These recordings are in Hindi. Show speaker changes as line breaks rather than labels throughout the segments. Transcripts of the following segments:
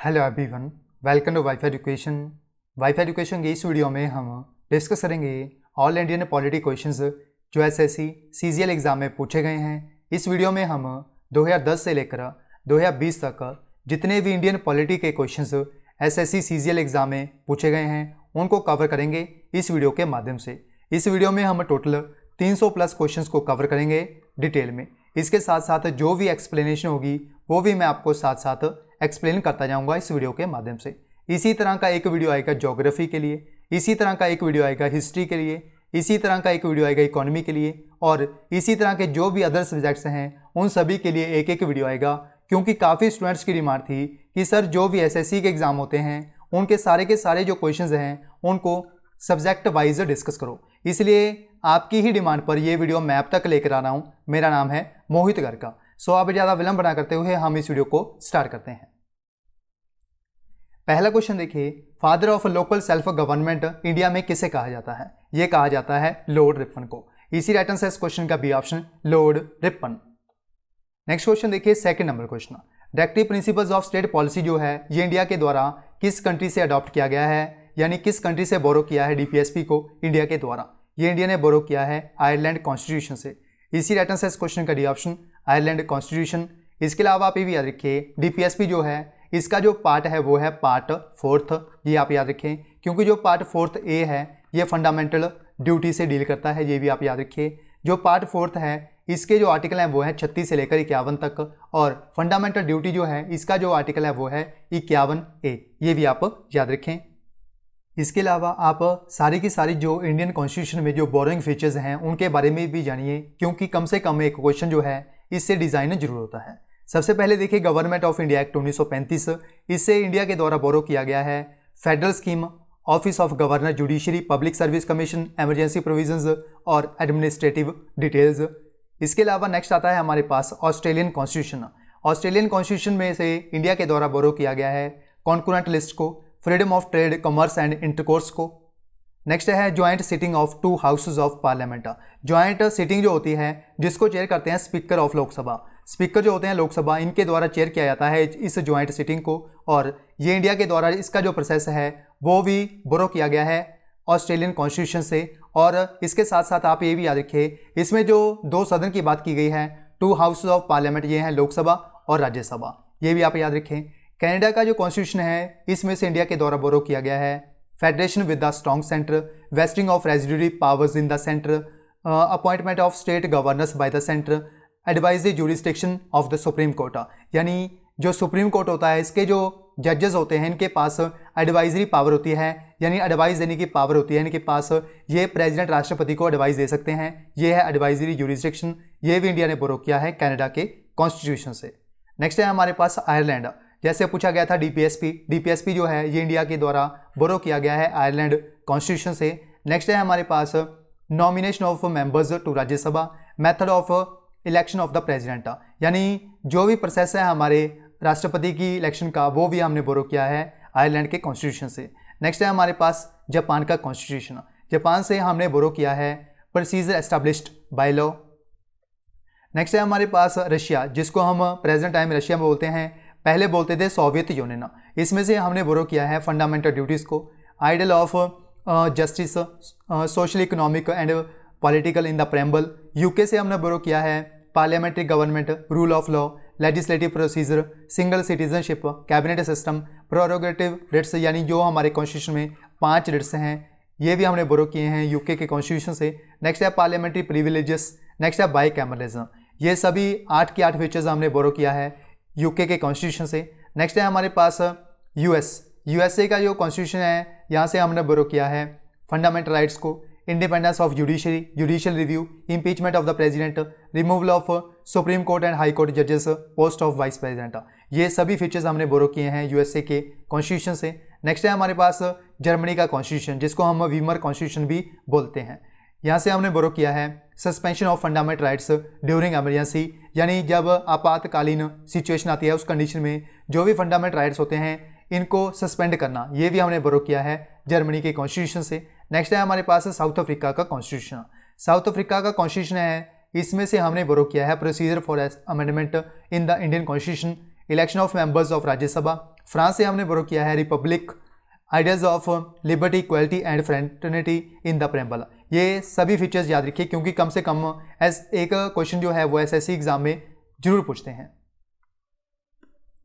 Hello everyone, welcome to WiFi education. WiFi education के इस वीडियो में हम डिस्कस करेंगे ऑल इंडियन पॉलिटी क्वेश्चंस जो एसएससी सीजीएल एग्जाम में पूछे गए हैं। इस वीडियो में हम 2010 से लेकर 2020 तक जितने भी इंडियन पॉलिटी के क्वेश्चंस एसएससी सीजीएल एग्जाम में पूछे गए हैं उनको कवर करेंगे इस वीडियो के माध्यम से। इस वीडियो में हम टोटल 300 प्लस क्वेश्चंस को कवर करेंगे डिटेल में। इसके साथ साथ जो भी एक्सप्लेनेशन होगी वो भी मैं आपको साथ साथ एक्सप्लेन करता जाऊंगा इस वीडियो के माध्यम से। इसी तरह का एक वीडियो आएगा ज्योग्राफी के लिए, इसी तरह का एक वीडियो आएगा हिस्ट्री के लिए, इसी तरह का एक वीडियो आएगा इकोनॉमी के लिए, और इसी तरह के जो भी अदर सब्जेक्ट्स हैं उन सभी के लिए एक एक वीडियो आएगा। क्योंकि काफ़ी स्टूडेंट्स की डिमांड थी कि सर जो भी एसएससी के एग्ज़ाम होते हैं उनके सारे के सारे जो क्वेश्चंस हैं उनको सब्जेक्ट वाइज डिस्कस करो। इसलिए आपकी ही डिमांड पर ये वीडियो मैं अब तक लेकर आ रहा हूँ। मेरा नाम है मोहित गर्ग। सो अब ज़्यादा विलंब ना करते हुए हम इस वीडियो को स्टार्ट करते हैं। पहला क्वेश्चन देखिए, father of local self government India में किसे कहा जाता है? ये कहा जाता है लॉर्ड रिपन को। इसी राइट आंसर इस क्वेश्चन का B option, lord Ripon. Next question देखिए, second number question, directive principles of state policy जो है ये इंडिया के द्वारा किस कंट्री से अडॉप्ट किया गया है, यानी किस कंट्री से बोरो किया है डीपीएसपी को इंडिया के द्वारा? ये इंडिया ने बोरो किया है आयरलैंड कॉन्स्टिट्यूशन से। इसी राइट आंसर इस क्वेश्चन का डी ऑप्शन, आयरलैंड कॉन्स्टिट्यूशन। इसके अलावा आप ये भी याद रखिए डीपीएसपी जो है इसका जो पार्ट है वो है पार्ट 4th, ये आप याद रखें। क्योंकि जो पार्ट 4th ए है ये फंडामेंटल ड्यूटी से डील करता है, ये भी आप याद रखिए। जो पार्ट 4th है इसके जो आर्टिकल हैं वो है 36 से लेकर 51 तक, और फंडामेंटल ड्यूटी जो है इसका जो आर्टिकल है वो है 51A, ये भी आप याद रखें। इसके अलावा आप सारी की सारी जो इंडियन कॉन्स्टिट्यूशन में जो बोरोइंग फीचर्स हैं उनके बारे में भी जानिए, क्योंकि कम से कम एक क्वेश्चन जो है इससे डिज़ाइन जरूर होता है। सबसे पहले देखिए गवर्नमेंट ऑफ इंडिया एक्ट 1935, इससे इंडिया के द्वारा बोरो किया गया है federal scheme, office of governor judiciary, public service commission, emergency provisions और एडमिनिस्ट्रेटिव डिटेल्स। इसके अलावा नेक्स्ट आता है हमारे पास ऑस्ट्रेलियन कॉन्स्टिट्यूशन। ऑस्ट्रेलियन कॉन्स्टिट्यूशन में से इंडिया के द्वारा बोरो किया गया है कॉन्करेंट लिस्ट को, freedom of trade, commerce and intercourse को। नेक्स्ट है joint sitting of 2 houses of parliament. Joint sitting जो होती है जिसको चेयर करते हैं स्पीकर ऑफ लोकसभा। स्पीकर जो होते हैं लोकसभा इनके द्वारा चेयर किया जाता है इस ज्वाइंट सिटिंग को, और ये इंडिया के द्वारा इसका जो प्रोसेस है वो भी बोरो किया गया है ऑस्ट्रेलियन कॉन्स्टिट्यूशन से। और इसके साथ साथ आप ये भी याद रखिए इसमें जो 2 सदन की बात की गई है, 2 हाउसेज ऑफ पार्लियामेंट, ये हैं लोकसभा और राज्यसभा, ये भी आप याद रखें। कनाडा का जो कॉन्स्टिट्यूशन है इसमें से इंडिया के द्वारा बोरो किया गया है federation with the strong centre, wasting of residuary powers in the centre, appointment of state governors by the centre, advisory jurisdiction of the supreme court. यानी जो सुप्रीम कोर्ट होता है इसके जो जजेस होते हैं इनके पास एडवाइजरी पावर होती है, यानी एडवाइस देने की पावर होती है इनके पास। ये प्रेसिडेंट राष्ट्रपति को एडवाइस दे सकते हैं, ये है एडवाइजरी जुरिस्डिक्शन। ये भी इंडिया ने बोरो किया है कनाडा के कॉन्स्टिट्यूशन से। नेक्स्ट है हमारे पास आयरलैंड। जैसे पूछा गया था डीपीएसपी जो है ये इंडिया के द्वारा बोरो किया गया है आयरलैंड कॉन्स्टिट्यूशन से। नेक्स्ट है हमारे पास nomination of members to Rajya Sabha, method of election of the president, यानी जो भी प्रोसेस है हमारे राष्ट्रपति की इलेक्शन का वो भी हमने बोरो किया है आयरलैंड के कॉन्स्टिट्यूशन से। नेक्स्ट है हमारे पास जापान का कॉन्स्टिट्यूशन। जापान से हमने बोरो किया है procedure established by law. Next है हमारे पास रशिया, जिसको हम प्रेजेंट टाइम रशिया में बोलते हैं, पहले बोलते थे सोवियत यूनियन। इसमें से हमने बोरो किया है फंडामेंटल ड्यूटीज़ को, ideal of justice, social economic and political in the preamble. UK से हमने बोरो किया है parliamentary government, rule of law, legislative procedure, single citizenship, cabinet system, prerogative writs, यानी जो हमारे कॉन्स्टिट्यूशन में 5 रिट्स हैं ये भी हमने बोरो किए हैं यूके के कॉन्स्टिट्यूशन से। नेक्स्ट है पार्लियामेंट्री प्रिविलेजेस, नेक्स्ट है बाईकैमरलिज्म। ये सभी 8 की 8 फीचर्स हमने बोरो किया है यूके के कॉन्स्टिट्यूशन से। नेक्स्ट है हमारे पास यूएसए का जो कॉन्स्टिट्यूशन है यहाँ से हमने बोरो किया है फंडामेंटल राइट्स को, independence of judiciary, judicial review, impeachment of the president, removal of supreme court and high court जजेस, पोस्ट ऑफ वाइस प्रेसिडेंट। ये सभी फीचर्स हमने बोरो किए हैं यूएसए के कॉन्स्टिट्यूशन से। नेक्स्ट है हमारे पास जर्मनी का कॉन्स्टिट्यूशन, जिसको हम वीमर कॉन्स्टिट्यूशन भी बोलते हैं। यहाँ से हमने बोरो किया है suspension of fundamental rights during emergency, यानी जब आपातकालीन सिचुएशन आती है उस कंडीशन में जो भी फंडामेंटल राइट्स होते हैं इनको सस्पेंड करना, ये भी हमने बोरो किया है जर्मनी के कॉन्स्टिट्यूशन से। नेक्स्ट है हमारे पास साउथ अफ्रीका का कॉन्स्टिट्यूशन। साउथ अफ्रीका का कॉन्स्टिट्यूशन है इसमें से हमने बोरो किया है procedure for amendment in the Indian constitution, election of members of Rajya Sabha, France से हमने बोरो किया है Republic, ideas of liberty, equality and fraternity in the preamble. ये सभी फीचर्स याद रखिए क्योंकि कम से कम एक क्वेश्चन जो है वो एसएससी एग्जाम में जरूर पूछते हैं।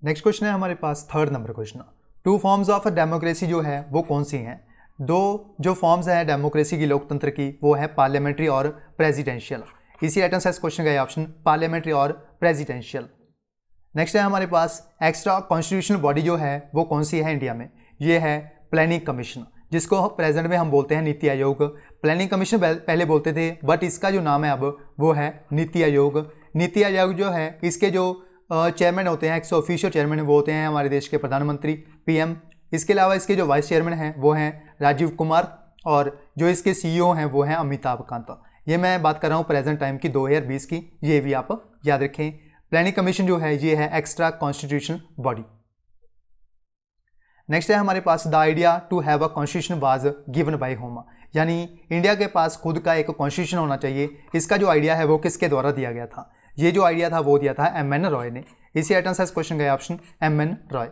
नेक्स्ट क्वेश्चन है हमारे पास 3rd number question. 2 forms of democracy जो है वो कौन सी हैं? 2 जो फॉर्म्स हैं डेमोक्रेसी की, लोकतंत्र की, वो है पार्लियामेंट्री और प्रेसिडेंशियल। इसी राइट आंसर क्वेश्चन का ऑप्शन पार्लियामेंट्री और प्रेसिडेंशियल। नेक्स्ट है हमारे पास एक्स्ट्रा कॉन्स्टिट्यूशनल बॉडी जो है वो कौन सी है इंडिया में? ये है प्लानिंग कमीशन, जिसको प्रेजेंट में हम बोलते हैं नीति आयोग। प्लानिंग कमीशन पहले बोलते थे, बट इसका जो नाम है अब वो है नीति आयोग। नीति आयोग जो है इसके जो चेयरमैन होते हैं, ऑफिशियल चेयरमैन वो होते हैं हमारे देश के प्रधानमंत्री, पीएम। इसके अलावा इसके जो वाइस चेयरमैन हैं वो हैं राजीव कुमार, और जो इसके सीईओ हैं वो हैं अमिताभ कांत। ये मैं बात कर रहा हूँ प्रेजेंट टाइम की 2020 की, ये भी आप याद रखें। प्लानिंग कमीशन जो है ये है एक्स्ट्रा कॉन्स्टिट्यूशनल बॉडी। नेक्स्ट है हमारे पास the idea to have a constitution was given by home, यानी इंडिया के पास खुद का एक कॉन्स्टिट्यूशन होना चाहिए। इसका जो आइडिया है वो किसके द्वारा दिया गया था? ये जो आइडिया था वो दिया था एमएन रॉय ने। इसी आइटम से क्वेश्चन का ऑप्शन एमएन रॉय।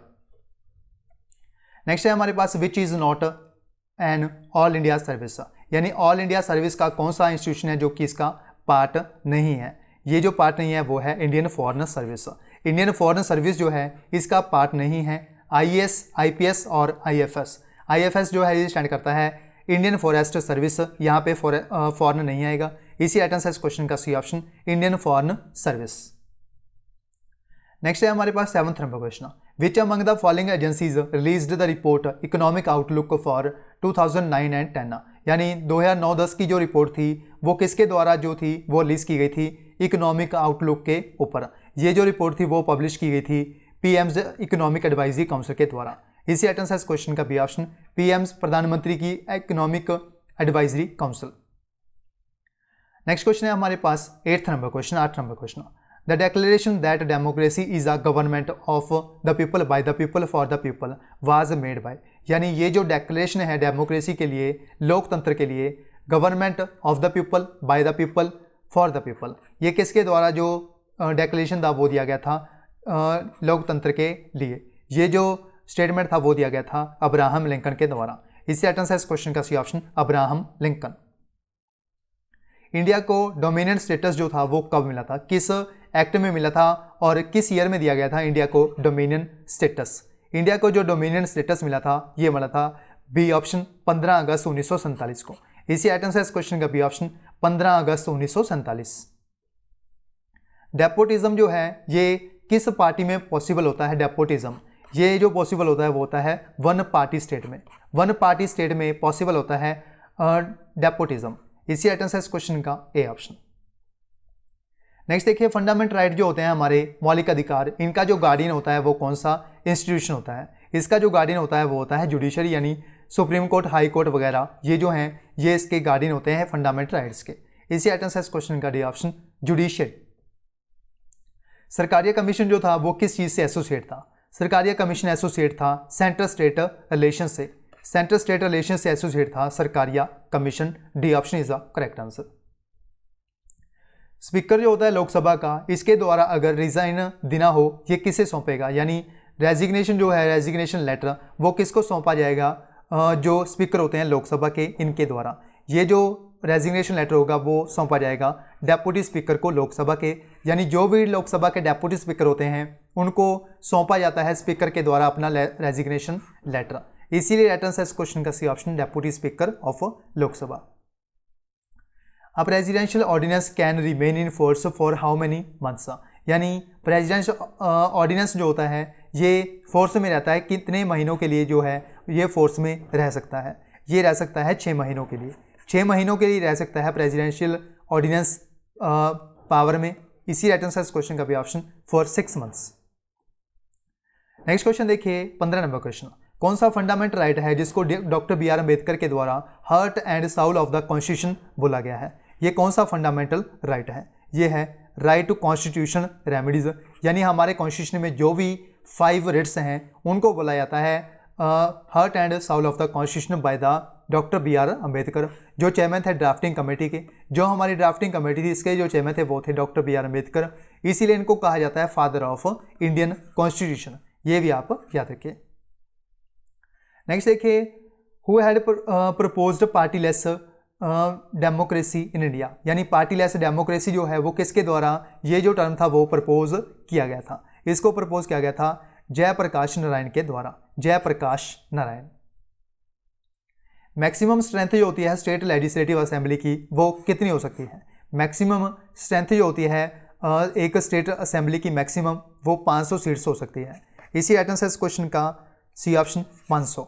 नेक्स्ट है हमारे पास which is not an all India service, यानी ऑल इंडिया सर्विस का कौन सा इंस्टीट्यूशन है जो कि इसका पार्ट नहीं है? ये जो पार्ट नहीं है वो है Indian foreign service. Indian foreign service जो है इसका पार्ट नहीं है आईएएस, आईपीएस और आईएफएस। आईएफएस जो है ये स्टैंड करता है इंडियन फॉरेस्ट सर्विस, यहाँ पे फॉरेन नहीं आएगा। इसी आइटम से क्वेश्चन का C option Indian foreign service. Next है हमारे पास 7th number question. Which among the following agencies released the report economic outlook for 2009 and 10, यानी 2009-10 की जो रिपोर्ट थी वो किसके द्वारा जो थी वो रिलीज की गई थी इकोनॉमिक आउटलुक के ऊपर। ये जो रिपोर्ट थी वो पब्लिश की गई थी पीएम्स इकोनॉमिक एडवाइजरी काउंसिल के द्वारा। इसी आइटम से क्वेश्चन का बी ऑप्शन पीएम्स प्रधानमंत्री की economic advisory council. Next question है हमारे पास 8th number question, 8 number question. The declaration that democracy is a government of the people by the people for the people was made by, यानी ये जो डेक्लेरेशन है डेमोक्रेसी के लिए, लोकतंत्र के लिए, government of the people by the people for the people, ये किसके द्वारा जो डेक्लेरेशन था वो दिया गया था लोकतंत्र के लिए? ये जो स्टेटमेंट था वो दिया गया था अब्राहम लिंकन के द्वारा। इसी आइटम से इस क्वेश्चन का C option Abraham Lincoln. India को डोमिनियन स्टेटस जो था वो कब मिला था, किस एक्ट में मिला था और किस ईयर में दिया गया था इंडिया को डोमिनियन स्टेटस? इंडिया को जो डोमिनियन स्टेटस मिला था ये मिला था बी ऑप्शन 15 अगस्त 1947 को। इसी आइटम से इस क्वेश्चन का बी ऑप्शन 15 अगस्त 1947। डेपोटिज्म जो है ये किस पार्टी में पॉसिबल होता है? डेपोटिज्म ये जो पॉसिबल होता है वो होता है वन पार्टी स्टेट में। वन पार्टी स्टेट में पॉसिबल होता है डेपोटिज्म। इसी आइटम से इस क्वेश्चन का ए ऑप्शन। नेक्स्ट देखिए फंडामेंटल राइट जो होते हैं हमारे मौलिक अधिकार, इनका जो गार्डियन होता है वो कौन सा इंस्टीट्यूशन होता है? इसका जो गार्डियन होता है वो होता है जुडिशरी, यानी सुप्रीम कोर्ट, हाई कोर्ट वगैरह ये जो हैं ये इसके गार्डियन होते हैं फंडामेंटल राइट्स के। इसी आइटम से इस क्वेश्चन का D option judiciary. Sarkaria commission जो था वो किस चीज़ से एसोसिएट था? सरकारिया कमीशन एसोसिएट था सेंट्रल स्टेट रिलेशन से। सेंट्रल स्टेट रिलेशन से एसोसिएट था Sarkaria commission. D option is the correct answer. Speaker जो होता है लोकसभा का, इसके द्वारा अगर रिजाइन देना हो ये किसे सौंपेगा? यानी रेजिग्नेशन जो है, रेजिग्नेशन लेटर वो किसको सौंपा जाएगा? जो स्पीकर होते हैं लोकसभा के, इनके द्वारा ये जो रेजिग्नेशन लेटर होगा वो सौंपा जाएगा डेप्यूटी स्पीकर को लोकसभा के। यानी जो भी लोकसभा के डेप्यूटी स्पीकर होते हैं उनको सौंपा जाता है स्पीकर के द्वारा अपना रेजिग्नेशन लेटर। इसीलिए राइट आंसर इस क्वेश्चन का C option deputy speaker of Lok Sabha. अब presidential ordinance can remain in force for how many months, यानी प्रेसिडेंशियल ऑर्डिनेंस जो होता है ये फोर्स में रहता है कितने महीनों के लिए जो है ये फोर्स में रह सकता है? ये रह सकता है 6 महीनों के लिए। 6 महीनों के लिए रह सकता है प्रेसिडेंशियल ऑर्डिनेंस पावर में। इसी राइट आंसर इस क्वेश्चन का भी option for 6 months. Next question देखिए 15 नंबर क्वेश्चन। कौन सा फंडामेंटल राइट है जिसको डॉक्टर बी आर अम्बेडकर के द्वारा heart and soul of the constitution बोला गया है? ये कौन सा फंडामेंटल राइट है? ये है राइट टू कॉन्स्टिट्यूशन रेमेडीज, यानी हमारे कॉन्स्टिट्यूशन में जो भी 5 रिट्स हैं उनको बोला जाता है heart and soul of the constitution by the doctor B R Ambedkar, जो चेयरमैन थे ड्राफ्टिंग कमेटी के। जो हमारी ड्राफ्टिंग कमेटी थी इसके जो चेयरमैन थे वो थे डॉक्टर बी आर अम्बेडकर। इसीलिए इनको कहा जाता है फादर ऑफ इंडियन कॉन्स्टिट्यूशन। ये भी आप याद रखिए। नेक्स्ट देखिए, who had proposed partyless democracy in India, यानी पार्टीलेस डेमोक्रेसी जो है वो किसके द्वारा, ये जो टर्म था वो प्रपोज किया गया था, इसको प्रपोज किया गया था जयप्रकाश नारायण के द्वारा, जयप्रकाश नारायण। मैक्सिमम स्ट्रेंथ जो होती है स्टेट लेजिस्लेटिव असेंबली की वो कितनी हो सकती है, मैक्सिमम स्ट्रेंथ जो होती है एक स्टेट असेंबली की मैक्सिमम वो 500 सीट्स हो सकती है। इसी आइटम से इस क्वेश्चन का सी ऑप्शन 500।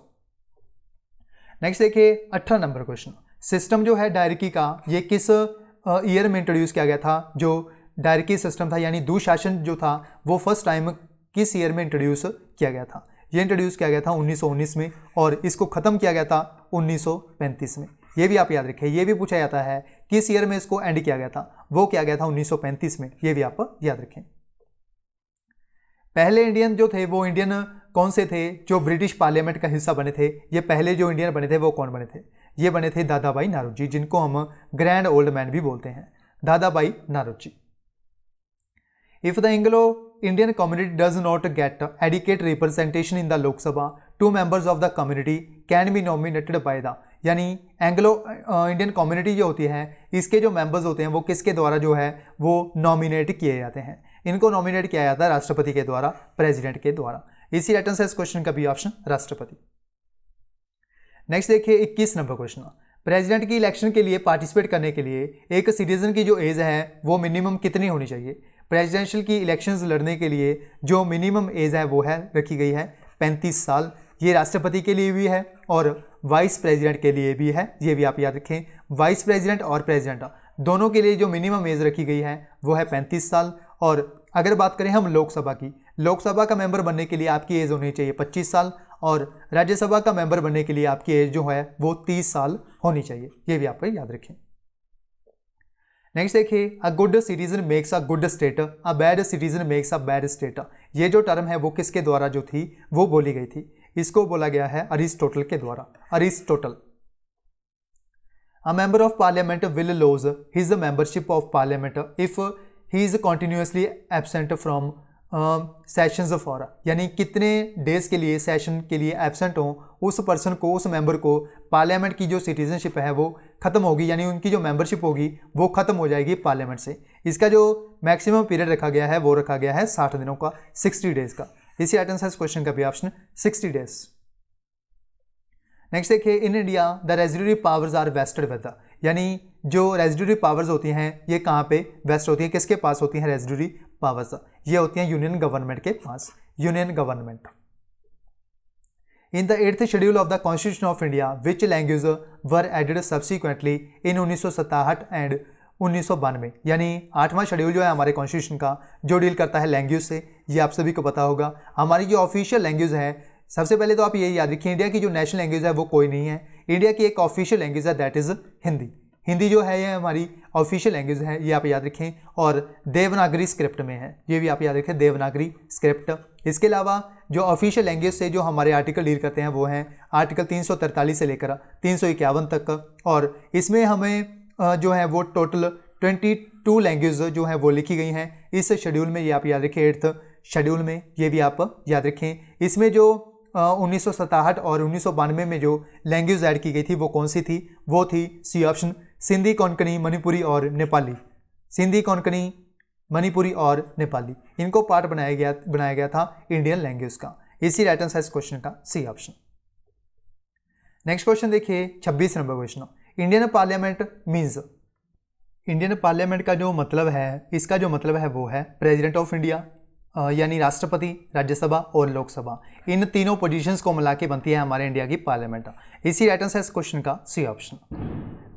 नेक्स्ट देखिए 18 नंबर क्वेश्चन, सिस्टम जो है डायरकी का ये किस ईयर में इंट्रोड्यूस किया गया था, जो डायरकी सिस्टम था यानी दुशासन जो था वो फर्स्ट टाइम किस ईयर में इंट्रोड्यूस किया गया था, ये इंट्रोड्यूस किया गया था 1919 में और इसको ख़त्म किया गया था 1935 में। ये भी आप याद रखें, ये भी पूछा जाता है किस ईयर में इसको एंड किया गया था, वो किया गया था 1935 में, ये भी आप याद रखें। पहले इंडियन जो थे वो इंडियन कौन से थे जो ब्रिटिश पार्लियामेंट का हिस्सा बने थे, ये पहले जो इंडियन बने थे वो कौन बने थे, ये बने थे दादा भाई नारोजी, जिनको हम ग्रैंड ओल्ड मैन भी बोलते हैं, Dadabhai Naoroji. If the Anglo Indian community does not get adequate representation in the Lok Sabha, 2 members of the community can be nominated by the, यानी एंग्लो इंडियन कम्युनिटी जो होती है इसके जो मेंबर्स होते हैं वो किसके द्वारा जो है वो नॉमिनेट किए जाते हैं, इनको नॉमिनेट किया जाता है राष्ट्रपति के द्वारा, प्रेसिडेंट के द्वारा। इसी रिटर्न से इस क्वेश्चन का भी ऑप्शन राष्ट्रपति। नेक्स्ट देखिए 21 नंबर क्वेश्चन, प्रेसिडेंट की इलेक्शन के लिए पार्टिसिपेट करने के लिए एक सिटीजन की जो एज है वो मिनिमम कितनी होनी चाहिए, प्रेसिडेंशियल की इलेक्शंस लड़ने के लिए जो मिनिमम एज है वो है रखी गई है 35 साल, ये राष्ट्रपति के लिए भी है और वाइस प्रेसिडेंट के लिए भी है, ये भी आप याद रखें, वाइस प्रेसिडेंट और प्रेसिडेंट दोनों के लिए जो मिनिमम एज रखी गई है वो है 35 साल। और अगर बात करें हम लोकसभा की, लोकसभा का मेंबर बनने के लिए आपकी एज होनी चाहिए 25 साल और राज्यसभा का मेंबर बनने के लिए आपकी एज जो है वो 30 साल होनी चाहिए, ये भी आपको याद रखें। नेक्स्ट देखिए, a good citizen makes a good state, a bad citizen makes a bad state, ये जो टर्म है वो किसके द्वारा जो थी वो बोली गई थी, इसको बोला गया है अरिस्टोटल के द्वारा, Aristotle. A member of parliament will lose his membership of parliament if he is continuously absent from sessions for, यानी कितने डेज के लिए सेशन के लिए एबसेंट हो उस पर्सन को, उस मेंबर को पार्लियामेंट की जो सिटीजनशिप है वो खत्म होगी, यानी उनकी जो मेंबरशिप होगी वो खत्म हो जाएगी पार्लियामेंट से। इसका जो मैक्सिमम पीरियड रखा गया है वो रखा गया है 60 दिनों का, 60 डेज का। इसी आइटम से इस क्वेश्चन का भी ऑप्शन 60 डेज। नेक्स्ट देखिए, in India the residuary powers are vested with, यानी जो रेजिडुअरी पावर्स होती हैं ये कहाँ पे वेस्ट होती है, किसके पास होती हैं रेजिडुअरी पावर्स, ये होती हैं यूनियन गवर्नमेंट के पास, union government. In the 8th schedule of the constitution of India which language were added subsequently in 1967 and 1992, यानी 8वां शेड्यूल जो है हमारे कॉन्स्टिट्यूशन का जो डील करता है लैंग्वेज से, ये आप सभी को पता होगा। हमारी जो ऑफिशियल लैंग्वेज है, सबसे पहले तो आप ये याद रखिए इंडिया की जो नेशनल लैंग्वेज है वो कोई नहीं है, इंडिया की एक ऑफिशियल लैंग्वेज है दैट इज़ हिंदी। हिंदी जो है ये हमारी ऑफिशियल लैंग्वेज है, ये आप याद रखें, और देवनागरी स्क्रिप्ट में है, ये भी आप याद रखें देवनागरी स्क्रिप्ट। इसके अलावा जो ऑफिशियल लैंग्वेज से जो हमारे आर्टिकल डील करते हैं वो हैं आर्टिकल 343 से लेकर 351 तक, और इसमें हमें जो है वो टोटल 22 लैंग्वेज जो है वो लिखी गई हैं इस शेड्यूल में, ये आप याद रखें 8th शेड्यूल में, ये भी आप याद रखें। इसमें जो 1967 और 1992 में जो लैंग्वेज ऐड की गई थी वो कौन सी थी, वो थी सी ऑप्शन सिंधी, कोंकणी, मणिपुरी और नेपाली, सिंधी, कोंकणी, मणिपुरी और नेपाली, इनको पार्ट बनाया गया था इंडियन लैंग्वेज का। इसी राइट आंसर इस क्वेश्चन का सी ऑप्शन। नेक्स्ट क्वेश्चन देखिए 26 number question, Indian parliament means, Indian parliament का जो मतलब है, इसका जो मतलब है वो है प्रेसिडेंट ऑफ इंडिया, यानी राष्ट्रपति, राज्यसभा और लोकसभा, इन तीनों पोजीशंस को मिला के बनती है हमारे इंडिया की पार्लियामेंट। इसी राइट आंसर इस क्वेश्चन का सी ऑप्शन।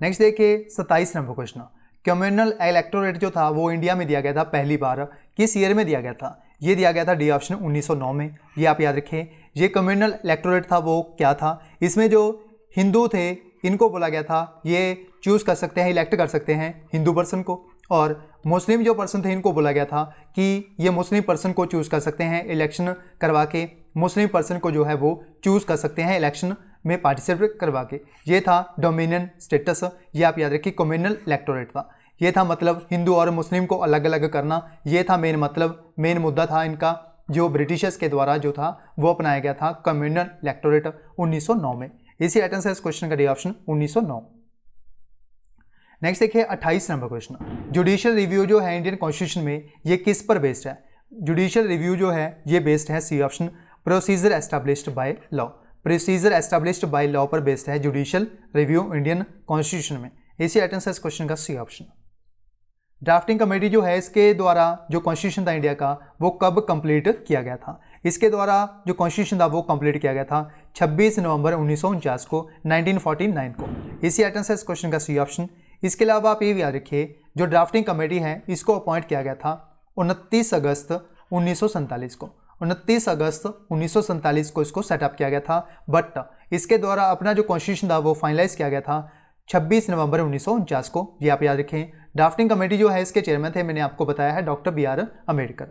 नेक्स्ट देखिए 27 नंबर क्वेश्चन, कम्युनल इलेक्टोरेट जो था वो इंडिया में दिया गया था पहली बार, किस ईयर में दिया गया था, ये दिया गया था डी ऑप्शन 1909 में, ये आप याद रखें। ये कम्युनल इलेक्टोरेट था वो क्या था, इसमें जो हिंदू थे इनको बोला गया था, ये चूज़ कर सकते हैं, इलेक्ट कर सकते हैं हिंदू पर्सन को, और मुस्लिम जो पर्सन थे इनको बोला गया था कि ये मुस्लिम पर्सन को चूज़ कर सकते हैं, इलेक्शन करवा के मुस्लिम पर्सन को जो है वो चूज़ कर सकते हैं इलेक्शन में पार्टिसिपेट करवा के। ये था डोमिनियन स्टेटस, ये आप याद रखिए कम्युनल इलेक्टोरेट था, ये था मतलब हिंदू और मुस्लिम को अलग अलग करना, ये था मेन मतलब, मेन मुद्दा था इनका जो ब्रिटिशर्स के द्वारा जो था वो अपनाया गया था कम्युनल इलेक्टोरेट 1909 में। इसी राइट आंसर इस क्वेश्चन का डी ऑप्शन 1909। नेक्स्ट देखिए 28 नंबर क्वेश्चन, जुडिशियल रिव्यू जो है इंडियन कॉन्स्टिट्यूशन में ये किस पर बेस्ड है? जुडिशियल रिव्यू जो है ये बेस्ड है C option procedure established by law. Procedure established by law पर बेस्ड है जुडिशियल रिव्यू इंडियन कॉन्स्टिट्यूशन में। इसी राइट आंसर इस क्वेश्चन का सी ऑप्शन। ड्राफ्टिंग कमेटी जो है इसके द्वारा जो कॉन्स्टिट्यूशन था इंडिया का वो कब कंप्लीट किया गया था? इसके द्वारा जो कॉन्स्टिट्यूशन था वो कंप्लीट किया गया था 26 नवंबर 1949 को, 1949 को। इसी राइट आंसर इस क्वेश्चन का सी ऑप्शन। इसके अलावा आप ये भी याद रखिए जो ड्राफ्टिंग कमेटी है इसको अपॉइंट किया गया था 29 अगस्त 1947 को। 29 अगस्त 1947 को इसको सेटअप किया गया था, बट इसके द्वारा अपना जो कॉन्स्टिट्यूशन था वो फाइनलाइज किया गया था 26 नवंबर 1949 को। ये आप याद रखें। ड्राफ्टिंग कमेटी जो है इसके चेयरमैन थे, मैंने आपको बताया है, डॉक्टर BR अम्बेडकर।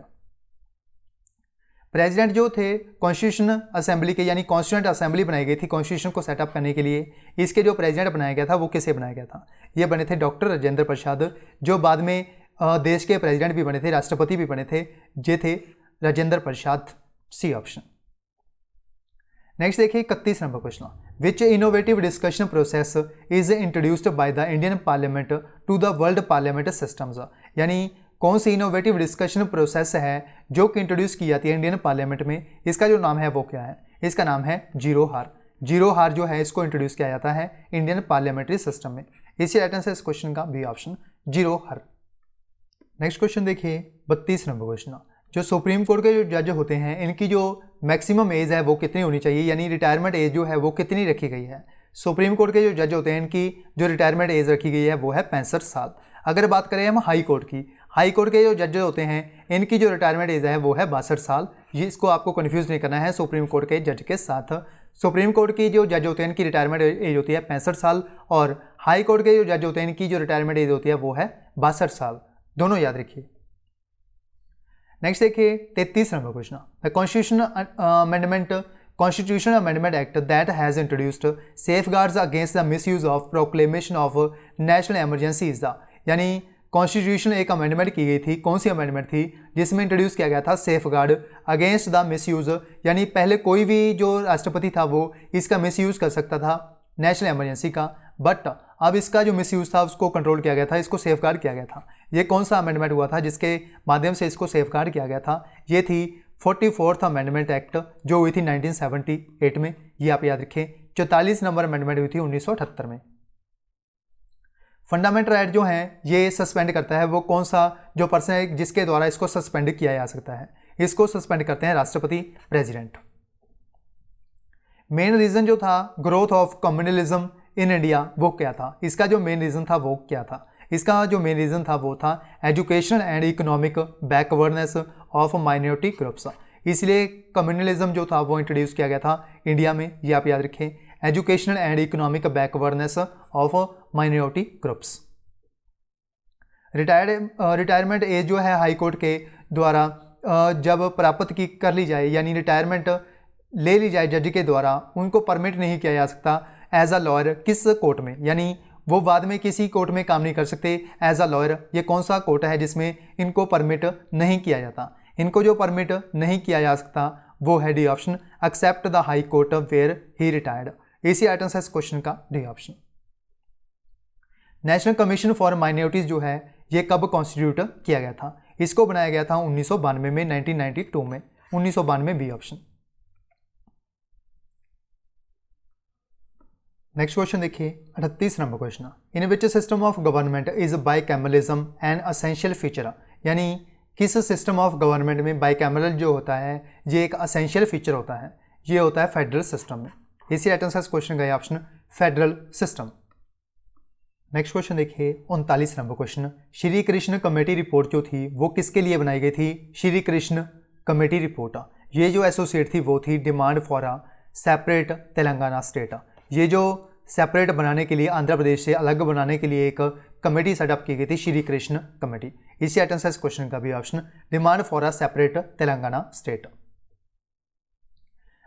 प्रेसिडेंट जो थे कॉन्स्टिट्यूशन असेंबली के, यानी कॉन्स्टिट्यूएंट असेंबली बनाई गई थी कॉन्स्टिट्यूशन को सेटअप करने के लिए, इसके जो प्रेसिडेंट बनाया गया था वो किसे बनाया गया था? ये बने थे डॉक्टर राजेंद्र प्रसाद, जो बाद में देश के प्रेसिडेंट भी बने थे, राष्ट्रपति भी बने थे, ये थे Rajendra Prasad, C option. Next देखिए 31 number question, which innovative discussion process is introduced by the Indian parliament to the world parliament systems? यानी कौन सी इनोवेटिव डिस्कशन प्रोसेस है जो कि इंट्रोड्यूस की जाती है इंडियन पार्लियामेंट में? इसका जो नाम है वो क्या है? इसका नाम है जीरो हार। जीरो हार जो है इसको इंट्रोड्यूस किया जाता है इंडियन पार्लियामेंट्री सिस्टम में। इसी राइट आंसर इस क्वेश्चन का बी ऑप्शन, जीरो हार। नेक्स्ट क्वेश्चन देखिए 32 नंबर क्वेश्चन, जो सुप्रीम कोर्ट के जो जज होते हैं इनकी जो मैक्सिमम एज है वो कितनी होनी चाहिए, यानी रिटायरमेंट एज जो है वो कितनी रखी गई है? सुप्रीम कोर्ट के जो जज होते हैं इनकी जो रिटायरमेंट एज रखी गई है वो है 65 साल। अगर बात करें हम हाई कोर्ट की, हाई कोर्ट के जो जज होते हैं इनकी जो रिटायरमेंट एज है वो है 62 साल। ये इसको आपको कन्फ्यूज़ नहीं करना है सुप्रीम कोर्ट के जज के साथ। सुप्रीम कोर्ट की जो जज होते हैं इनकी रिटायरमेंट एज होती है 65 साल, और हाई कोर्ट के जो जज होते हैं इनकी जो रिटायरमेंट एज होती है वो है 62 साल। दोनों याद रखिए। नेक्स्ट देखिए 33 number question, the constitution amendment act that has introduced safeguards against the misuse of proclamation of national emergency is the, यानी कॉन्स्टिट्यूशन एक अमेंडमेंट की गई थी, कौन सी अमेंडमेंट थी जिसमें इंट्रोड्यूस किया गया था सेफगार्ड अगेंस्ट द मिसयूज, यानी पहले कोई भी जो राष्ट्रपति था वो इसका मिसयूज कर सकता था नेशनल इमरजेंसी का, बट अब इसका जो मिसयूज था उसको कंट्रोल किया गया था, इसको सेफगार्ड किया गया था। ये कौन सा अमेंडमेंट हुआ था जिसके माध्यम से इसको सेफगार्ड किया गया था? ये थी 44th अमेंडमेंट एक्ट जो हुई थी 1978 में। ये आप याद रखें। 44 नंबर अमेंडमेंट हुई थी 1978 में। फंडामेंटल राइट जो है ये सस्पेंड करता है वो कौन सा जो पर्सन है जिसके द्वारा इसको सस्पेंड किया जा सकता है? इसको सस्पेंड करते हैं राष्ट्रपति, प्रेसिडेंट। मेन रीजन जो था growth of communalism in India वो क्या था? इसका जो मेन रीजन था वो क्या था? इसका जो मेन रीजन था वो था education and economic backwardness of minority groups. इसलिए कम्युनलिज्म जो था वो इंट्रोड्यूस किया गया था इंडिया में। ये आप याद रखें, educational and economic backwardness of minority groups. Retirement age जो है हाई कोर्ट के द्वारा जब प्राप्त की कर ली जाए, यानी रिटायरमेंट ले ली जाए जज के द्वारा, उनको परमिट नहीं किया जा सकता एज अ लॉयर किस कोर्ट में, यानी वो बाद में किसी कोर्ट में काम नहीं कर सकते एज अ लॉयर। ये कौन सा कोर्ट है जिसमें इनको परमिट नहीं किया जाता? इनको जो परमिट नहीं किया जा सकता वो है D option, except the high court where he retired. इसी आइटम से इस क्वेश्चन का D option. National commission for minorities जो है ये कब कॉन्स्टिट्यूट किया गया था? इसको बनाया गया था 1992 में, 1992 में, 1992 बी ऑप्शन। नेक्स्ट क्वेश्चन देखिए 38 number question, in which system of government is bicameralism N essential feature, यानी किस सिस्टम ऑफ गवर्नमेंट में बाइकैमरल जो होता है ये एक असेंशियल फीचर होता है? ये होता है फेडरल सिस्टम में। इसी आइटम से क्वेश्चन का option federal system. Next question देखिए 39 number question, Shri Krishna committee report जो थी वो किसके लिए बनाई गई थी? श्री कृष्ण कमेटी रिपोर्ट ये जो एसोसिएट थी वो थी demand for a separate Telangana state. ये जो सेपरेट बनाने के लिए, आंध्र प्रदेश से अलग बनाने के लिए एक कमेटी सेटअप की गई थी, श्री कृष्ण कमेटी। इसी आइटम से इस क्वेश्चन का भी option demand for a separate Telangana state.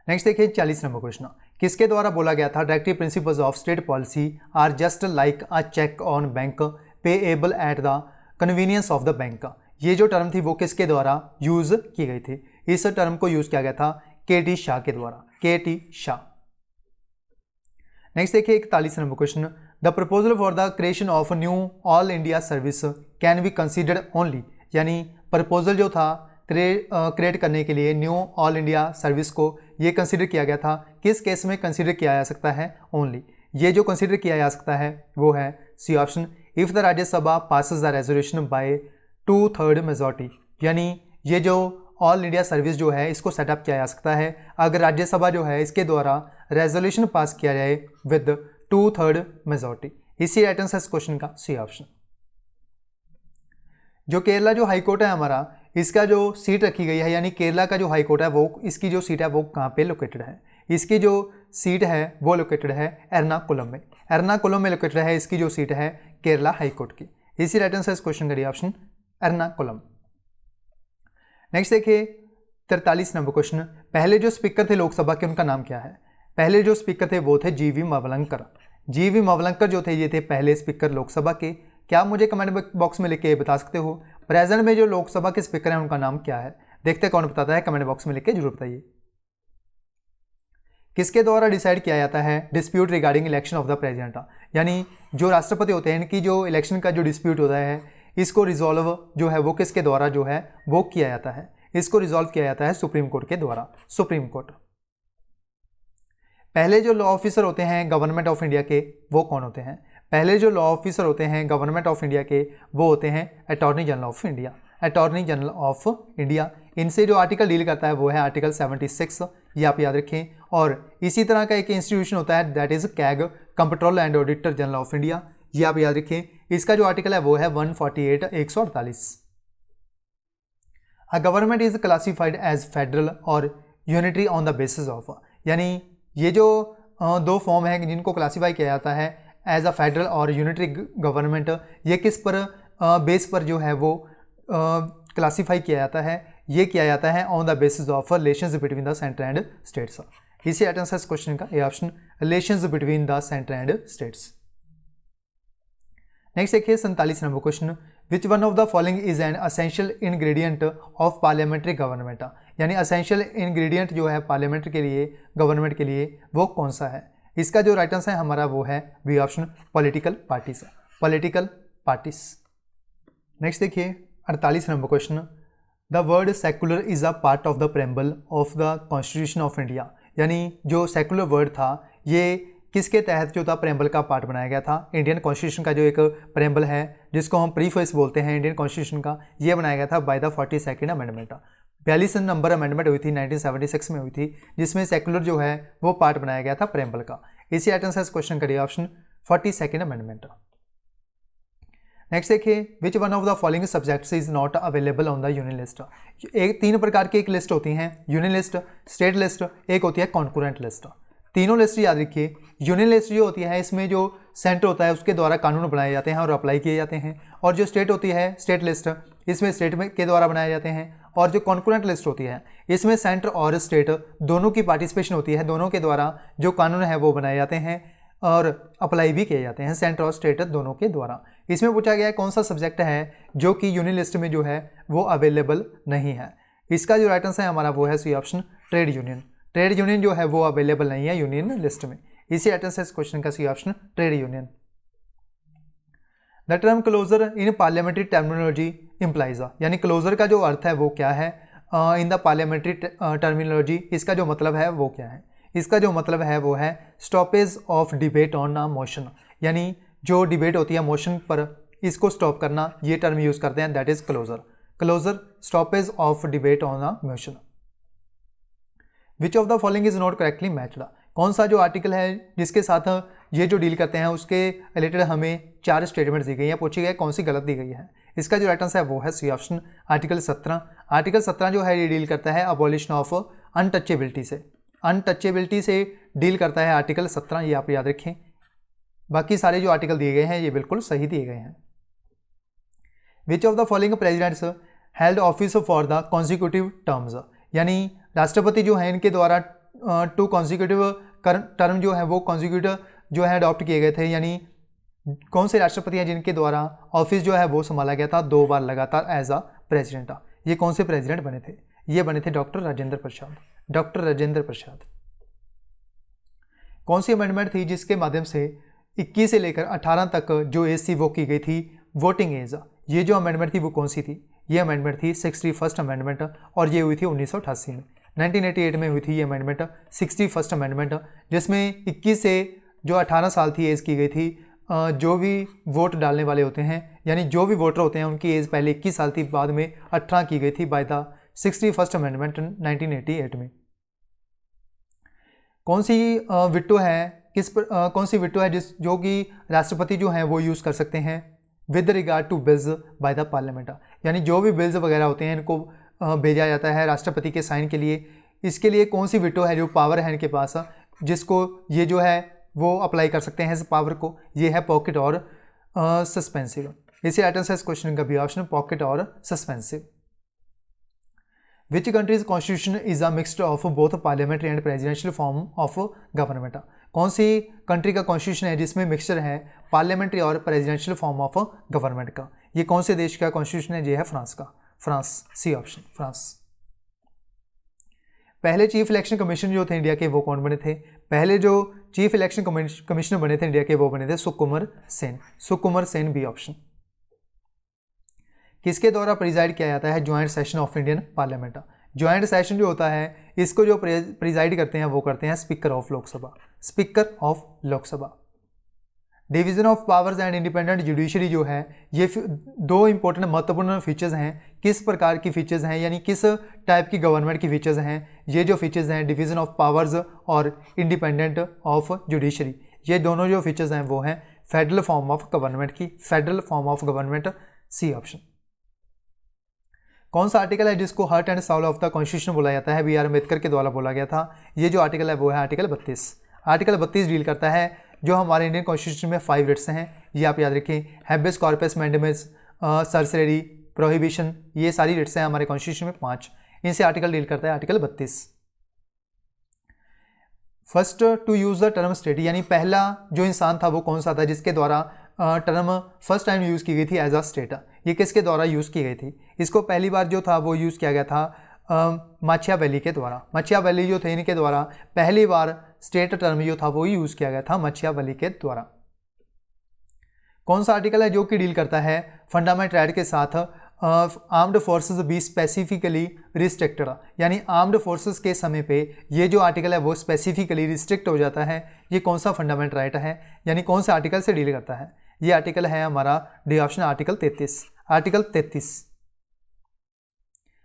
Next देखिए 40 नंबर क्वेश्चन, किसके द्वारा बोला गया था directive principles of state policy are just like a cheque on bank payable at the convenience of the bank. ये जो टर्म थी वो किसके द्वारा यूज की गई थी? इस टर्म को यूज किया गया था के.टी. शाह के द्वारा, के.टी. शाह। नेक्स्ट देखिए 41 number question, the proposal for the creation of knew all India service can be considered only, यानी प्रपोजल जो था क्रिएट करने के लिए न्यू ऑल इंडिया सर्विस को ये कंसीडर किया गया था, किस केस में कंसीडर किया जा सकता है ओनली। ये जो कंसीडर किया जा सकता है वो है C option, if the Rajya Sabha passes the resolution by 2/3 majority, यानी ये जो ऑल इंडिया सर्विस जो है इसको सेटअप किया जा सकता है अगर राज्यसभा जो है इसके द्वारा रेजोल्यूशन पास किया जाए विद 2/3 मेजॉरिटी। इसी राइट आंसर इस क्वेश्चन का सी ऑप्शन। जो केरला जो हाई कोर्ट है हमारा, इसका जो सीट रखी गई है, यानी केरला का जो हाई कोर्ट है वो, इसकी जो सीट है वो कहाँ पे लोकेटेड है, इसकी जो सीट है वो लोकेटेड है एर्नाकुलम में, एर्नाकुलम में लोकेटेड है इसकी जो सीट है केरला हाई कोर्ट की। इसी राइट आंसर इस क्वेश्चन का डी ऑप्शन एर्नाकुलम। नेक्स्ट देखिए 43 नंबर क्वेश्चन, पहले जो स्पीकर थे लोकसभा के उनका नाम क्या है। पहले जो स्पीकर थे वो थे जी.वी. मावलंकर। जी.वी. मावलंकर जो थे ये थे पहले स्पीकर लोकसभा के। क्या आप मुझे कमेंट बॉक्स में लिख के बता सकते हो प्रेजेंट में जो लोकसभा के स्पीकर हैं उनका नाम क्या है। देखते हैं कौन बताता है, कमेंट बॉक्स में लिख के जरूर बताइए। किसके द्वारा डिसाइड किया जाता है dispute regarding election of the president, यानी जो राष्ट्रपति होते हैं इनकी जो इलेक्शन का जो डिस्प्यूट होता है इसको रिजॉल्व जो है वो किसके द्वारा जो है वो किया जाता है, इसको रिजॉल्व किया जाता है सुप्रीम कोर्ट के द्वारा, सुप्रीम कोर्ट। पहले जो लॉ ऑफिसर होते हैं गवर्नमेंट ऑफ इंडिया के वो कौन होते हैं। पहले जो लॉ ऑफिसर होते हैं गवर्नमेंट ऑफ इंडिया के वो होते हैं attorney general of India, attorney general of India. इनसे जो आर्टिकल डील करता है वो है आर्टिकल 76, ये आप याद रखें। और इसी तरह का एक इंस्टीट्यूशन होता है that is CAG, controller and auditor general of India, ये आप याद रखें। इसका जो आर्टिकल है वो है 148, 148। A government is classified as federal और unitary on the basis of, यानी ये जो दो फॉर्म है जिनको क्लासीफाई किया जाता है एज अ फेडरल और यूनिटरी गवर्नमेंट, ये किस पर बेस पर जो है वो क्लासीफाई किया जाता है, ये किया जाता है on the basis of relations between the centre and states. इसी आंसर इस क्वेश्चन का A option, relations between the centre and states. Next देखिए 47 number question, which one of the following is an essential ingredient of parliamentary government, यानी असेंशियल इंग्रेडिएंट जो है पार्लियामेंट के लिए, गवर्नमेंट के लिए वो कौन सा है। इसका जो राइट आंसर है हमारा वो है B option, political parties, political parties. Next देखिए 48 number question, the word secular is a part of the preamble of the constitution of India, यानी जो सेकुलर वर्ड था ये किसके तहत जो था प्रेम्बल का पार्ट बनाया गया था। इंडियन कॉन्स्टिट्यूशन का जो एक प्रेम्बल है जिसको हम प्रीफेस बोलते हैं इंडियन कॉन्स्टिट्यूशन का, ये बनाया गया था by the 42nd amendment. 42 number amendment हुई थी 1976 में हुई थी, जिसमें सेकुलर जो है वो पार्ट बनाया गया था प्रेम्बल का। इसी आंसर इस क्वेश्चन का D option 42nd amendment. Next देखिए, which one of the following subjects is not available on the union list. एक तीन प्रकार की एक लिस्ट होती हैं, यूनियन लिस्ट, स्टेट लिस्ट, एक होती है कॉन्करेंट लिस्ट। तीनों लिस्ट याद रखिए। यूनियन लिस्ट जो होती है इसमें जो सेंटर होता है उसके द्वारा कानून बनाए जाते हैं और अप्लाई किए जाते हैं, और जो स्टेट होती है स्टेट लिस्ट, इसमें स्टेट में के द्वारा बनाए जाते हैं, और जो कॉन्करेंट लिस्ट होती है इसमें सेंटर और स्टेट दोनों की पार्टिसिपेशन होती है, दोनों के द्वारा जो कानून है वो बनाए जाते हैं और अप्लाई भी किए जाते हैं, सेंटर और स्टेट दोनों के द्वारा। इसमें पूछा गया है कौन सा सब्जेक्ट है जो कि यूनियन लिस्ट में जो है वो अवेलेबल नहीं है। इसका जो राइट आंसर है हमारा वो है C option, trade union. Trade union जो है वो अवेलेबल नहीं है यूनियन लिस्ट में। इसी राइट आंसर इस क्वेश्चन का C option, trade union. The term closure in parliamentary terminology implies, यानी क्लोजर का जो अर्थ है वो क्या है इन द पार्लियामेंट्री टर्मिनोलॉजी, इसका जो मतलब है वो क्या है। इसका जो मतलब है वो है stoppage of debate on a motion, यानी जो डिबेट होती है मोशन पर इसको स्टॉप करना, ये टर्म यूज करते हैं, that is closure. Closure, stoppage of debate on a motion. Which of the following is not correctly matched, कौन सा जो आर्टिकल है जिसके साथ ये जो डील करते हैं उसके रिलेटेड हमें 4 स्टेटमेंट दी गई है, पूछी गई कौन सी गलत दी गई है। इसका जो राइट आंसर है वो है सी ऑप्शन, आर्टिकल 17। आर्टिकल 17 जो है ये डील करता है अबॉलिशन ऑफ अनटचेबिलिटी से, अनटचेबिलिटी से डील करता है आर्टिकल 17, ये आप याद रखें। बाकी सारे जो आर्टिकल दिए गए हैं ये बिल्कुल सही दिए गए हैं। Which of the following presidents held office for the consecutive terms, यानी राष्ट्रपति जो है इनके द्वारा 2 कॉन्सिक्यूटिव टर्म जो है वो कॉन्सिक्यूटिव जो है अडॉप्ट किए गए थे, यानी कौन से राष्ट्रपति हैं जिनके द्वारा ऑफिस जो है वो संभाला गया था 2 बार लगातार एज अ प्रेसिडेंट। ये कौन से प्रेसिडेंट बने थे, ये बने थे डॉक्टर राजेंद्र प्रसाद, डॉक्टर राजेंद्र प्रसाद। कौन सी अमेंडमेंट थी जिसके माध्यम से 21 से लेकर 18 तक जो एज थी वो की गई थी वोटिंग एज? ये जो अमेंडमेंट थी वो कौन सी थी? ये अमेंडमेंट थी 61st अमेंडमेंट और ये हुई थी 1988 में, 1988 में हुई थी ये अमेंडमेंट 61st अमेंडमेंट, जिसमें 21 से जो 18 साल थी एज की गई थी। जो भी वोट डालने वाले होते हैं यानी जो भी वोटर होते हैं उनकी एज पहले 21 साल थी, बाद में 18 की गई थी बाय द 61st अमेंडमेंट 1988 में। कौन सी विटो है कौन सी विटो है जो कि राष्ट्रपति जो हैं वो यूज़ कर सकते हैं with regard to bills by the parliament, यानी जो भी बिल्स वगैरह होते हैं इनको भेजा जाता है राष्ट्रपति के साइन के लिए। इसके लिए कौन सी विटो है जो पावर है इनके पास, जिसको ये जो है वो अप्लाई कर सकते हैं इस पावर को? ये है पॉकेट और सस्पेंसिव। इसी आइटम से इस क्वेश्चन का भी ऑप्शन पॉकेट और suspensive. Which countries constitution is a mixture of both parliamentary and presidential form of government? कौन सी कंट्री का कॉन्स्टिट्यूशन है जिसमें मिक्सचर है पार्लियामेंट्री और प्रेसिडेंशियल फॉर्म ऑफ गवर्नमेंट का? ये कौन से देश का कॉन्स्टिट्यूशन है? ये है फ्रांस का, फ्रांस, सी ऑप्शन फ्रांस। पहले चीफ इलेक्शन कमीशन जो थे इंडिया के वो कौन बने थे? पहले जो चीफ इलेक्शन कमिश्नर बने थे इंडिया के वो बने थे सुकुमार सेन, सुकुमार सेन, बी ऑप्शन। किसके द्वारा प्रिजाइड किया जाता है joint session of Indian parliament? Joint session जो होता है इसको जो प्रिजाइड करते हैं वो करते हैं speaker of Lok Sabha, speaker of Lok Sabha. Division of powers and independent judiciary जो है ये दो इंपॉर्टेंट महत्वपूर्ण फीचर्स हैं। किस प्रकार की फीचर्स हैं यानी किस टाइप की गवर्नमेंट की फीचर्स हैं? ये जो फीचर्स हैं डिवीजन ऑफ पावर्स और इंडिपेंडेंट ऑफ जुडिशरी, ये दोनों जो फीचर्स हैं वो हैं फेडरल फॉर्म ऑफ गवर्नमेंट की, federal form of government, C option. कौन सा आर्टिकल है जिसको heart and soul of the constitution बोला जाता है? बी आर अम्बेडकर के द्वारा बोला गया था। ये जो आर्टिकल है वो है आर्टिकल 32। आर्टिकल 32 डील करता है जो हमारे इंडियन कॉन्स्टिट्यूशन में 5 रिट्स हैं, ये आप याद रखें, हैबेस कॉर्पस, मैंडेमस, सरसरी, प्रोहिबिशन, ये सारी रिट्स हैं हमारे कॉन्स्टिट्यूशन में 5। इनसे आर्टिकल डील करता है article 32। First to use the term state, यानी पहला जो इंसान था वो कौन सा था जिसके द्वारा टर्म फर्स्ट टाइम यूज़ की गई थी एज अ स्टेट? ये किसके द्वारा यूज़ की गई थी? इसको पहली बार जो था वो यूज़ किया गया था माचियावेली के द्वारा। माचियावेली जो थे इनके द्वारा पहली बार स्टेट टर्म जो था वो यूज़ किया गया था माचियावेली के द्वारा। कौन सा आर्टिकल है जो कि डील करता है फंडामेंटल राइट के साथ armed forces be specifically restricted, यानी आर्म्ड फोर्सेस के समय पे ये जो आर्टिकल है वो स्पेसिफिकली रिस्ट्रिक्ट हो जाता है? ये कौन सा फंडामेंटल राइट है यानी कौन सा आर्टिकल से डील करता है? ये आर्टिकल है हमारा D option article 33। Article 33।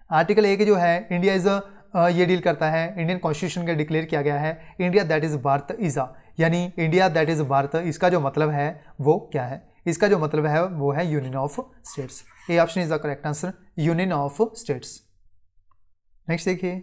Article 1 जो है इंडिया इज ये डील करता है, इंडियन कॉन्स्टिट्यूशन का डिक्लेयर किया गया है India that is Bharat is यानी इंडिया दैट इज भारत, इसका जो मतलब है वो क्या है? इसका जो मतलब है वो है union of states. A option is the correct answer, union of states. Next देखिए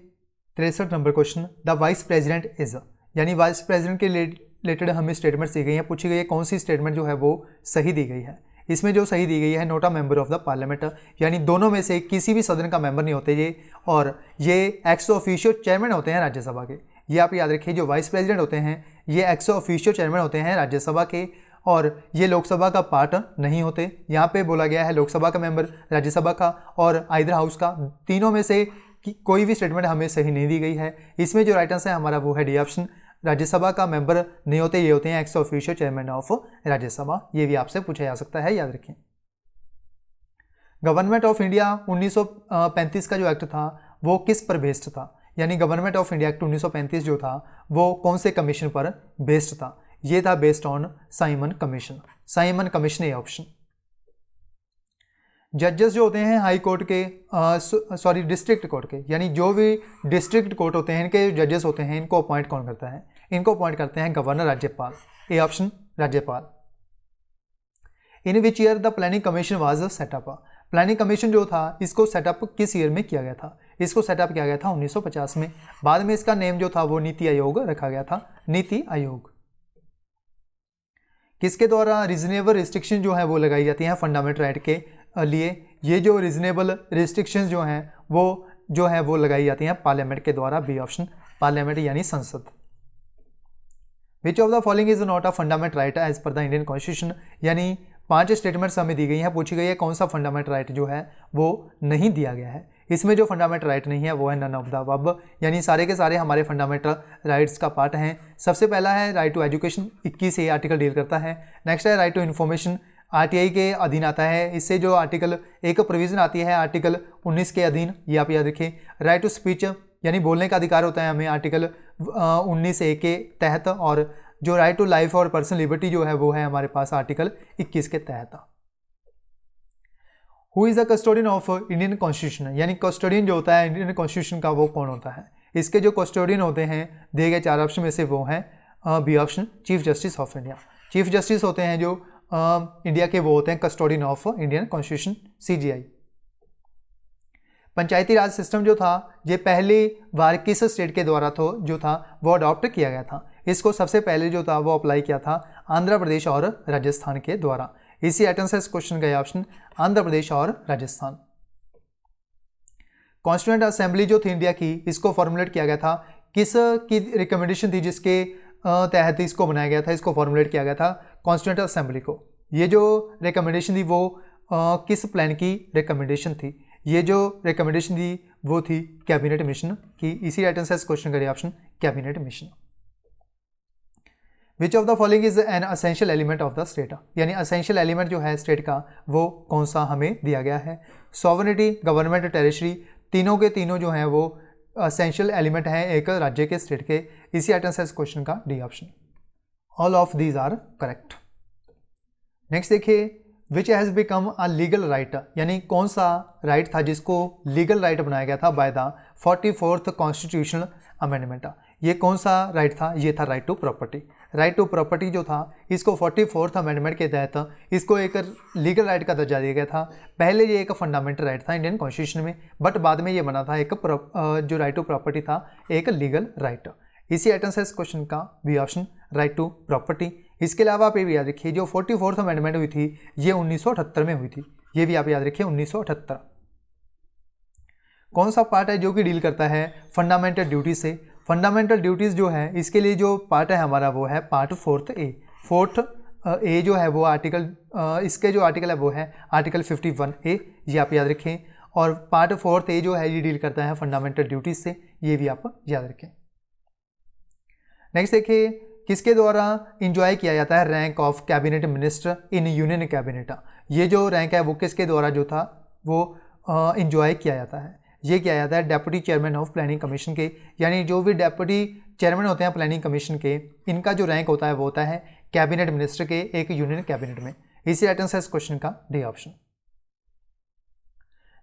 63 number question, the vice president is, यानी वाइस प्रेसिडेंट के रिलेटेड हमें स्टेटमेंट्स दी गई हैं, पूछी गई है कौन सी स्टेटमेंट जो है वो सही दी गई है। इसमें जो सही दी गई है note a member of the parliament, यानी दोनों में से किसी भी सदन का मेंबर नहीं होते ये, और ये एक्स ऑफिशियो चेयरमैन होते हैं राज्यसभा के। ये आप याद रखिए, जो वाइस प्रेसिडेंट होते हैं ये एक्स ऑफिशियो चेयरमैन होते हैं राज्यसभा के, और ये लोकसभा का पार्ट नहीं होते। यहाँ पे बोला गया है लोकसभा का मेंबर, राज्यसभा का और आइदर हाउस का, तीनों में से कोई भी स्टेटमेंट हमें सही नहीं दी गई है। इसमें जो राइट आंसर है हमारा वो है डी ऑप्शन, राज्यसभा का मेंबर नहीं होते, ये होते हैं ex officio chairman of Rajya Sabha. ये भी आपसे पूछा जा सकता है, याद रखें। गवर्नमेंट ऑफ इंडिया 1935 का जो एक्ट था वो किस पर बेस्ड था? यानी गवर्नमेंट ऑफ इंडिया एक्ट 1935 जो था वो कौन से कमीशन पर बेस्ड था? ये था based on Simon commission, Simon commission, A option. जजेस जो होते हैं हाई कोर्ट के डिस्ट्रिक्ट कोर्ट के, यानी जो भी डिस्ट्रिक्ट कोर्ट होते हैं इनके जो जजेस होते हैं इनको अपॉइंट कौन करता है? इनको अपॉइंट करते हैं गवर्नर, राज्यपाल, ए ऑप्शन राज्यपाल। In which year the planning commission was set up, planning commission जो था इसको सेटअप किस ईयर में किया गया था? इसको सेटअप किया गया था 1950 में। बाद में इसका नेम जो था वो नीति आयोग रखा गया था, नीति आयोग। किसके द्वारा रीजनेबल रिस्ट्रिक्शन जो है वो लगाई जाती हैं फंडामेंटल राइट के लिए? ये जो रीजनेबल रिस्ट्रिक्शंस जो हैं वो लगाई जाती हैं पार्लियामेंट के द्वारा, बी ऑप्शन पार्लियामेंट यानी संसद। Which of the following is not a fundamental right as per the Indian constitution, यानी 5 स्टेटमेंट्स हमें दी गई हैं, पूछी गई है कौन सा फंडामेंटल राइट जो है वो नहीं दिया गया है। इसमें जो फंडामेंटल राइट नहीं है वो है नन ऑफ द अबव, यानी सारे के सारे हमारे फंडामेंटल राइट्स का पार्ट हैं। सबसे पहला है राइट टू एजुकेशन, 21 ये आर्टिकल डील करता है। नेक्स्ट है राइट टू इन्फॉर्मेशन, आरटीआई के अधीन आता है। इससे जो आर्टिकल एक प्रोविजन आती है आर्टिकल 19 के अधीन, ये आप याद रखें। राइट टू स्पीच यानी बोलने का अधिकार होता है हमें आर्टिकल 19A के तहत, और जो राइट टू लाइफ और पर्सनल लिबर्टी जो है वो है हमारे पास आर्टिकल 21 के तहत। Who is the custodian of Indian constitution, यानी कस्टोडियन जो होता है इंडियन कॉन्स्टिट्यूशन का वो कौन होता है। इसके जो कस्टोडियन होते हैं दिए गए 4 ऑप्शन में से वो हैं B option chief justice of India. Chief justice होते हैं जो इंडिया के वो होते हैं custodian of Indian constitution CJI। Panchayati Raj system जो था ये पहली बार किस स्टेट के द्वारा जो था वो अडॉप्ट किया गया था। इसको सबसे पहले जो था वो अप्लाई किया था आंध्र प्रदेश और राजस्थान के द्वारा। इसी आइटम से इस क्वेश्चन का ऑप्शन आंध्र प्रदेश और राजस्थान। कॉन्स्टिट्यूएंट असेंबली जो थी इंडिया की, इसको फॉर्मुलेट किया गया था, किस की रिकमेंडेशन थी जिसके तहत इसको बनाया गया था, इसको फॉर्मुलेट किया गया था कॉन्स्टिट्यूएंट असेंबली को। ये जो रिकमेंडेशन थी वो किस प्लान की रिकमेंडेशन थी, ये जो रिकमेंडेशन थी वो थी कैबिनेट मिशन की। इसी आइटम से इस क्वेश्चन का option cabinet mission. Which of the following is an essential element of the state, यानी असेंशियल एलिमेंट जो है स्टेट का वो कौन सा हमें दिया गया है। सॉवरेनिटी, गवर्नमेंट, टेरिटरी, तीनों के तीनों जो हैं वो असेंशियल एलिमेंट हैं एक राज्य के स्टेट के। इसी आइटम से इस क्वेश्चन का D option. All of these are correct. Next देखिए, which has become a legal right, यानी कौन सा राइट था जिसको लीगल राइट बनाया गया था by the 44th constitutional amendment. ये कौन सा राइट था, ये था right to property. Right to property जो था इसको 44th अमेंडमेंट के तहत इसको एक लीगल राइट का दर्जा दिया गया था। पहले ये एक फंडामेंटल राइट था इंडियन कॉन्स्टिट्यूशन में, बट बाद में ये बना था एक जो राइट टू प्रॉपर्टी था एक लीगल राइट। इसी आइटम से इस क्वेश्चन का B option right to property. इसके अलावा आप ये भी याद रखिए जो 44th अमेंडमेंट हुई थी ये 1978 में हुई थी, ये भी आप याद रखिए 1978। कौन सा पार्ट है जो कि डील करता है फंडामेंटल ड्यूटी से। फंडामेंटल ड्यूटीज़ जो है इसके लिए जो पार्ट है हमारा वो है part 4th A। 4th A जो है वो आर्टिकल इसके जो आर्टिकल है वो है आर्टिकल 51A, ये आप याद रखें। और पार्ट 4th A जो है ये डील करता है फंडामेंटल ड्यूटीज़ से, ये भी आप याद रखें। नेक्स्ट देखिए, किसके द्वारा इंजॉय किया जाता है rank of cabinet minister in union cabinet. ये जो रैंक है वो किसके द्वारा जो था वो इंजॉय किया जाता है, ये किया जाता है deputy chairman of planning commission के। यानी जो भी डेप्यूटी चेयरमैन होते हैं प्लानिंग कमीशन के, इनका जो रैंक होता है वो होता है कैबिनेट मिनिस्टर के एक यूनियन कैबिनेट में। इसी आइटम से इस क्वेश्चन का डी ऑप्शन।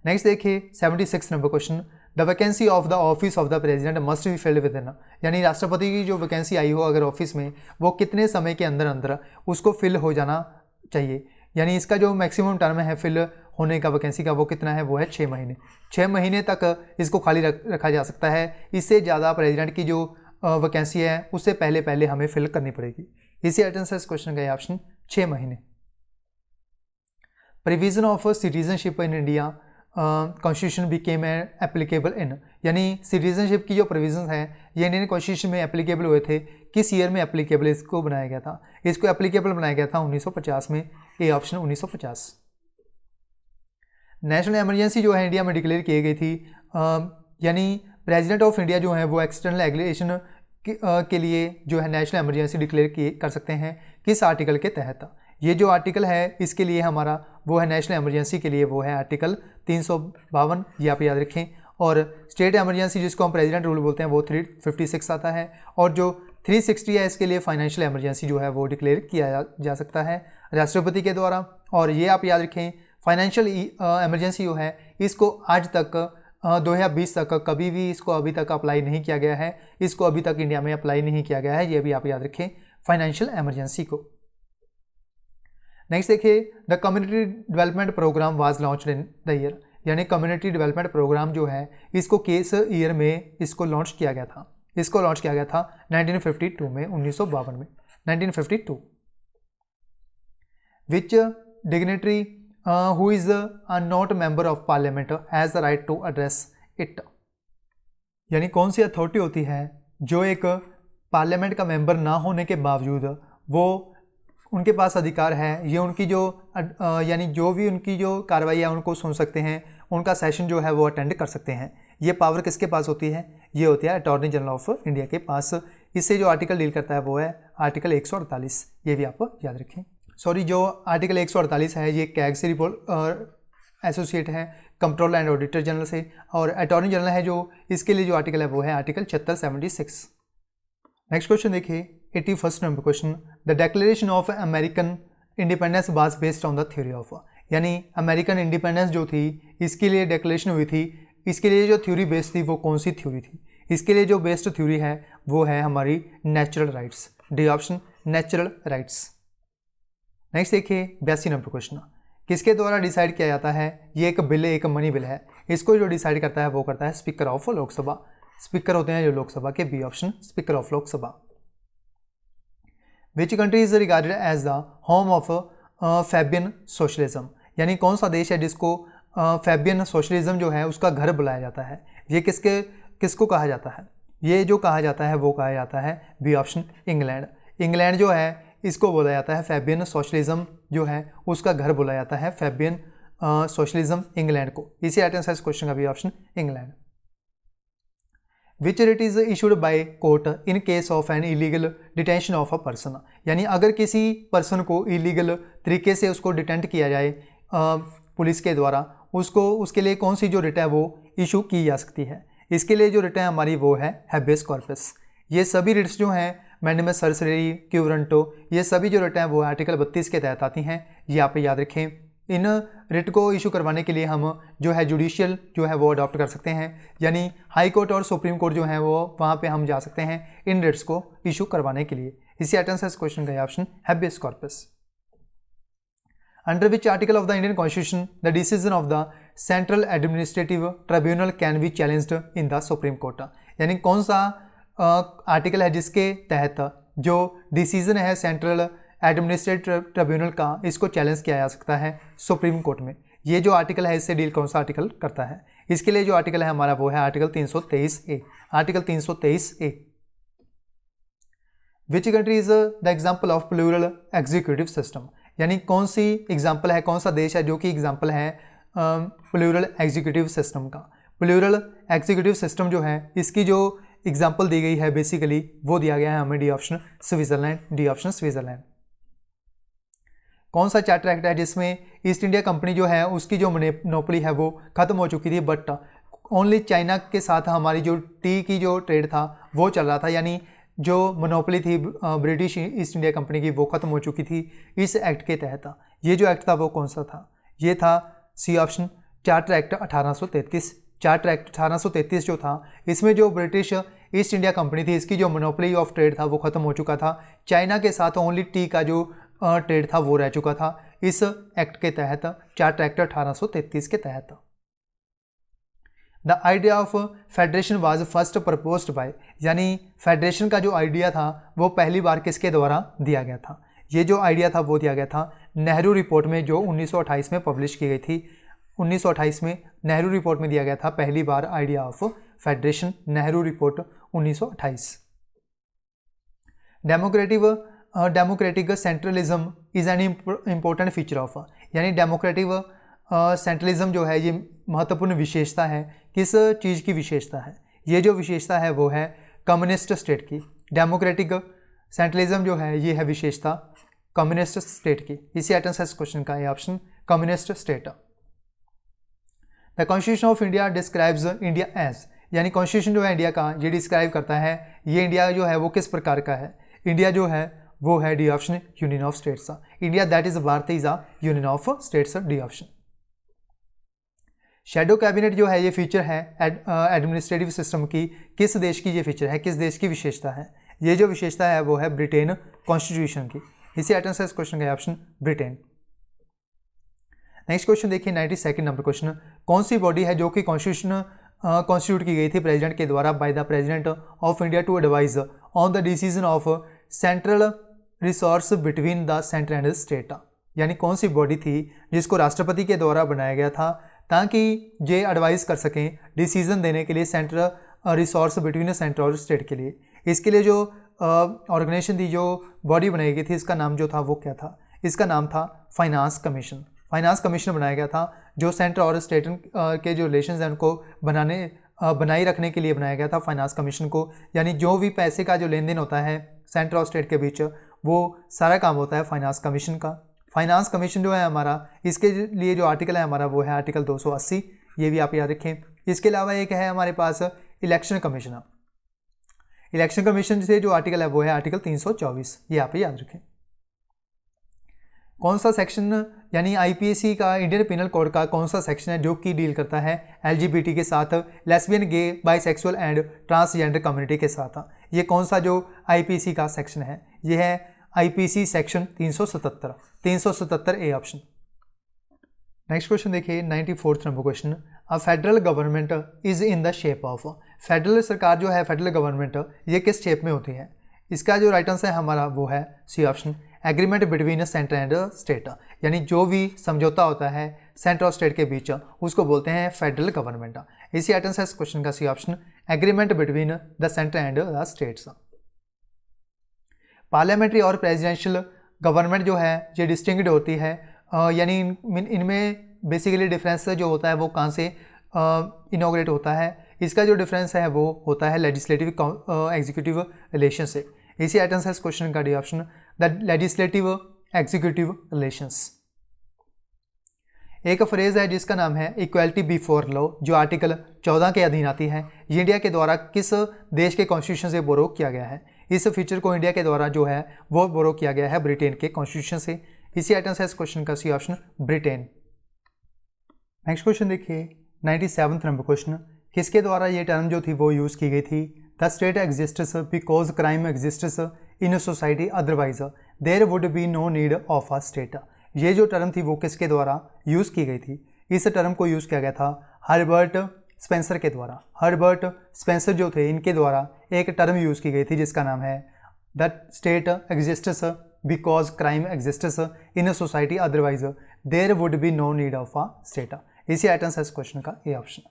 नेक्स्ट देखिए 76 number question, the vacancy of the office of the president must be filled with in, यानी राष्ट्रपति की जो वैकेंसी आई हो अगर ऑफिस में वो कितने समय के अंदर अंदर उसको फिल हो जाना चाहिए। यानी इसका जो मैक्सिमम टर्म है फिल होने का वैकेंसी का वो कितना है, वो है 6 महीने। 6 महीने तक इसको खाली रखा जा सकता है। इससे ज़्यादा प्रेसिडेंट की जो वैकेंसी है उससे पहले हमें फिल करनी पड़ेगी। इसी आइटम से इस क्वेश्चन का ऑप्शन 6 महीने। Provision of citizenship in India constitution became applicable in, यानी सिटीजनशिप की जो प्रोविजंस हैं ये इंडियन कॉन्स्टिट्यूशन में एप्लीकेबल हुए थे। किस ईयर में एप्लीकेबल इसको बनाया गया था, इसको एप्लीकेबल बनाया गया था 1950 में, ए ऑप्शन 1950। नेशनल इमरजेंसी जो है इंडिया में डिक्लेयर की गई थी, यानी प्रेसिडेंट ऑफ इंडिया जो है वो एक्सटर्नल एग्रीगेशन के लिए जो है नेशनल इमरजेंसी डिक्लेयर कर सकते हैं किस आर्टिकल के तहत। ये जो आर्टिकल है इसके लिए हमारा वो है नेशनल इमरजेंसी के लिए वो है आर्टिकल 352, ये आप याद रखें। और स्टेट इमरजेंसी जिसको हम प्रेसिडेंट रूल बोलते हैं वो 356 आता है। और जो 360 है इसके लिए फाइनेंशियल इमरजेंसी जो है वो डिक्लेयर किया जा सकता है राष्ट्रपति के द्वारा। और ये आप याद रखें फाइनेंशियल इमरजेंसी जो है इसको आज तक 2020 तक कभी भी इसको अभी तक अप्लाई नहीं किया गया है, इसको अभी तक इंडिया में अप्लाई नहीं किया गया है, ये भी आप याद रखें फाइनेंशियल इमरजेंसी को। नेक्स्ट देखिए, the community development programme was launched in the year, यानी कम्युनिटी डेवलपमेंट प्रोग्राम जो है इसको किस ईयर में इसको लॉन्च किया गया था। इसको लॉन्च किया गया था 1952 में, 1952 में, 1952। Which dignitary who is not member of parliament has the right to address it, यानी कौन सी अथॉरिटी होती है जो एक पार्लियामेंट का मेंबर ना होने के बावजूद वो उनके पास अधिकार है, ये उनकी जो यानी जो भी उनकी जो कार्रवाई है उनको सुन सकते हैं, उनका सेशन जो है वो अटेंड कर सकते हैं। ये पावर किसके पास होती है? ये होती है अटॉर्नी जनरल ऑफ इंडिया के पास। इससे जो आर्टिकल डील करता है वो है आर्टिकल 148, ये भी आप याद रखें। सॉरी, जो आर्टिकल 148 है ये कैग से रिपोर्ट एसोसिएट है कंट्रोलर एंड ऑडिटर जनरल से, और अटॉर्नी जनरल है जो इसके लिए जो आर्टिकल है वो है आर्टिकल 7676। नेक्स्ट क्वेश्चन देखिए 81st number question, the declaration of American independence was based on the theory of, यानी अमेरिकन इंडिपेंडेंस जो थी इसके लिए डिक्लेरेशन हुई थी, इसके लिए जो थ्योरी बेस्ड थी वो कौन सी थ्योरी थी? इसके लिए जो बेस्ड थ्योरी है वो है हमारी natural rights, D option natural rights. Next देखिए 82 नंबर क्वेश्चन, किसके द्वारा डिसाइड किया जाता है? ये एक बिल है, एक मनी बिल है, इसको जो डिसाइड करता है वो करता है स्पीकर ऑफ लोकसभा। स्पीकर होते हैं जो लोकसभा के, B option speaker of Lok Sabha. Which country is regarded as the home of Fabian socialism, यानी कौन सा देश है जिसको फैबियन सोशलिज्म जो है उसका घर बुलाया जाता है? ये किसको कहा जाता है? ये जो कहा जाता है वो कहा जाता है बी ऑप्शन इंग्लैंड। इंग्लैंड जो है इसको बोला जाता है फैबियन सोशलिज्म जो है उसका घर बोला जाता है फैबियन सोशलिज्म इंग्लैंड को। इसी आइटम से इस क्वेश्चन का भी option England. Which writ is issued by court in case of an illegal detention of a person, यानी अगर किसी पर्सन को इलीगल तरीके से उसको डिटेंट किया जाए पुलिस के द्वारा, उसके लिए कौन सी जो रिट है वो इशू की जा सकती है? इसके लिए जो रिट है हमारी वो है हैबेस कॉर्पस। ये सभी रिट्स जो हैं मैंडेमस सर्सरी क्यूरंटो, ये सभी जो रिट हैं वो आर्टिकल 32 के तहत आती हैं, ये आप याद रखें। इन रिट को इशू करवाने के लिए हम जो है जुडिशियल जो है वो अडॉप्ट कर सकते हैं, यानी हाई कोर्ट और सुप्रीम कोर्ट जो है वो वहाँ पे हम जा सकते हैं इन रिट्स को इशू करवाने के लिए। इसी आइटम से इस क्वेश्चन का option habeas corpus. Under which article of the Indian constitution the decision of the central administrative tribunal can be challenged in the supreme court, यानी कौन सा आर्टिकल है जिसके तहत जो डिसीजन है सेंट्रल एडमिनिस्ट्रेटिव ट्रिब्यूनल का इसको चैलेंज किया जा सकता है सुप्रीम कोर्ट में? ये जो आर्टिकल है इससे डील कौन सा आर्टिकल करता है? इसके लिए जो आर्टिकल है हमारा वो है article 323A। Article 323A। Which country is the example of plural executive system, यानी कौन सी एग्जाम्पल है, कौन सा देश है जो कि एग्जाम्पल है प्लूरल एग्जीक्यूटिव सिस्टम का? प्लूरल एग्जीक्यूटिव सिस्टम जो है इसकी जो एग्जाम्पल दी गई है बेसिकली वो दिया गया है हमें D option Switzerland, D option Switzerland. कौन सा चार्टर एक्ट है जिसमें ईस्ट इंडिया कंपनी जो है उसकी जो मोनोपोली है वो खत्म हो चुकी थी, बट ओनली चाइना के साथ हमारी जो टी की जो ट्रेड था वो चल रहा था, यानी जो मोनोपोली थी ब्रिटिश ईस्ट इंडिया कंपनी की वो खत्म हो चुकी थी इस एक्ट के तहत। ये जो एक्ट था वो कौन सा था? ये था C option charter act 1833। Charter act 1833 जो था इसमें जो ब्रिटिश ईस्ट इंडिया कंपनी थी इसकी जो मोनोपोली ऑफ ट्रेड था वो खत्म हो चुका था, चाइना के साथ ओनली टी का जो ट्रेड था वो रह चुका था इस एक्ट के तहत, चार्टर एक्ट 1833 के तहत। The idea of federation was first proposed by, यानी फेडरेशन का जो आइडिया था वो पहली बार किसके द्वारा दिया गया था? ये जो आइडिया था वो दिया गया था नेहरू रिपोर्ट में जो 1928 में पब्लिश की गई थी। 1928 में नेहरू रिपोर्ट में दिया गया था पहली बार idea of federation, Nehru report 1928। Democratic centralism is an important feature of, यानी डेमोक्रेटिक सेंट्रलिज्म जो है ये महत्वपूर्ण विशेषता है। किस चीज़ की विशेषता है? ये जो विशेषता है वो है कम्युनिस्ट स्टेट की। डेमोक्रेटिक सेंट्रलिज्म जो है ये है विशेषता कम्युनिस्ट स्टेट की। इसी आइटम से इस क्वेश्चन का ये option communist state. The constitution of India describes India as, यानी कॉन्स्टिट्यूशन जो है इंडिया का ये डिस्क्राइब करता है ये इंडिया जो है वो किस प्रकार का है? इंडिया जो है वो है D option union of states. India that is Bharat is a union of states, D option. Shadow cabinet जो है ये फीचर है एडमिनिस्ट्रेटिव सिस्टम की, किस देश की ये फीचर है, किस देश की विशेषता है? ये जो विशेषता है वो है ब्रिटेन कॉन्स्टिट्यूशन की। इसी आइटम से इस क्वेश्चन का ऑप्शन ब्रिटेन। नेक्स्ट क्वेश्चन देखिए 92nd नंबर क्वेश्चन, कौन सी बॉडी है जो कि कॉन्स्टिट्यूशन कॉन्स्टिट्यूट की गई थी प्रेसिडेंट के द्वारा by the president of India to advise on the decision of central resource between the centre and state, यानी कौन सी बॉडी थी जिसको राष्ट्रपति के द्वारा बनाया गया था ताकि ये एडवाइस कर सकें डिसीजन देने के लिए सेंट्रल रिसोर्स बिटवीन सेंटर और स्टेट के लिए। इसके लिए जो ऑर्गेनाइजेशन थी, जो बॉडी बनाई गई थी, इसका नाम जो था वो क्या था? इसका नाम था फाइनेंस कमीशन। फाइनेंस कमीशन बनाया गया था, जो सेंटर और स्टेट के जो रिलेशंस हैं उनको बनाए रखने के लिए बनाया गया था फाइनेंस कमीशन को। यानी जो भी पैसे का जो लेन देन होता है सेंटर और स्टेट के बीच, वो सारा काम होता है फाइनेंस कमीशन का। फाइनेंस कमीशन जो है हमारा, इसके लिए जो आर्टिकल है हमारा वो है आर्टिकल 280, ये भी आप याद रखें। इसके अलावा एक है हमारे पास इलेक्शन कमीशन। इलेक्शन कमीशन से जो आर्टिकल है वो है आर्टिकल 324, ये आप याद रखें। कौन सा सेक्शन, यानी आईपीसी का, इंडियन पिनल कोड का कौन सा सेक्शन है जो कि डील करता है एलजीबीटी के साथ, lesbian, gay, bisexual and transgender community के साथ? ये कौन सा जो आईपीसी का सेक्शन है? ये है IPC section 377 A option. Next question देखिए 94th number question, a federal government is in the shape of. Federal सरकार जो है, फेडरल गवर्नमेंट, ये किस शेप में होती है? इसका जो राइट आंसर है हमारा वो है C option, agreement between centre and state. यानी जो भी समझौता होता है सेंटर और स्टेट के बीच उसको बोलते हैं फेडरल गवर्नमेंट। इसी आंसर है इस क्वेश्चन का C option, agreement between the centre and the states. Parliamentary और प्रेसिडेंशियल गवर्नमेंट जो है ये डिस्टिंक्ट होती है, यानी इनमें बेसिकली डिफरेंस जो होता है वो कहाँ से इनॉग्रेट होता है? इसका जो डिफरेंस है वो होता है लेजिस्लेटिव एग्जीक्यूटिव रिलेशन से। इसी आइटम्स है इस क्वेश्चन का D option, the legislative executive relations. एक फ्रेज है जिसका नाम है इक्वालिटी बिफोर लॉ, जो आर्टिकल 14 के अधीन आती है। ये इंडिया के द्वारा किस देश के कॉन्स्टिट्यूशन से बोरो किया गया है? इस फीचर को इंडिया के द्वारा जो है वो बोरो किया गया है ब्रिटेन के कॉन्स्टिट्यूशन से। इसी आइटम है इस क्वेश्चन का C option, Britain. Next question देखिए 97th नंबर क्वेश्चन, किसके द्वारा ये टर्म जो थी वो यूज़ की गई थी? The state exists because crime exists in society, otherwise there would be no need of a state. ये जो टर्म थी वो किसके द्वारा यूज़ की गई थी? इस टर्म को यूज़ किया गया था हर्बर्ट स्पेंसर के द्वारा। हर्बर्ट स्पेंसर जो थे इनके द्वारा एक टर्म यूज़ की गई थी जिसका नाम है the state exists because crime exists in society, otherwise there would be no need of a state. इसी आइटम्स है इस क्वेश्चन का ए ऑप्शन।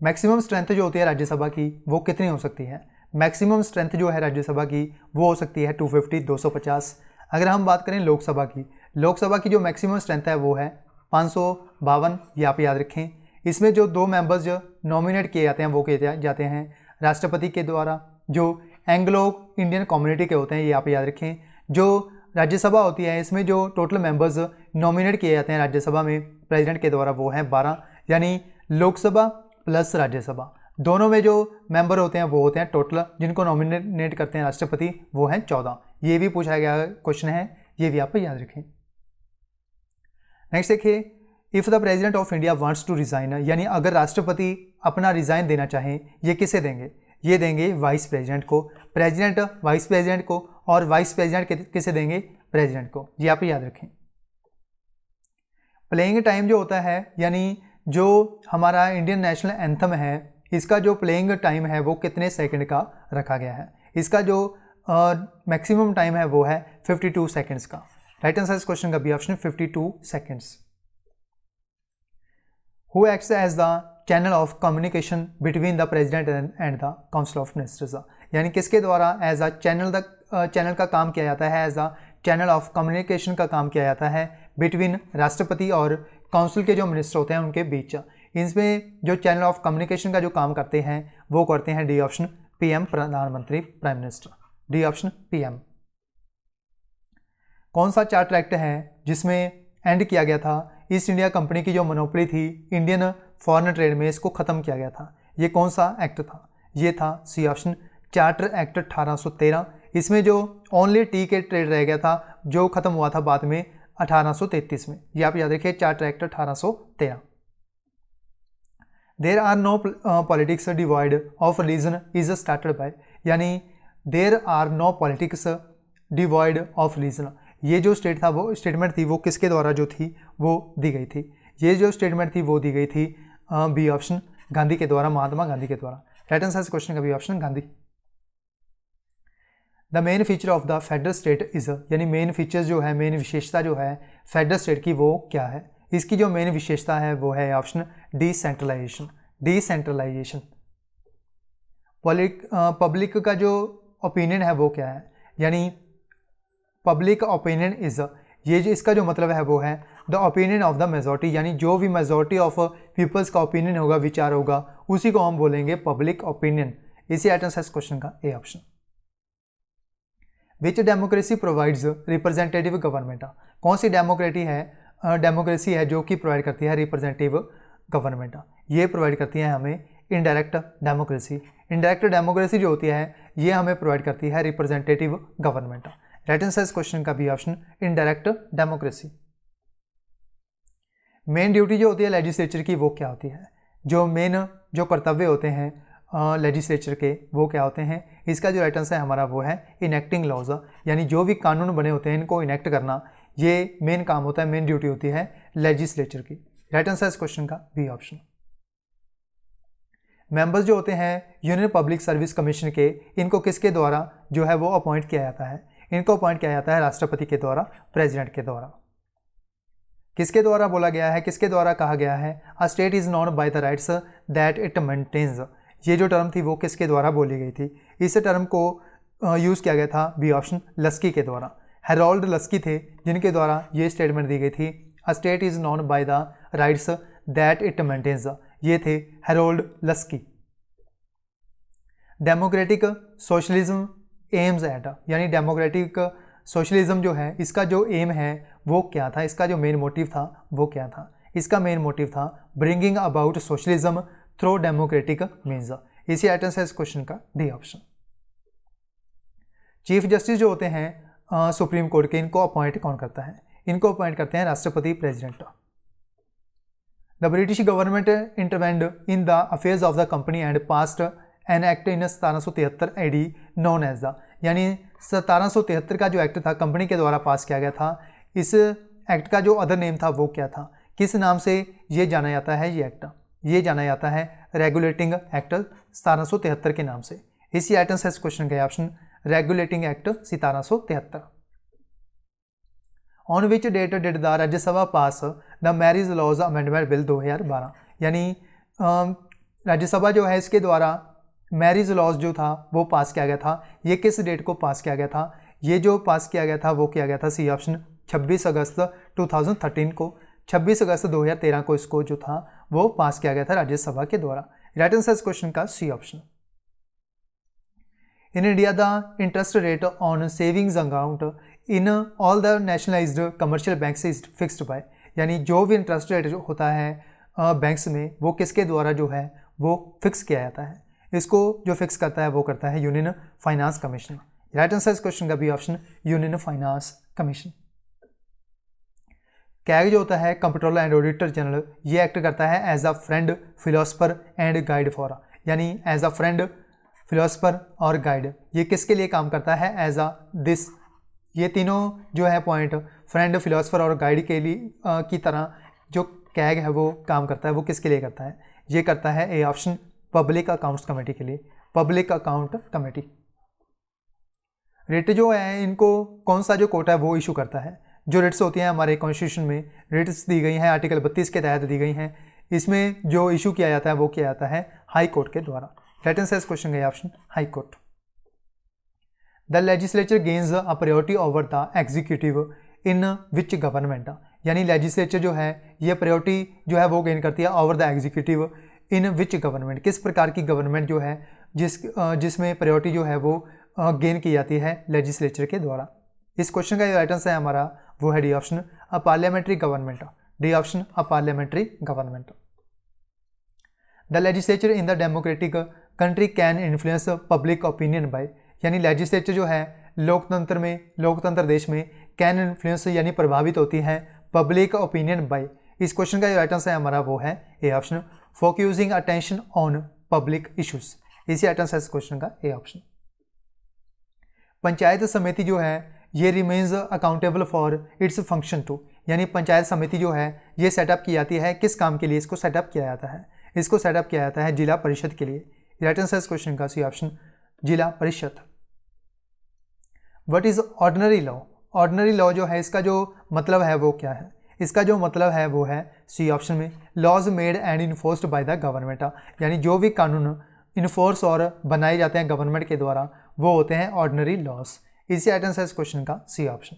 मैक्सिमम स्ट्रेंथ जो होती है राज्यसभा की वो कितनी हो सकती है? मैक्सिमम स्ट्रेंथ जो है राज्यसभा की वो हो सकती है 250, 250। अगर हम बात करें लोकसभा की, लोकसभा की जो मैक्सिमम स्ट्रेंथ है वो है 552, ये आप याद रखें। इसमें जो 2 मेंबर्स जो नॉमिनेट किए जाते हैं वो किए जाते हैं राष्ट्रपति के द्वारा, जो एंग्लो इंडियन कम्युनिटी के होते हैं, ये आप याद रखें। जो राज्यसभा होती है इसमें जो टोटल मेंबर्स नॉमिनेट किए जाते हैं राज्यसभा में प्रेसिडेंट के द्वारा वो हैं 12, यानी लोकसभा प्लस राज्यसभा दोनों में जो मेंबर होते हैं वो होते हैं टोटल, जिनको नॉमिनेट करते हैं राष्ट्रपति वो हैं 14। ये भी पूछा गया क्वेश्चन है, ये भी आप याद रखें। नेक्स्ट देखिए, if the president of India wants to resign, यानी अगर राष्ट्रपति अपना रिजाइन देना चाहें, ये किसे देंगे? ये देंगे वाइस प्रेसिडेंट को। प्रेसिडेंट वाइस प्रेसिडेंट को, और वाइस प्रेसिडेंट किसे देंगे? प्रेसिडेंट को। ये आप याद रखें। प्लेइंग टाइम जो होता है, यानी जो हमारा इंडियन नेशनल एंथम है इसका जो प्लेइंग टाइम है वो कितने सेकंड का रखा गया है? इसका जो मैक्सिमम टाइम है वो है 52 सेकंड्स का। राइट आंसर इस क्वेश्चन का B option, 52 seconds. Who acts as the channel of communication between the president and the council of ministers, यानी किसके द्वारा एज अ चैनल का काम किया जाता है, as a channel of communication का काम किया जाता है बिटवीन राष्ट्रपति और काउंसिल के जो मिनिस्टर होते हैं उनके बीच। इसमें जो चैनल ऑफ कम्युनिकेशन का जो काम करते हैं वो करते हैं डी ऑप्शन, पीएम, प्रधानमंत्री, prime minister. D option PM. कौन सा चार्टर एक्ट है जिसमें एंड किया गया था ईस्ट इंडिया कंपनी की जो मोनोपोली थी इंडियन फॉरेन ट्रेड में, इसको ख़त्म किया गया था? ये कौन सा एक्ट था? ये था सी ऑप्शन, चार्टर एक्ट 1813। इसमें जो ओनली टी के ट्रेड रह गया था जो ख़त्म हुआ था बाद में 1833 में। ये आप याद रखिए, charter act 1813। There are no politics divide of religion is started by, यानी there are no politics divide of religion, ये जो स्टेटमेंट थी वो किसके द्वारा जो थी वो दी गई थी? ये जो स्टेटमेंट थी वो दी गई थी बी ऑप्शन, गांधी के द्वारा, महात्मा गांधी के द्वारा। राइट आंसर इस क्वेश्चन का B option, Gandhi. The main feature of the federal state is, यानी मेन फीचर्स जो है, मेन विशेषता जो है फेडरल स्टेट की वो क्या है? इसकी जो मेन विशेषता है वो है ऑप्शन, डिसेंट्रलाइजेशन। डिसेंट्रलाइजेशन। पब्लिक का जो ओपिनियन है वो क्या है? यानी पब्लिक ओपिनियन इज, ये जो इसका जो मतलब है वो है the opinion of the majority, यानी जो भी मेजॉरिटी ऑफ पीपल्स का ओपिनियन होगा, विचार होगा, उसी को हम बोलेंगे पब्लिक ओपिनियन। इसी आइटम्स है इस क्वेश्चन का A option. Which democracy provides representative government, कौन सी डेमोक्रेसी है जो कि प्रोवाइड करती है रिप्रेजेंटेटिव गवर्नमेंट, ये प्रोवाइड करती है हमें इनडायरेक्ट डेमोक्रेसी। इनडायरेक्ट डेमोक्रेसी जो होती है ये हमें प्रोवाइड करती है रिप्रेजेंटेटिव गवर्नमेंट। राइट आंसर इस क्वेश्चन का B option, indirect democracy. Main duty जो होती है लेजिस्लेचर की वो क्या होती है, जो कर्तव्य होते हैं लेजिस्लेचर के वो क्या होते हैं, इसका जो राइट आंसर है हमारा वो है इनेक्टिंग लॉज, यानी जो भी कानून बने होते हैं इनको इनेक्ट करना, ये मेन काम होता है, मेन ड्यूटी होती है लेजिस्लेचर की। राइट आंसर इस क्वेश्चन का बी ऑप्शन। मेंबर्स जो होते हैं यूनियन पब्लिक सर्विस कमीशन के, इनको किसके द्वारा जो है वो अपॉइंट किया जाता है, इनको अपॉइंट किया जाता है राष्ट्रपति के द्वारा, प्रेसिडेंट के द्वारा। किसके द्वारा बोला गया है, किसके द्वारा कहा गया है, a state is known by the rights that it maintains, ये जो टर्म थी वो किसके द्वारा बोली गई थी, इस टर्म को यूज़ किया गया था बी ऑप्शन लस्की के द्वारा। हेरोल्ड लस्की थे जिनके द्वारा ये स्टेटमेंट दी गई थी, a state is known by the rights that it maintains, ये थे Harold Laski. Democratic socialism aims at, यानी डेमोक्रेटिक सोशलिज्म जो है इसका जो एम है वो क्या था, इसका जो मेन मोटिव था वो क्या था, इसका मेन मोटिव था bringing about socialism through democratic means. इसी आइटम से इस क्वेश्चन का डी ऑप्शन। चीफ जस्टिस जो होते हैं सुप्रीम कोर्ट के, इनको अपॉइंट कौन करता है, इनको अपॉइंट करते हैं राष्ट्रपति, president. The British government intervened in the affairs of the company and passed an act in 1773 AD known as the, यानी 1773 का जो एक्ट था कंपनी के द्वारा पास किया गया था, इस एक्ट का जो अदर नेम था वो क्या था, किस नाम से ये जाना जाता है, ये एक्ट ये जाना जाता है रेगुलेटिंग एक्ट 1773 के नाम से। इसी आइटम से इस क्वेश्चन का option regulating act 1773। On which date did the Rajya Sabha pass the marriage laws amendment bill 2012, यानी राज्यसभा जो है इसके द्वारा मैरिज लॉज जो था वो पास किया गया था, ये किस डेट को पास किया गया था, ये जो पास किया गया था वो किया गया था सी ऑप्शन 26 अगस्त 2013 को, 26 अगस्त 2013 को इसको जो था वो पास किया गया था राज्यसभा के द्वारा। राइट आंसर इस क्वेश्चन का C option. In India the interest rate on savings account in all the nationalised commercial banks is fixed by, यानी जो भी इंटरेस्ट रेट जो होता है बैंक्स में वो किसके द्वारा जो है वो फिक्स किया जाता है, इसको जो फिक्स करता है वो करता है union finance commission. Right answer इस क्वेश्चन का भी option union finance commission. CAG जो होता है कंप्ट्रोलर एंड ऑडिटर जनरल, ये एक्ट करता है as a friend, philosopher and guide for, यानी एज अ फ्रेंड, फिलोसफर और गाइड, ये किसके लिए काम करता है, एज अ दिस, ये तीनों जो है पॉइंट फ्रेंड, फिलोसफर और गाइड के लिए की तरह जो कैग है वो काम करता है, वो किसके लिए करता है, ये करता है A option public accounts committee के लिए, पब्लिक अकाउंट कमेटी। रिट जो है इनको कौन सा जो कोर्ट है वो इशू करता है, जो रिट्स होती हैं हमारे कॉन्स्टिट्यूशन में रिट्स दी गई हैं आर्टिकल 32 के तहत दी गई हैं, इसमें जो इशू किया जाता है वो किया जाता है हाई कोर्ट के द्वारा। राइट आंसर इस क्वेश्चन का option high court. The legislature gains a priority over the executive in which government, यानी लेजिस्लेचर जो है ये प्रायोरिटी जो है वो गेन करती है over the executive in which government, किस प्रकार की गवर्नमेंट जो है जिसमें प्रायोरिटी जो है वो गेन की जाती है लेजिस्लेचर के द्वारा। इस क्वेश्चन का जो राइट आंसर है हमारा वो है D option a parliamentary government, D option a parliamentary government. The legislature in the democratic country can influence public opinion bye, यानी लेजिस्लेचर जो है लोकतंत्र देश में कैन इन्फ्लुएंस यानी प्रभावित होती है पब्लिक ओपिनियन बाय। इस क्वेश्चन का जो राइट आंसर है हमारा वो है A option focusing attention on public issues. इसी राइट आंसर इस क्वेश्चन का ए ऑप्शन। पंचायत समिति जो है ये remains accountable for its function to, यानी पंचायत समिति जो है ये सेटअप की जाती है किस काम के लिए, इसको सेटअप किया जाता है, इसको सेटअप किया जाता है जिला परिषद के लिए। राइट आंसर इस क्वेश्चन का सी ऑप्शन जिला परिषद। What is ordinary law, ordinary law जो है इसका जो मतलब है वो क्या है, इसका जो मतलब है वो है सी ऑप्शन में laws made and enforced by the government, यानी जो भी कानून इन्फोर्स और बनाए जाते हैं गवर्नमेंट के द्वारा वो होते हैं ऑर्डिनरी लॉज। इसी आइटम से इस क्वेश्चन का C option.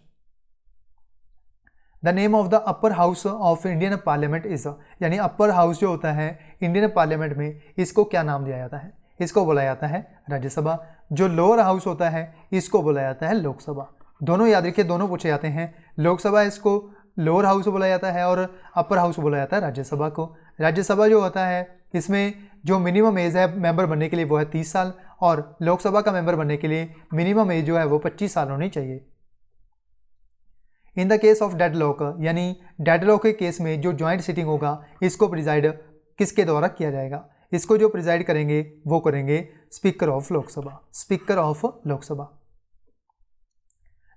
The name of the upper house of Indian parliament is, यानी अपर हाउस जो होता है इंडियन पार्लियामेंट में, इसको क्या नाम दिया जाता है? इसको बोला जाता है राज्यसभा। जो लोअर हाउस होता है इसको बोला जाता है लोकसभा। दोनों याद रखिए, दोनों पूछे जाते हैं। लोकसभा इसको लोअर हाउस बोला जाता है और अपर हाउस बोला जाता है राज्यसभा को। राज्यसभा जो होता है इसमें जो मिनिमम एज है मेंबर बनने के लिए वो है 30 साल, और लोकसभा का मेंबर बनने के लिए मिनिमम एज जो है वो 25 साल होनी चाहिए। In the case of deadlock, यानी डेडलॉक के केस में जो ज्वाइंट सिटिंग होगा इसको प्रिजाइड किसके द्वारा किया जाएगा? इसको जो प्रिजाइड करेंगे वो करेंगे speaker of Lok Sabha, speaker of Lok Sabha.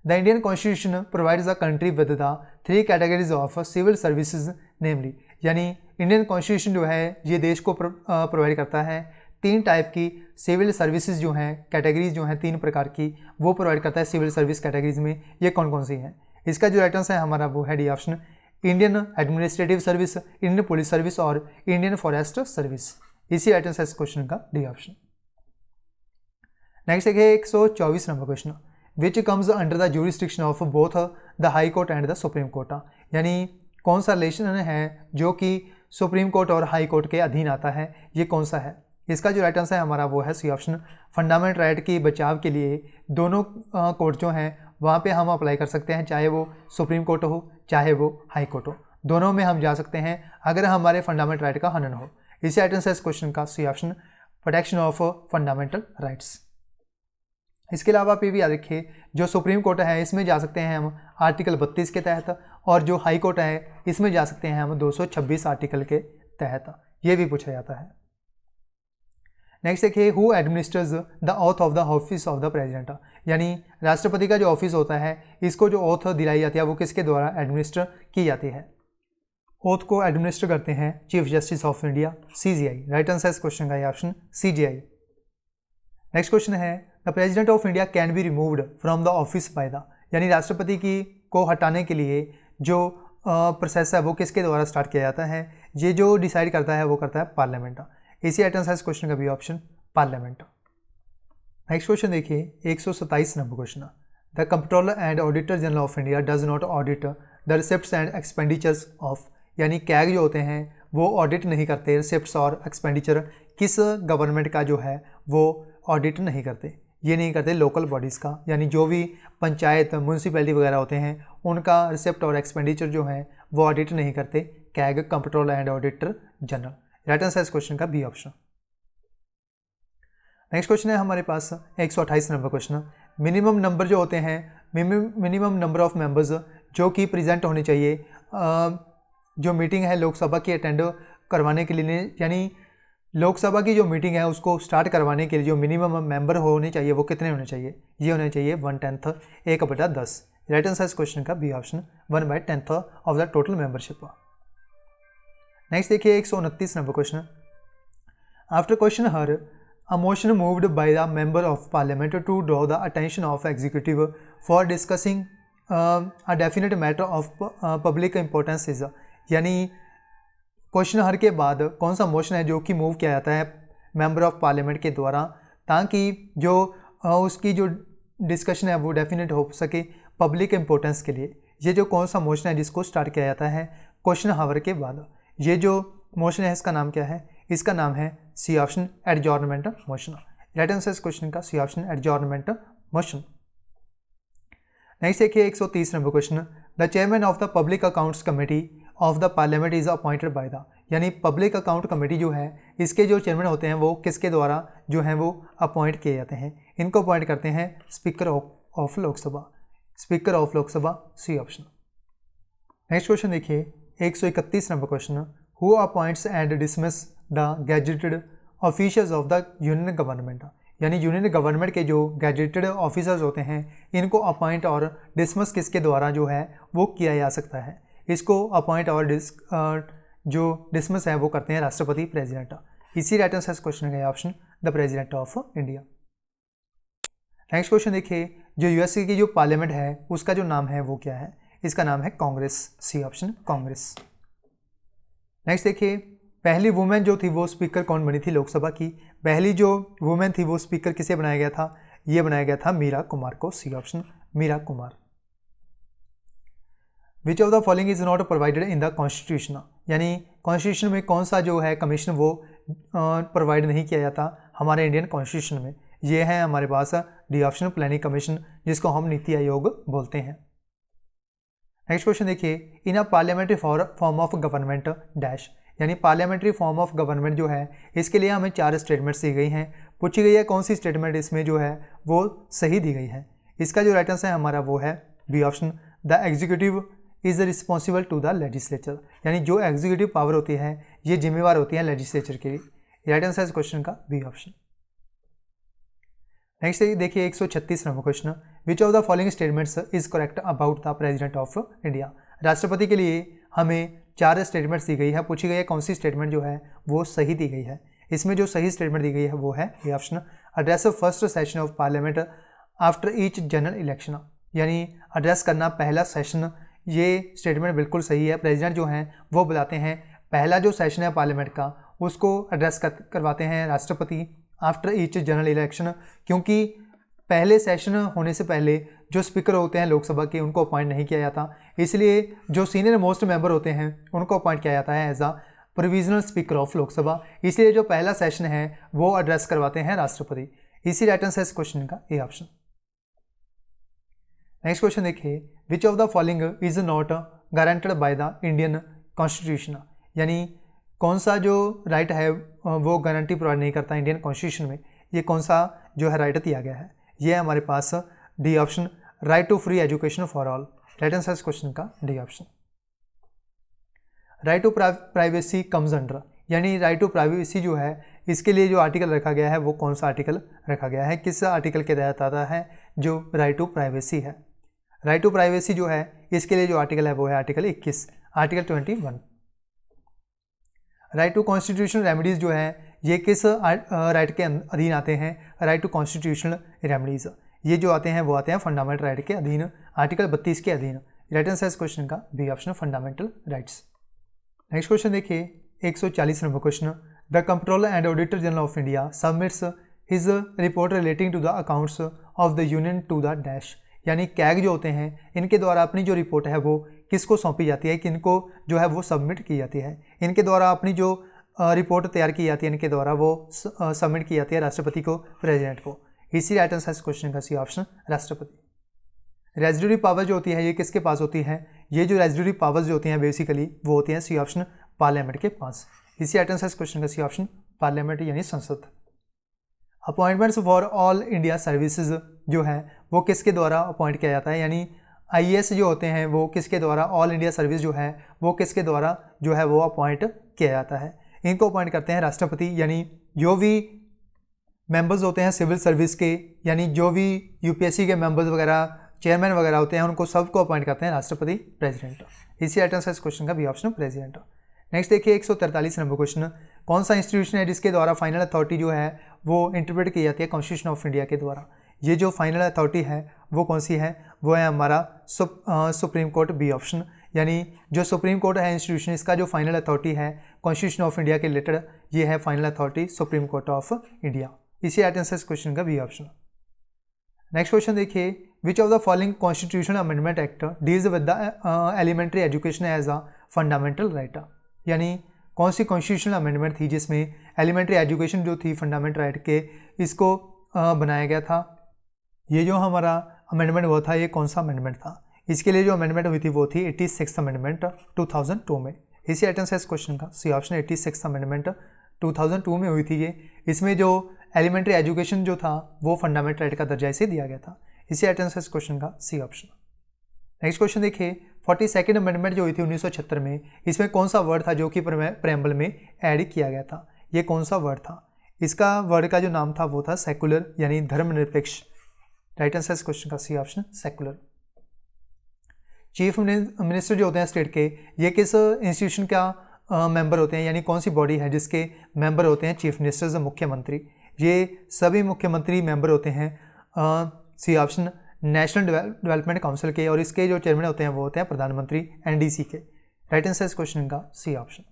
The Indian constitution provides the country with the 3 categories of civil services namely, यानी इंडियन कॉन्स्टिट्यूशन जो है ये देश को प्रोवाइड करता है 3 टाइप की सिविल सर्विसेज जो हैं, कैटेगरीज जो हैं 3 प्रकार की वो प्रोवाइड करता है सिविल सर्विस कैटेगरीज में। ये कौन कौन सी हैं? इसका जो राइट आंसर है हमारा वो है D option, Indian administrative service, Indian police service और इंडियन फॉरेस्ट सर्विस। इसी राइट आंसर इस क्वेश्चन का डी ऑप्शन। नेक्स्ट देखिए 124 number question, which comes under the jurisdiction of both the high court and the supreme court, यानी कौन सा रिलेशन है जो कि सुप्रीम कोर्ट और हाई कोर्ट के अधीन आता है, ये कौन सा है? इसका जो राइट आंसर है हमारा वो है सी ऑप्शन, फंडामेंटल राइट की बचाव के लिए दोनों कोर्ट जो हैं वहाँ पे हम अप्लाई कर सकते हैं, चाहे वो सुप्रीम कोर्ट हो चाहे वो हाई कोर्ट हो, दोनों में हम जा सकते हैं अगर हमारे फंडामेंटल राइट का हनन हो। इसी राइट आंसर इस क्वेश्चन का C option, protection of fundamental rights. इसके अलावा आप ये भी याद रखिए, जो सुप्रीम कोर्ट है इसमें जा सकते हैं हम आर्टिकल 32 के तहत, और जो हाई कोर्ट है इसमें जा सकते हैं हम 226 आर्टिकल के तहत। ये भी पूछा जाता है। नेक्स्ट देखिए, who administers the auth of the office of the president, यानी राष्ट्रपति का जो ऑफिस होता है इसको जो ओथ दिलाई जाती है वो किसके द्वारा एडमिनिस्टर की जाती है? ओथ को एडमिनिस्टर करते हैं chief justice of India, CGI. Right answer इस क्वेश्चन का ये ऑप्शन सीजीआई। नेक्स्ट क्वेश्चन है, the president of India can be removed from the office by the, यानी राष्ट्रपति की को हटाने के लिए जो प्रोसेस है वो किसके द्वारा स्टार्ट किया जाता है? ये जो डिसाइड करता है वो करता है पार्लियामेंट। इसी आइटम है इस क्वेश्चन का भी ऑप्शन पार्लियामेंट। नेक्स्ट क्वेश्चन देखिए 127 number question, the controller and auditor general of India does not audit the receipts and expenditures of, यानी कैग जो होते हैं वो ऑडिट नहीं करते रिसिप्ट्स और एक्सपेंडिचर किस गवर्नमेंट का जो है वो ऑडिट नहीं करते। ये नहीं करते लोकल बॉडीज़ का, यानी जो भी पंचायत म्यूनसिपैलिटी वगैरह होते हैं उनका रिसिप्ट और एक्सपेंडिचर जो है वो ऑडिट नहीं करते CAG, controller and auditor general. Right answer इस क्वेश्चन का बी ऑप्शन। नेक्स्ट क्वेश्चन है हमारे पास 128 नंबर क्वेश्चन, मिनिमम नंबर जो होते हैं, मिनिमम नंबर ऑफ मेंबर्स जो कि प्रेजेंट होने चाहिए जो मीटिंग है लोकसभा की अटेंड करवाने के लिए, यानी लोकसभा की जो मीटिंग है उसको स्टार्ट करवाने के लिए जो मिनिमम मेंबर होने चाहिए वो कितने होने चाहिए? ये होने चाहिए 1/10, 1/10। राइट आंसर इस क्वेश्चन का B option, 1/10 of the total membership. Next देखिए 129 number question, after question hour a motion moved by the member of parliament to draw the attention of executive for discussing a definite matter of public importance is, यानी क्वेश्चन हर के बाद कौन सा मोशन है जो कि मूव किया जाता है मेंबर ऑफ पार्लियामेंट के द्वारा ताकि जो उसकी जो डिस्कशन है वो डेफिनेट हो सके पब्लिक इंपॉर्टेंस के लिए। ये जो कौन सा मोशन है जिसको स्टार्ट किया जाता है क्वेश्चन हावर के बाद, ये जो मोशन है इसका नाम क्या है? इसका नाम है C option, adjournment motion. Right answer इस क्वेश्चन का C option, adjournment motion. Next देखिए 130 number question, the chairman of the public accounts committee of the parliament is appointed by the, यानी पब्लिक अकाउंट कमेटी जो है इसके जो चेयरमैन होते हैं वो किसके द्वारा जो हैं वो अपॉइंट किए जाते हैं? इनको अपॉइंट करते हैं speaker of Lok Sabha, speaker of Lok Sabha, C option. Next question देखिए 131 number question, who appoints and dismiss the gazetted officials of the union government, यानी यूनियन गवर्नमेंट के जो गैजेटेड ऑफिसर्स होते हैं इनको अपॉइंट और डिसमिस किसके द्वारा जो है वो किया जा सकता है? इसको अपॉइंट और जो डिसमिस है वो करते हैं राष्ट्रपति, प्रेसिडेंट। इसी राइट आंसर इस क्वेश्चन का option, the president of India. Next question देखिए, जो यूएसए की जो पार्लियामेंट है उसका जो नाम है वो क्या है? इसका नाम है Congress, C option, Congress. Next देखिए, पहली वुमेन जो थी वो स्पीकर कौन बनी थी लोकसभा की? पहली जो वुमेन थी वो स्पीकर किसे बनाया गया था? ये बनाया गया था मीरा कुमार को, C option, Meera Kumar. Which of the following is not provided in the constitution, यानी कॉन्स्टिट्यूशन में कौन सा जो है कमीशन वो प्रोवाइड नहीं किया जाता हमारे इंडियन कॉन्स्टिट्यूशन में। ये है हमारे पास डी ऑप्शन, प्लानिंग कमीशन, जिसको हम नीति आयोग बोलते हैं। नेक्स्ट क्वेश्चन देखिए, in a parliamentary form of government dash, यानी पार्लियामेंट्री फॉर्म ऑफ गवर्नमेंट जो है इसके लिए हमें 4 स्टेटमेंट्स दी गई हैं। पूछी गई है कौन सी स्टेटमेंट इसमें जो है वो सही दी गई है। इसका जो राइट आंसर है हमारा वो है B option, the executive is responsible to the legislature, यानी जो एग्जीक्यूटिव पावर होती है ये जिम्मेवार होती है लेजिस्लेचर के लिए। राइट आंसर इस क्वेश्चन का बी ऑप्शन। नेक्स्ट देखिए 136 number question, which of the following statements is correct about the president of India. राष्ट्रपति के लिए हमें 4 स्टेटमेंट्स दी गई है। पूछी गई है कौन सी स्टेटमेंट जो है वो सही दी गई है। इसमें जो सही स्टेटमेंट दी गई है वो है A option, address first session of parliament after each general election, यानी एड्रेस करना पहला सेशन, ये स्टेटमेंट बिल्कुल सही है। प्रेसिडेंट जो हैं वो बुलाते हैं, पहला जो सेशन है पार्लियामेंट का उसको एड्रेस करवाते हैं राष्ट्रपति आफ्टर ईच जनरल इलेक्शन, क्योंकि पहले सेशन होने से पहले जो स्पीकर होते हैं लोकसभा के उनको अपॉइंट नहीं किया जाता, इसलिए जो सीनियर मोस्ट मेंबर होते हैं उनको अपॉइंट किया जाता है as a provisional speaker of Lok Sabha, इसलिए जो पहला सेशन है वो एड्रेस करवाते हैं राष्ट्रपति। इसी राइट आंसर इस क्वेश्चन का ए ऑप्शन। नेक्स्ट क्वेश्चन देखिए, which of the following is not guaranteed bye the Indian constitution, यानी कौन सा जो राइट है वो गारंटी प्रोवाइड नहीं करता इंडियन कॉन्स्टिट्यूशन में। ये कौन सा जो है राइट दिया गया है, ये है हमारे पास D option, right to free education for all. Right answer इस क्वेश्चन का D option. Right to privacy comes under, यानी राइट टू प्राइवेसी जो है इसके लिए जो आर्टिकल रखा गया है वो कौन सा आर्टिकल रखा गया है, किस आर्टिकल के तहत आता है जो राइट टू प्राइवेसी है। राइट टू प्राइवेसी जो है इसके लिए जो आर्टिकल है वो है article 21, article 21। Right to constitutional remedies जो है ये किस राइट के अधीन आते हैं, राइट टू कॉन्स्टिट्यूशनल रेमेडीज़, ये जो आते हैं वो आते हैं फंडामेंटल राइट के अधीन, आर्टिकल 32 के अधीन। राइट आंसर इस क्वेश्चन का B option, fundamental rights. Next question देखिए 140 number question, the controller and auditor general of India submits his report relating to the accounts of the union to the dash, यानी कैग जो होते हैं इनके द्वारा अपनी जो रिपोर्ट है वो किसको सौंपी जाती है, किनको जो है वो सबमिट की जाती है। इनके द्वारा अपनी जो रिपोर्ट तैयार की जाती है इनके द्वारा वो सबमिट की जाती है राष्ट्रपति को, प्रेसिडेंट को। इसी राइट आंसर इस क्वेश्चन का सी ऑप्शन, राष्ट्रपति। रेजिडुअरी पावर जो होती है ये किसके पास होती है, ये जो रेजिडुअरी पावर्स जो होती हैं बेसिकली वो होती हैं सी ऑप्शन, पार्लियामेंट के पास। इसी राइट आंसर इस क्वेश्चन का सी ऑप्शन, पार्लियामेंट यानी संसद। Appointments for all India services जो है वो किसके द्वारा अपॉइंट किया जाता है, यानी आईएएस जो होते हैं वो किसके द्वारा, ऑल इंडिया सर्विस जो है वो किसके द्वारा जो है वो अपॉइंट किया जाता है। इनको अपॉइंट करते हैं राष्ट्रपति, यानी जो भी मेंबर्स होते हैं सिविल सर्विस के, यानी जो भी यूपीएससी के मेंबर्स वगैरह, चेयरमैन वगैरह होते हैं उनको सबको अपॉइंट करते हैं राष्ट्रपति, प्रेसिडेंट। इसी आइटम से इस क्वेश्चन का बी ऑप्शन, प्रेसिडेंट। नेक्स्ट देखिए 143 नंबर क्वेश्चन, कौन सा इंस्टीट्यूशन है जिसके द्वारा फाइनल अथॉरिटी जो है वो इंटरप्रेट की जाती है कॉन्स्टिट्यूशन ऑफ इंडिया के द्वारा। ये जो फाइनल अथॉरिटी है वो कौन सी है, वो है हमारा सुप्रीम कोर्ट, बी ऑप्शन। यानी जो सुप्रीम कोर्ट है इंस्टीट्यूशन, इसका जो फाइनल अथॉरिटी है कॉन्स्टिट्यूशन ऑफ इंडिया के रिलेटेड, ये है final authority supreme court of India. इसी आंसर इस क्वेश्चन का बी ऑप्शन। नेक्स्ट क्वेश्चन देखिए, which of the following constitutional amendment act deals with the elementary education as a fundamental right, यानी कौन सी कॉन्स्टिट्यूशनल अमेंडमेंट थी जिसमें एलिमेंट्री एजुकेशन जो थी फंडामेंटल राइट के, इसको बनाया गया था। ये जो हमारा अमेंडमेंट हुआ था ये कौन सा अमेंडमेंट था, इसके लिए जो अमेंडमेंट हुई थी वो थी 86 अमेंडमेंट 2002 में। इसी आइटम से इस क्वेश्चन का सी ऑप्शन, 86 अमेंडमेंट 2002 में हुई थी ये। इसमें जो एलिमेंट्री एजुकेशन जो था वो फंडामेंटल राइट का दर्जा इसे दिया गया था। इसी आइटम से इस क्वेश्चन का सी ऑप्शन। नेक्स्ट क्वेश्चन देखिए, 42nd अमेंडमेंट जो हुई थी 1976 में, इसमें कौन सा वर्ड था जो कि प्रेम्बल में ऐड किया गया था, ये कौन सा वर्ड था, इसका वर्ड का जो नाम था वो था सेकुलर, यानी धर्मनिरपेक्ष। राइट आंसर इस क्वेश्चन का C option, secular. Chief minister जो होते हैं स्टेट के, ये किस इंस्टीट्यूशन का मेंबर होते हैं, यानी कौन सी बॉडी है जिसके मेंबर होते हैं चीफ मिनिस्टर्स, मुख्यमंत्री। ये सभी मुख्यमंत्री मेंबर होते हैं C option, national development council के, और इसके जो चेयरमैन होते हैं वो होते हैं प्रधानमंत्री, एनडीसी के। राइट आंसर इस क्वेश्चन का सी ऑप्शन।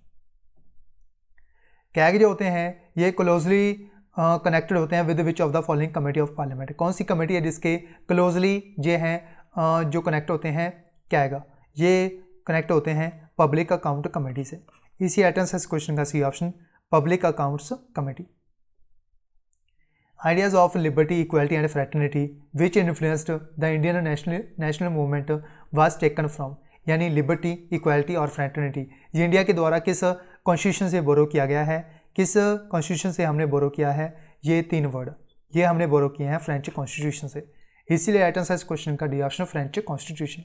कैग जो होते हैं ये क्लोजली कनेक्टेड होते हैं with which of the following committee of parliament, कौन सी कमेटी है जिसके क्लोजली ये हैं जो कनेक्ट होते हैं कैग, ये कनेक्ट होते हैं पब्लिक अकाउंट कमेटी से। इसी आइटम्स है इस क्वेश्चन का C option, public accounts committee. Ideas of liberty, equality and fraternity which influenced the Indian national movement was taken from, यानी लिबर्टी, इक्वालिटी और फ्रेटर्निटी ये इंडिया के द्वारा किस कॉन्स्टिट्यूशन से बोरो किया गया है, किस कॉन्स्टिट्यूशन से हमने बोरो किया है, ये 3 वर्ड ये हमने बोरो किए हैं फ्रेंच कॉन्स्टिट्यूशन से। इसीलिए आइटम्स है इस क्वेश्चन का D option, French constitution.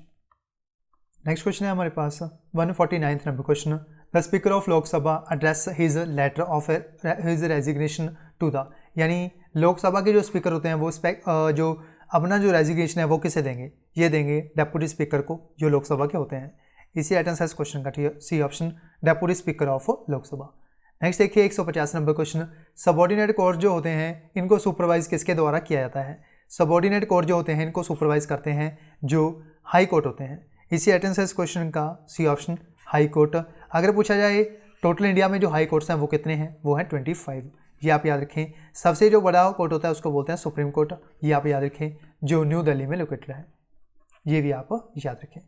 Next question है हमारे पास 149th number question, the speaker of Lok Sabha address his letter of his resignation to the, यानी लोकसभा के जो स्पीकर होते हैं वो जो अपना जो रेजिग्नेशन है वो किसे देंगे, ये देंगे डेप्यूटी स्पीकर को, जो लोकसभा के होते हैं। इसी आइटम्स है इस क्वेश्चन का C option, deputy speaker of Lok Sabha. Next देखिए 150 नंबर क्वेश्चन, सबऑर्डिनेट कोर्ट जो होते हैं इनको सुपरवाइज किसके द्वारा किया जाता है। सबऑर्डिनेट कोर्ट जो होते हैं इनको सुपरवाइज करते हैं जो हाई कोर्ट होते हैं। इसी आइटम्स है इस क्वेश्चन का सी ऑप्शन, हाई कोर्ट। अगर पूछा जाए टोटल इंडिया में जो हाई कोर्ट्स हैं वो कितने हैं, वो हैं 25। ये आप याद रखें। सबसे जो बड़ा कोर्ट होता है उसको बोलते हैं सुप्रीम कोर्ट, ये आप याद रखें, जो न्यू दिल्ली में लोकेटेड है, ये भी आप याद रखें।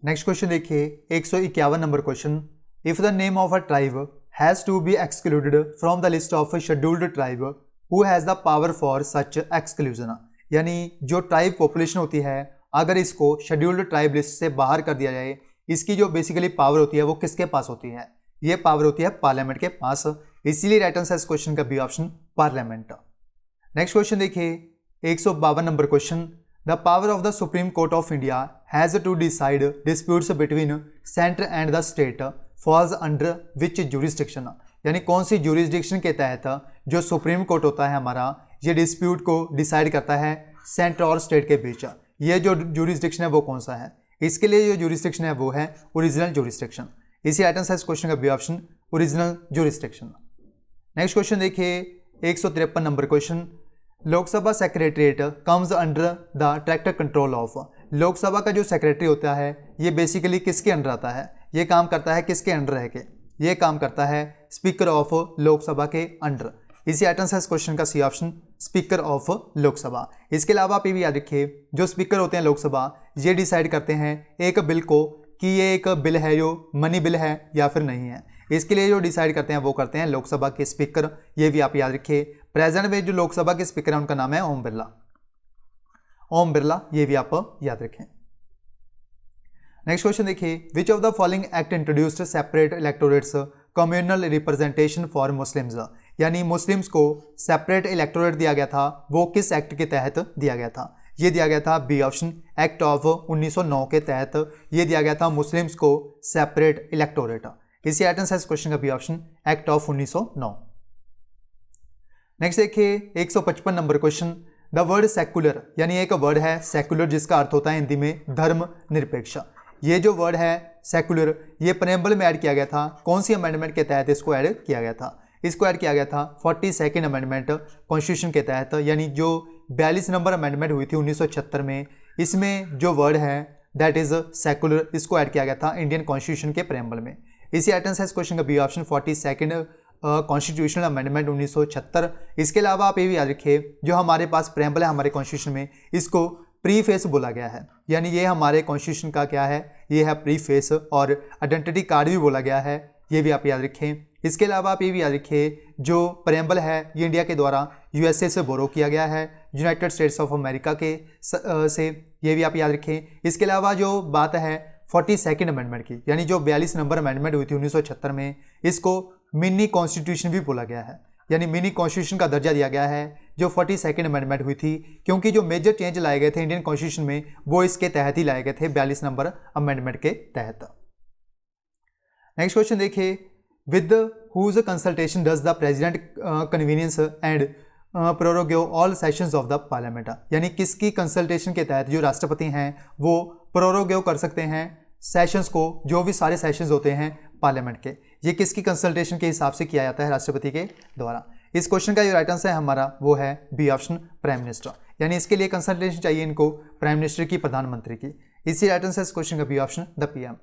नेक्स्ट क्वेश्चन देखिए 151 number question, if the name of a tribe has to be excluded from the list of scheduled tribe who has the power for such exclusion, यानी जो ट्राइब पॉपुलेशन होती है अगर इसको शेड्यूल्ड ट्राइब लिस्ट से बाहर कर दिया जाए, इसकी जो बेसिकली पावर होती है वो किसके पास होती है, ये पावर होती है पार्लियामेंट के पास। इसीलिए राइट आंसर इस क्वेश्चन का B option, parliament. Next question देखिए 152 number question, the power of the supreme court of India has to decide disputes between centre and the state falls under which jurisdiction, यानी कौन सी जुरिस्डिक्शन के तहत जो सुप्रीम कोर्ट होता है हमारा ये डिस्प्यूट को डिसाइड करता है सेंटर और स्टेट के बीच। ये जो जुरिस्डिक्शन है वो कौन सा है, इसके लिए जो जुरिस्डिक्शन है वो है ओरिजिनल जुरिस्डिक्शन। इसी आइटम से इस क्वेश्चन का B option, original jurisdiction. Next question देखिए 153 number question, Lok Sabha secretariat comes under the direct control of, Lok Sabha का जो सेक्रेटरी होता है ये बेसिकली किसके अंडर आता है, ये काम करता है किसके अंडर रह के, ये काम करता है स्पीकर ऑफ लोकसभा के अंडर। इसी आइटम से इस क्वेश्चन का C option, speaker of Lok Sabha. इसके अलावा आप ये भी याद रखिए जो स्पीकर होते हैं लोकसभा ये डिसाइड करते हैं एक बिल को कि ये एक बिल है जो मनी बिल है या फिर नहीं है, इसके लिए जो डिसाइड करते हैं वो करते हैं लोकसभा के स्पीकर। ये भी आप याद रखिए। प्रेजेंट में जो लोकसभा के स्पीकर हैं उनका नाम है ओम बिरला, ओम बिरला, ये भी आप याद रखें। नेक्स्ट क्वेश्चन देखिए, which of the following act introduced separate electorates communal representation for Muslims, यानी मुस्लिम्स को सेपरेट इलेक्टोरेट दिया गया था, वो किस एक्ट के तहत दिया गया था, ये दिया गया था बी ऑप्शन, एक्ट ऑफ 1909 के तहत ये दिया गया था मुस्लिम्स को सेपरेट इलेक्टोरेट। इसी आइटम से इस क्वेश्चन का B option, act of 1909। Next देखिए 155 number question, the word secular, यानी एक वर्ड है सेक्युलर जिसका अर्थ होता है हिंदी में धर्म निरपेक्ष। ये जो वर्ड है सेक्युलर ये प्रेम्बल में ऐड किया गया था, कौन सी अमेंडमेंट के तहत इसको ऐड किया गया था, इसको ऐड किया गया था 42nd अमेंडमेंट कॉन्स्टिट्यूशन के तहत, यानी जो 42 नंबर अमेंडमेंट हुई थी 1976 में, इसमें जो वर्ड है दैट इज सेक्युलर, इसको ऐड किया गया था इंडियन कॉन्स्टिट्यूशन के प्रेम्बल में। इसी आइटम से इस क्वेश्चन का B option, 42nd constitutional amendment 1976। इसके अलावा आप ये भी याद रखिए जो हमारे पास प्रेम्बल है हमारे कॉन्स्टिट्यूशन में, इसको प्रीफेस बोला गया है, यानी ये हमारे कॉन्स्टिट्यूशन का क्या है, ये है प्रीफेस, और आइडेंटिटी कार्ड भी बोला गया है, ये भी आप याद रखें। इसके अलावा आप ये भी याद रखिए जो प्रेम्बल है ये इंडिया के द्वारा यूएसए से बोरो किया गया है, यूनाइटेड स्टेट्स ऑफ अमेरिका के से, ये भी आप याद रखें। इसके अलावा जो बात है 42nd अमेंडमेंट की, यानी जो 42 नंबर अमेंडमेंट हुई थी 1976 में, इसको मिनी कॉन्स्टिट्यूशन भी बोला गया है, यानी मिनी कॉन्स्टिट्यूशन का दर्जा दिया गया है जो 42nd अमेंडमेंट हुई थी, क्योंकि जो मेजर चेंज लाए गए थे इंडियन कॉन्स्टिट्यूशन में वो इसके तहत ही लाए गए थे 42 नंबर अमेंडमेंट के तहत। नेक्स्ट क्वेश्चन देखिए, with whose consultation does the president convenience and prorogue all sessions of the parliament, यानी किसकी कंसल्टेशन के तहत जो राष्ट्रपति हैं वो प्रोरोगेव कर सकते हैं सेशंस को, जो भी सारे सेशंस होते हैं पार्लियामेंट के, ये किसकी कंसल्टेशन के हिसाब से किया जाता है, राष्ट्रपति के द्वारा। इस क्वेश्चन का जो राइट आंसर है हमारा वो है बी ऑप्शन, प्राइम मिनिस्टर, यानी इसके लिए कंसल्टेशन चाहिए इनको प्राइम मिनिस्टर की, प्रधानमंत्री की। इसी राइट आंसर इस क्वेश्चन का B option, the PM.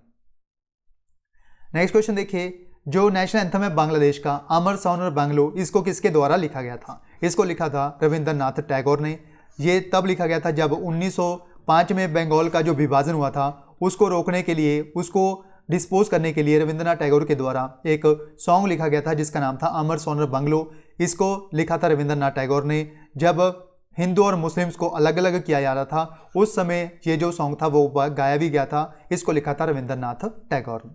Next question देखिए, जो नेशनल एंथम है बांग्लादेश का अमर सोनर बांग्लो, इसको किसके द्वारा लिखा गया था, इसको लिखा था रविंद्रनाथ टैगोर ने। ये तब लिखा गया था जब 5 में बंगाल का जो विभाजन हुआ था उसको रोकने के लिए, उसको डिस्पोज करने के लिए रविंद्रनाथ टैगोर के द्वारा एक सॉन्ग लिखा गया था जिसका नाम था अमर सोनर बंगलो। इसको लिखा था रविंद्रनाथ टैगोर ने। जब हिंदू और मुस्लिम्स को अलग अलग किया जा रहा था उस समय ये जो सॉन्ग था वो गाया भी गया था। इसको लिखा था रविंद्रनाथ टैगोर ने।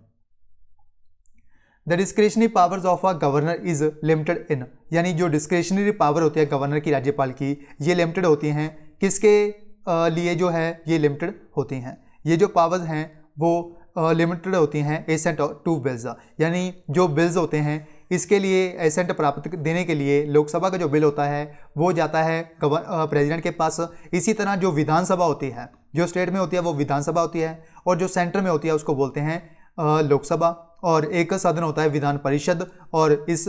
The discretionary powers of a governor is limited in, यानी जो डिस्क्रिशनरी पावर होती है गवर्नर की, राज्यपाल की, ये लिमिटेड होती हैं। किसके लिए जो है ये लिमिटेड होती हैं? ये जो पावर्स हैं वो लिमिटेड होती हैं एसेंट टू बिल्स, यानी जो बिल्स होते हैं इसके लिए एसेंट प्राप्त देने के लिए लोकसभा का जो बिल होता है वो जाता है प्रेसिडेंट के पास। इसी तरह जो विधानसभा होती है, जो स्टेट में होती है वो विधानसभा होती है, और जो सेंटर में होती है उसको बोलते हैं लोकसभा। और एक सदन होता है विधान परिषद, और इस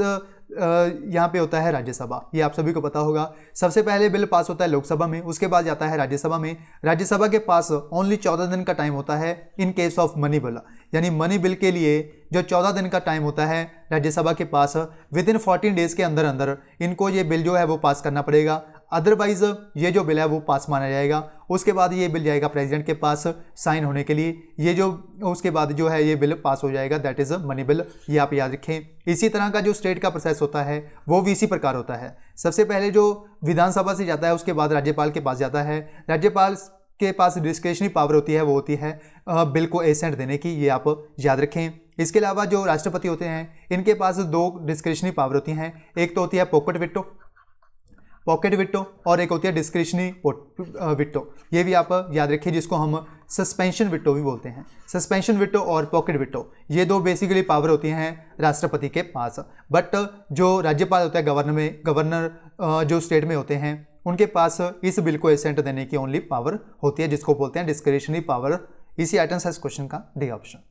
यहाँ पे होता है राज्यसभा। ये आप सभी को पता होगा। सबसे पहले बिल पास होता है लोकसभा में, उसके बाद जाता है राज्यसभा में। राज्यसभा के पास ओनली 14 दिन का टाइम होता है in case of money bill, यानी मनी बिल के लिए जो 14 दिन का टाइम होता है राज्यसभा के पास, विद इन 14 डेज के अंदर अंदर इनको ये बिल जो है वो पास करना पड़ेगा। अदरवाइज ये जो बिल है वो पास माना जाएगा। उसके बाद ये बिल जाएगा प्रेसिडेंट के पास साइन होने के लिए। ये जो उसके बाद जो है ये बिल पास हो जाएगा, दैट इज़ मनी बिल। ये आप याद रखें। इसी तरह का जो स्टेट का प्रोसेस होता है वो भी इसी प्रकार होता है। सबसे पहले जो विधानसभा से जाता है उसके बाद राज्यपाल के पास जाता है। राज्यपाल के पास डिस्क्रिशनरी पावर होती है, वो होती है बिल को एसेंट देने की। ये आप याद रखें। इसके अलावा जो राष्ट्रपति होते हैं इनके पास 2 डिस्क्रिशनरी पावर होती हैं। एक तो होती है पॉकेट विटो और एक होती है डिस्क्रिशनरी विटो। ये भी आप याद रखिए, जिसको हम सस्पेंशन विटो भी बोलते हैं। सस्पेंशन विटो और पॉकेट विटो ये 2 बेसिकली पावर होती हैं राष्ट्रपति के पास। बट जो राज्यपाल होता है गवर्नर जो स्टेट में होते हैं उनके पास इस बिल को एसेंट देने की ओनली पावर होती है, जिसको बोलते हैं डिस्क्रिशनरी पावर। इसी आइटम्स है क्वेश्चन का डी ऑप्शन।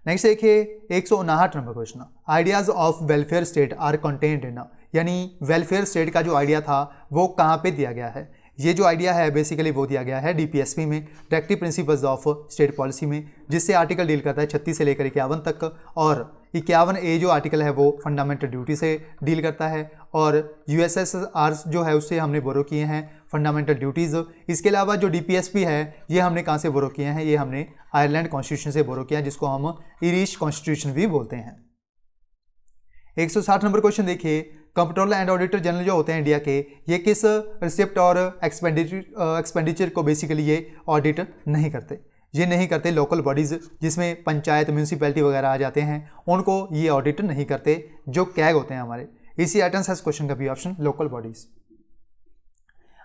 नेक्स्ट देखिए 159 number question, ideas of welfare state are contained in, यानी वेलफेयर स्टेट का जो आइडिया था वो कहाँ पे दिया गया है? ये जो आइडिया है बेसिकली वो दिया गया है डीपीएसपी में, directive principles of state policy में, जिससे आर्टिकल डील करता है 36 से लेकर 51 तक। और 51A जो आर्टिकल है वो फंडामेंटल ड्यूटी से डील करता है, और यूएसएसआर जो है उससे हमने बोरो किए हैं फंडामेंटल ड्यूटीज़। इसके अलावा जो डीपीएसपी है ये हमने कहाँ से बोरो किए हैं? ये हमने आयरलैंड कॉन्स्टिट्यूशन से बोरो किया, जिसको हम इरिश कॉन्स्टिट्यूशन भी बोलते हैं। 160 नंबर क्वेश्चन देखिए, कंट्रोलर एंड ऑडिटर जनरल जो होते हैं इंडिया के, ये किस रिसिप्ट और एक्सपेंडिचर को बेसिकली ये ऑडिट नहीं करते? ये नहीं करते लोकल बॉडीज़, जिसमें पंचायत म्यूनसिपैलिटी वगैरह आ जाते हैं, उनको ये ऑडिट नहीं करते, जो कैग होते हैं हमारे। इसी आइटम्स है क्वेश्चन का B option, local bodies.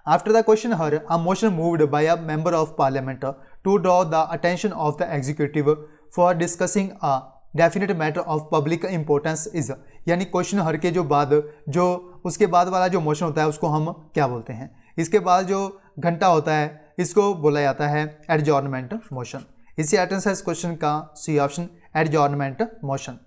After the question hour a motion moved by a member of parliament to draw the attention of the executive for discussing a definite matter of public importance is, यानी क्वेश्चन हर के जो बाद जो उसके बाद वाला जो मोशन होता है उसको हम क्या बोलते हैं? इसके बाद जो घंटा होता है इसको बोला जाता है एडजॉर्नमेंट मोशन। इसी आइटम्स है इस क्वेश्चन का C option, adjournment motion.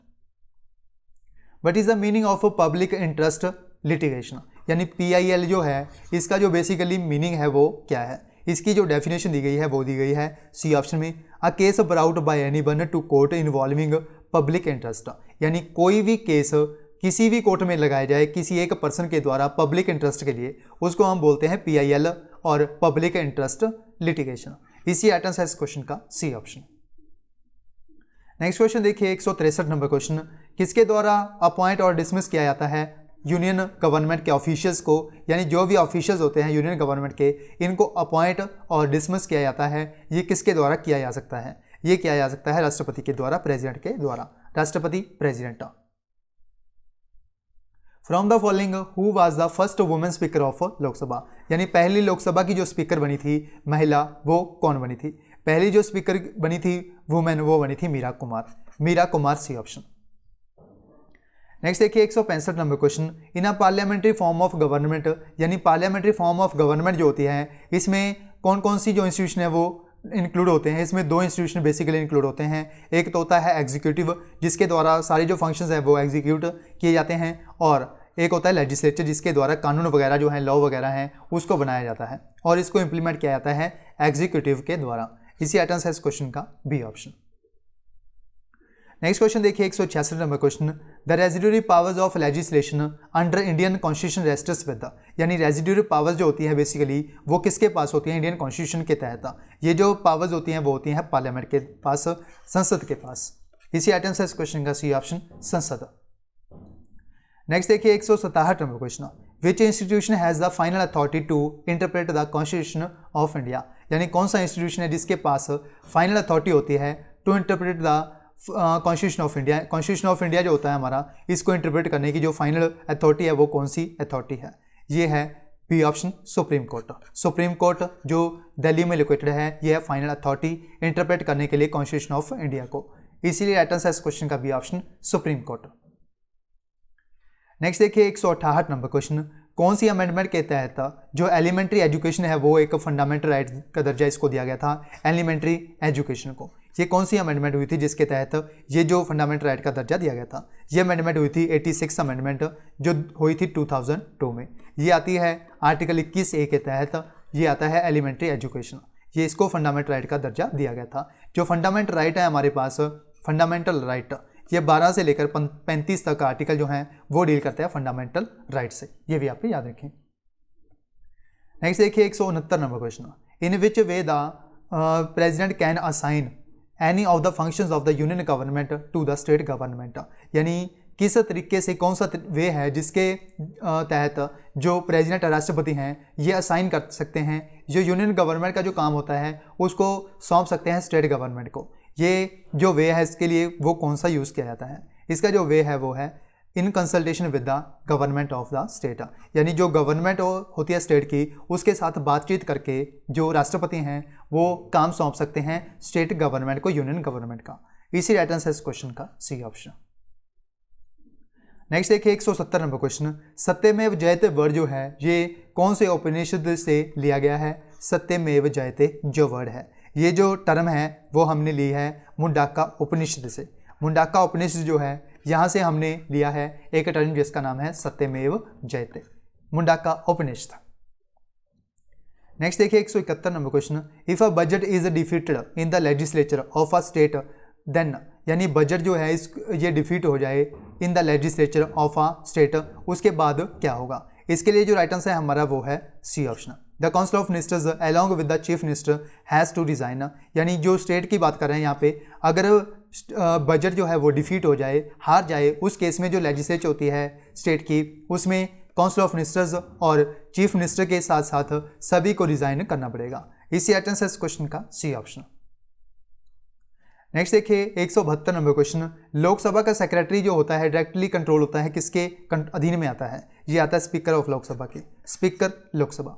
What is the meaning of public interest litigation, यानी PIL जो है इसका जो बेसिकली मीनिंग है वो क्या है? इसकी जो डेफिनेशन दी गई है वो दी गई है सी ऑप्शन में, a case brought by anyone to court involving public interest, यानी कोई भी केस किसी भी कोर्ट में लगाया जाए किसी एक पर्सन के द्वारा पब्लिक इंटरेस्ट के लिए, उसको हम बोलते हैं PIL और पब्लिक इंटरेस्ट लिटिगेशन। इसी आइटम्स है इस क्वेश्चन का सी ऑप्शन। नेक्स्ट क्वेश्चन देखिए 163 नंबर क्वेश्चन, किसके द्वारा अपॉइंट और डिसमिस किया जाता है यूनियन गवर्नमेंट के ऑफिशियल्स को, यानी जो भी ऑफिशियल्स होते हैं यूनियन गवर्नमेंट के, इनको अपॉइंट और डिसमिस किया जाता है, ये किसके द्वारा किया जा सकता है? ये किया जा सकता है राष्ट्रपति के द्वारा, प्रेसिडेंट के द्वारा। राष्ट्रपति president. From the following who was the first women speaker of Lok Sabha, यानी पहली लोकसभा की जो स्पीकर बनी थी महिला, वो कौन बनी थी? पहली जो स्पीकर बनी थी वुमेन, वो बनी थी Meera Kumar, C option. Next देखिए 165 number question, in a parliamentary form of government, यानी पार्लियामेंट्री फॉर्म ऑफ गवर्नमेंट जो होती है इसमें कौन कौन सी जो इंस्टीट्यूशन है वो इंक्लूड होते हैं? इसमें 2 इंस्टीट्यूशन बेसिकली इंक्लूड होते हैं। एक तो होता है एग्जीक्यूटिव, जिसके द्वारा सारी जो फंक्शंस है वो एग्जीक्यूट किए जाते हैं, और एक होता है लेजिस्लेचर, जिसके द्वारा कानून वगैरह जो है, लॉ वगैरह हैं, उसको बनाया जाता है और इसको इंप्लीमेंट किया जाता है एग्जीक्यूटिव के द्वारा। इसी आइटम्स है इस क्वेश्चन का बी ऑप्शन। नेक्स्ट क्वेश्चन देखिए 166 number question, the residuary powers of legislation under Indian constitution rests with the, यानी रेजिड्यूरी पावर्स जो होती है बेसिकली वो किसके पास होती है इंडियन कॉन्स्टिट्यूशन के तहत। ये जो पावर्स होती हैं वो होती हैं पार्लियामेंट के पास, संसद के पास। इसी आइटम से इस क्वेश्चन का सी ऑप्शन संसद। नेक्स्ट देखिए 167 number question, which institution has the final authority to interpret the constitution of India, यानी कौन सा इंस्टीट्यूशन है जिसके पास फाइनल अथॉरिटी होती है to interpret the constitution of India. Constitution of India जो होता है हमारा, इसको इंटरप्रेट करने की जो फाइनल अथॉरिटी है वो कौन सी अथॉरिटी है? ये है B option supreme court. Supreme court जो दिल्ली में लोकेटेड है, ये है फाइनल अथॉरिटी इंटरप्रेट करने के लिए कॉन्स्टिट्यूशन ऑफ इंडिया को। इसीलिए आइटम है इस क्वेश्चन का B option supreme court. Next देखिए 168 नंबर क्वेश्चन, कौन सी अमेंडमेंट के तहत जो एलिमेंट्री एजुकेशन है वो एक फंडामेंटल राइट का दर्जा इसको दिया गया था, एलिमेंट्री एजुकेशन को। ये कौन सी अमेंडमेंट हुई थी जिसके तहत ये जो फंडामेंटल राइट का दर्जा दिया गया था? ये अमेंडमेंट हुई थी 86 अमेंडमेंट जो हुई थी 2002 में। ये आती है आर्टिकल 21A के तहत, ये आता है एलिमेंट्री एजुकेशन। ये इसको फंडामेंटल राइट का दर्जा दिया गया था। जो फंडामेंटल राइट है हमारे पास, फंडामेंटल राइट, ये 12 से लेकर 35 तक आर्टिकल जो हैं वो डील करते हैं फंडामेंटल राइट से। ये भी आप याद रखें। नेक्स्ट देखिए 169 number question, in which way the president can assign any of the functions of the union government to the state government, यानी किस तरीके से कौन सा वे है जिसके तहत जो प्रेसिडेंट राष्ट्रपति हैं ये असाइन कर सकते हैं, जो यूनियन गवर्नमेंट का जो काम होता है उसको सौंप सकते हैं स्टेट गवर्नमेंट को। ये जो वे है इसके लिए वो कौन सा यूज़ किया जाता है? इसका जो वे है वो है in consultation with the government of the state, यानी जो गवर्नमेंट होती है स्टेट की उसके साथ बातचीत करके जो राष्ट्रपति हैं वो काम सौंप सकते हैं स्टेट गवर्नमेंट को यूनियन गवर्नमेंट का। इसी आंसर है इस क्वेश्चन का सी ऑप्शन। नेक्स्ट देखिए 170 नंबर क्वेश्चन, सत्यमेव जयते वर्ड जो है ये कौन से उपनिषद से लिया गया है? सत्यमेव जयते जो वर्ड है, ये जो टर्म है वो हमने ली है मुंडाका उपनिषद से। मुंडाका उपनिषद जो है यहाँ से हमने लिया है एक टर्म जिसका नाम है सत्यमेव जयते, मुंडाका उपनिषद। नेक्स्ट देखिए 171 number question, if a budget is defeated in the legislature of a state then, यानी बजट जो है ये डिफीट हो जाए in the legislature of a state, उसके बाद क्या होगा? इसके लिए जो राइट आंसर है हमारा वो है C option. The council of ministers along with the chief minister has to resign, यानी जो स्टेट की बात कर रहे हैं यहाँ पे, अगर बजट जो है वो डिफीट हो जाए, हार जाए, उस केस में जो लेजिस्लेचर होती है स्टेट की उसमें काउंसिल ऑफ मिनिस्टर्स और चीफ मिनिस्टर के साथ साथ सभी को रिजाइन करना पड़ेगा। इसी आंसर है इस क्वेश्चन का सी ऑप्शन। नेक्स्ट देखिए 172 नंबर क्वेश्चन, लोकसभा का सेक्रेटरी जो होता है डायरेक्टली कंट्रोल होता है किसके अधीन में आता है? ये आता है स्पीकर ऑफ लोकसभा के, स्पीकर लोकसभा।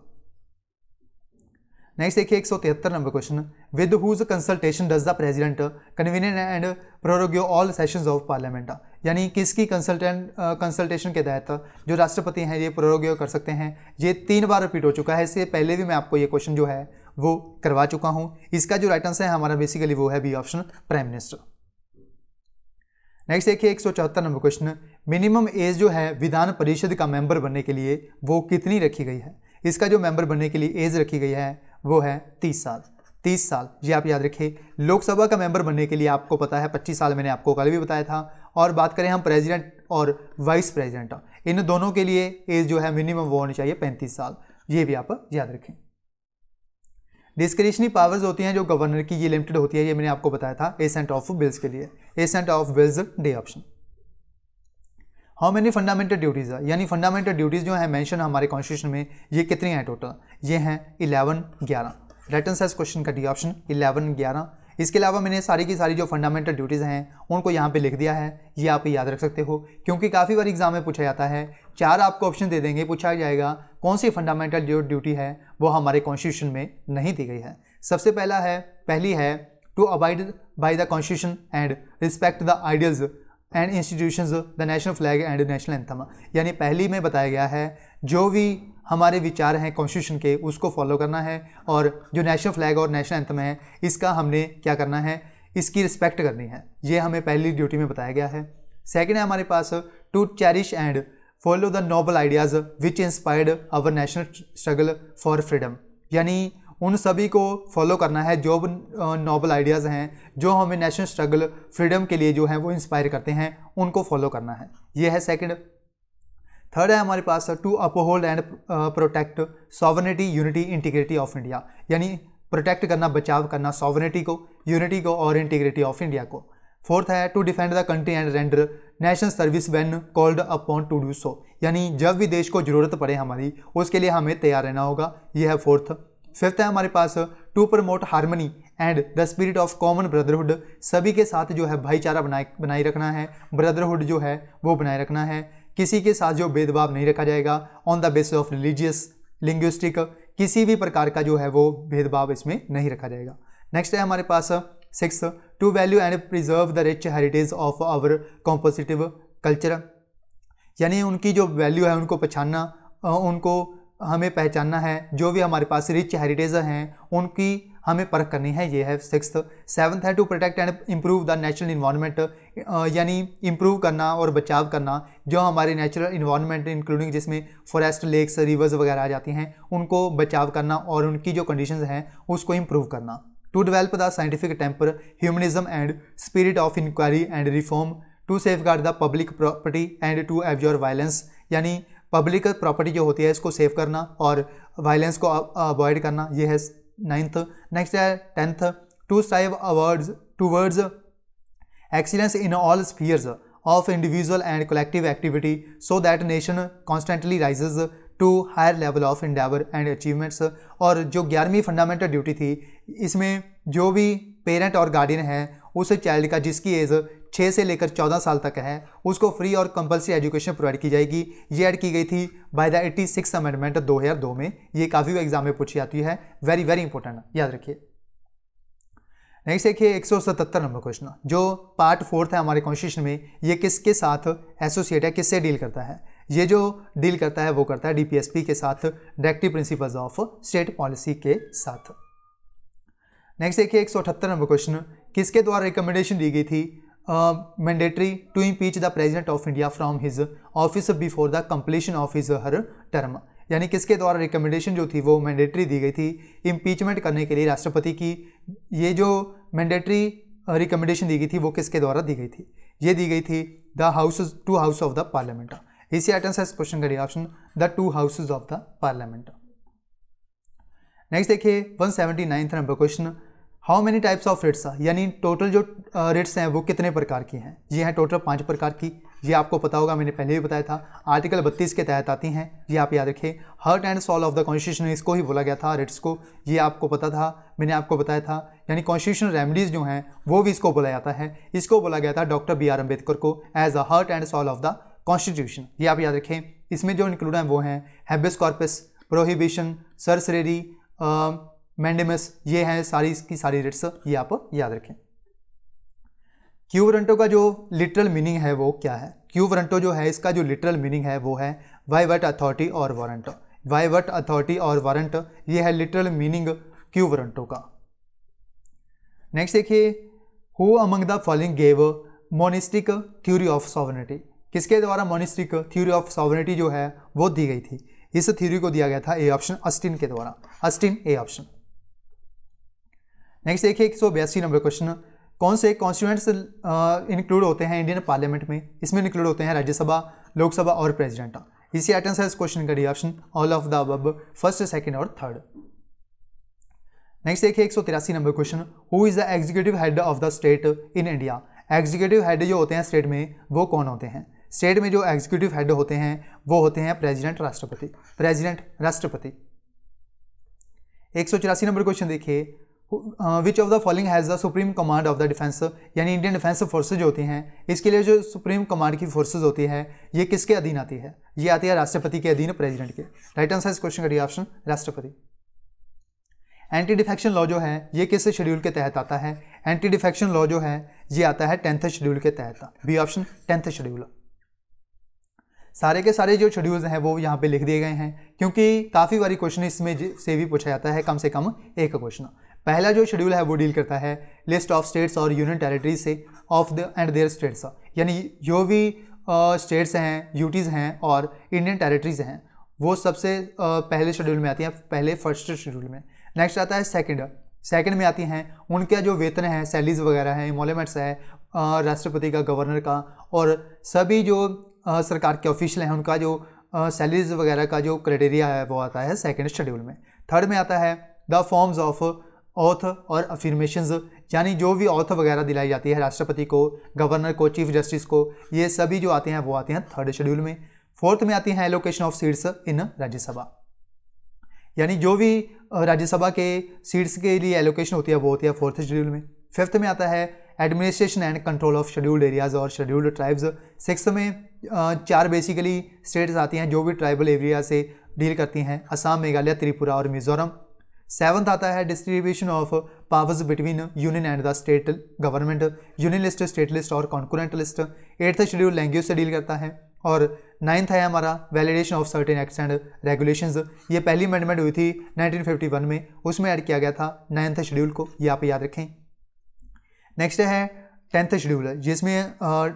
नेक्स्ट देखिए 173 number question, with whose consultation does the president convene and prorogue all sessions of parliament, यानी किसकी कंसल्टेशन के तहत जो राष्ट्रपति हैं ये प्रोरोग्यो कर सकते हैं? ये 3 बार रिपीट हो चुका है, इससे पहले भी मैं आपको ये क्वेश्चन जो है वो करवा चुका हूं। इसका जो राइट आंसर है हमारा बेसिकली वो है B option prime minister. Next देखिए 174 नंबर क्वेश्चन, मिनिमम एज जो है विधान परिषद का मेंबर बनने के लिए वो कितनी रखी गई है? इसका जो मेंबर बनने के लिए एज रखी गई है वो है 30 साल। 30 साल ये आप याद रखिए। लोकसभा का मेंबर बनने के लिए आपको पता है 25 साल, मैंने आपको कल भी बताया था। और बात करें हम प्रेसिडेंट और वाइस प्रेसिडेंट, इन दोनों के लिए एज जो है मिनिमम वो होनी चाहिए 35 साल, ये भी आप याद रखें। डिस्क्रिशनरी पावर्स होती हैं जो गवर्नर की, ये लिमिटेड होती है, ये मैंने आपको बताया था एसेंट ऑफ बिल्स के लिए, ascent of bills D option. How many fundamental duties है, यानी फंडामेंटल ड्यूटीज जो है मेंशन हमारे कॉन्स्टिट्यूशन में, ये कितनी है टोटल? ये हैं 11 राइट आंसर इस क्वेश्चन का डी ऑप्शन 11। इसके अलावा मैंने सारी की सारी जो फंडामेंटल ड्यूटीज़ हैं उनको यहाँ पे लिख दिया है, ये आप याद रख सकते हो क्योंकि काफ़ी बार एग्जाम में पूछा जाता है। 4 आपको ऑप्शन दे देंगे, पूछा जाएगा कौन सी फंडामेंटल जो ड्यूटी है वो हमारे कॉन्स्टिट्यूशन में नहीं दी गई है। सबसे पहली है to abide by the constitution and respect the ideals and institutions the national flag and national anthem, यानी पहली में बताया गया है जो भी हमारे विचार हैं कॉन्स्टिट्यूशन के उसको फॉलो करना है, और जो नेशनल फ्लैग और नेशनल एंथम है इसका हमने क्या करना है, इसकी रिस्पेक्ट करनी है, ये हमें पहली ड्यूटी में बताया गया है। सेकंड है हमारे पास to cherish and follow the noble ideas which inspired our national struggle for freedom, यानी उन सभी को फॉलो करना है जो नोबल आइडियाज़ हैं, जो हमें नेशनल स्ट्रगल फ्रीडम के लिए जो है वो इंस्पायर करते हैं, उनको फॉलो करना है। ये है सेकंड। थर्ड है हमारे पास to uphold and protect sovereignty unity integrity of India, यानी प्रोटेक्ट करना, बचाव करना सॉवरेनिटी को, यूनिटी को और इंटीग्रिटी ऑफ इंडिया को। फोर्थ है to defend the country and render national service when called upon to do so, यानी जब भी देश को जरूरत पड़े हमारी, उसके लिए हमें तैयार रहना होगा। यह है फोर्थ। फिफ्थ है हमारे पास to promote harmony and the spirit of common brotherhood, सभी के साथ जो है भाईचारा बनाए रखना है, ब्रदरहुड जो है वो बनाए रखना है, किसी के साथ जो भेदभाव नहीं रखा जाएगा on the basis of religious linguistic, किसी भी प्रकार का जो है वो भेदभाव इसमें नहीं रखा जाएगा। नेक्स्ट है हमारे पास six to value and preserve the rich heritage of our composite culture, यानी उनकी जो वैल्यू है उनको पहचानना, उनको हमें पहचानना है, जो भी हमारे पास रिच हेरिटेज हैं उनकी हमें परख करनी है। ये है सिक्स्थ। सेवन्थ है to protect and improve the natural environment, यानी इम्प्रूव करना और बचाव करना जो हमारे नेचुरल इन्वायरमेंट इंक्लूडिंग जिसमें फॉरेस्ट, लेक्स, रिवर्स वगैरह आ जाती हैं, उनको बचाव करना और उनकी जो कंडीशंस हैं उसको इम्प्रूव करना। To develop the scientific temper, humanism and spirit of inquiry and reform, to safeguard the public property and to absorb violence, यानी पब्लिक प्रॉपर्टी जो होती है इसको सेव करना और वायलेंस को अवॉइड करना। ये है नाइन्थ। नेक्स्ट है tenth to strive towards excellence in all spheres of individual and collective activity so that nation constantly rises to higher level of endeavour and achievements. और जो 11वीं फंडामेंटल ड्यूटी थी, इसमें जो भी पेरेंट और गार्डियन है उस चाइल्ड का जिसकी एज 6 से लेकर 14 साल तक है उसको फ्री और कंपल्सरी एजुकेशन प्रोवाइड की जाएगी। ये ऐड की गई थी बाय द 86 अमेंडमेंट 2002 में। ये काफ़ी एग्जाम में पूछी जाती है, वेरी वेरी इंपॉर्टेंट, याद रखिए। नेक्स्ट देखिए 177 नंबर क्वेश्चन, जो पार्ट 4 है हमारे कॉन्स्टिट्यूशन में, ये किसके साथ एसोसिएट है, किससे डील करता है? ये जो डील करता है वो करता है डीपीएसपी के साथ, directive principles of state policy के साथ। नेक्स्ट देखिए 178 नंबर क्वेश्चन, किसके द्वारा रिकमेंडेशन दी गई थी mandatory to impeach the president of India from his office before the completion of his her term, यानी किसके द्वारा रिकमेंडेशन जो थी वो मैंडेटरी दी गई थी इम्पीचमेंट करने के लिए राष्ट्रपति की। ये जो मैंडेटरी रिकमेंडेशन दी गई थी वो किसके द्वारा दी गई थी? ये दी गई थी the house of the parliament. इसी आइटम से क्वेश्चन का option the 2 houses of the parliament. Next देखिए 179 number question, how many types of writs, यानी टोटल जो रिट्स हैं वो कितने प्रकार की हैं? ये हैं टोटल 5 प्रकार की। ये आपको पता होगा, मैंने पहले भी बताया था, आर्टिकल 32 के तहत आती हैं। ये आप याद रखिए। Heart and soul of the constitution इसको ही बोला गया था, रिट्स को। ये आपको पता था, मैंने आपको बताया था। यानी कॉन्स्टिट्यूशनल रेमेडीज जो हैं वो भी इसको बोला जाता है। इसको बोला गया था डॉक्टर BR अम्बेडकर को as a heart and soul of the constitution. ये आप याद रखें। इसमें जो इंक्लूड हैं वो हैं हैबियस कॉर्पस, प्रोहिबिशन, सरसरेरी, मैंडेमस, ये हैं सारी की सारी रिट्स, ये आप याद रखें। क्यू वारंटो का जो लिटरल मीनिंग है वो क्या है? क्यू वारंटो जो है इसका जो लिटरल मीनिंग है वो है वाइवट अथॉरिटी और वारंट। वाइवट अथॉरिटी और वारंट, ये है लिटरल मीनिंग क्यू वारंटो का। नेक्स्ट देखिए, who among the following gave monistic theory of sovereignty, किसके द्वारा मोनिस्टिक थ्योरी ऑफ सॉवरेनिटी जो है वो दी गई थी? इस थ्योरी को दिया गया था ए ऑप्शन, अस्टिन के द्वारा। Austin, A option. नेक्स्ट देखिए 182 नंबर क्वेश्चन, कौन से कॉन्स्टिट्यूएंट्स इंक्लूड होते हैं इंडियन पार्लियामेंट में? इसमें इंक्लूड होते हैं राज्यसभा, लोकसभा और प्रेसिडेंट। इसी आइटम से इस क्वेश्चन का D option all of the above, first, second और थर्ड। नेक्स्ट देखिए 183 number question, who is the executive head of the state in India? Executive head जो होते हैं स्टेट में वो कौन होते हैं? स्टेट में जो एग्जीक्यूटिव हेड होते हैं वो होते हैं प्रेसिडेंट, राष्ट्रपति। प्रेसिडेंट, राष्ट्रपति। 184 नंबर क्वेश्चन देखिए, which of the following has the supreme command of the defence, यानी इंडियन डिफेंस फोर्सेज जो होती हैं इसके लिए जो सुप्रीम कमांड की फोर्सेज होती है ये किसके अधीन आती है? ये आती है राष्ट्रपति के अधीन, प्रेसिडेंट के। राइट आंसर इस क्वेश्चन का डी ऑप्शन राष्ट्रपति। एंटी डिफेक्शन लॉ जो है ये किस शेड्यूल के तहत आता है? एंटी डिफेक्शन लॉ जो है ये आता है 10th शेड्यूल के तहत, बी ऑप्शन 10th शेड्यूल। सारे के सारे जो शेड्यूल्स हैं वो यहाँ पे लिख दिए गए हैं क्योंकि काफ़ी बारी क्वेश्चन इसमें से भी पूछा जाता है, कम से कम एक क्वेश्चन। पहला जो शेड्यूल है वो डील करता है लिस्ट ऑफ स्टेट्स और यूनियन टेरिटरीज से of the end their states, यानी जो भी स्टेट्स हैं, यूटीज़ हैं और इंडियन टेरिटरीज हैं वो सबसे पहले शेड्यूल में आती हैं, पहले फर्स्ट शेड्यूल में। नेक्स्ट आता है सेकंड में आती हैं उनका जो वेतन है, सैलरीज वगैरह है, इमोलमेंट्स है राष्ट्रपति का, गवर्नर का और सभी जो सरकार के ऑफिशियल हैं उनका जो सैलरीज वगैरह का जो क्राइटेरिया है वो आता है सेकंड शेड्यूल में। थर्ड में आता है द फॉर्म्स ऑफ ऑथ और अफर्मेशंस, यानी जो भी ऑथ वगैरह दिलाई जाती है राष्ट्रपति को, गवर्नर को, चीफ जस्टिस को, ये सभी जो आते हैं वो आते हैं थर्ड शेड्यूल में। फोर्थ में आती है allocation of seats in Rajya Sabha, यानी जो भी राज्यसभा के सीट्स के लिए एलोकेशन होती है वो होती है फोर्थ शेड्यूल में। फिफ्थ में आता है administration and control of scheduled areas और शेड्यूल्ड ट्राइब्स। सिक्स्थ में 4 बेसिकली स्टेट्स आती हैं जो भी ट्राइबल एरिया से डील करती हैं, असम, मेघालय, त्रिपुरा और मिजोरम। सेवंथ आता है distribution of powers between union and the state government, union list, state list और concurrent list. Eighth schedule language से डील करता है। और नाइन्थ है हमारा validation of certain acts and regulations. ये पहली अमेंडमेंट हुई थी 1951 में, उसमें ऐड किया गया था 9th शेड्यूल को, ये आप याद रखें। नेक्स्ट है 10th शेड्यूल जिसमें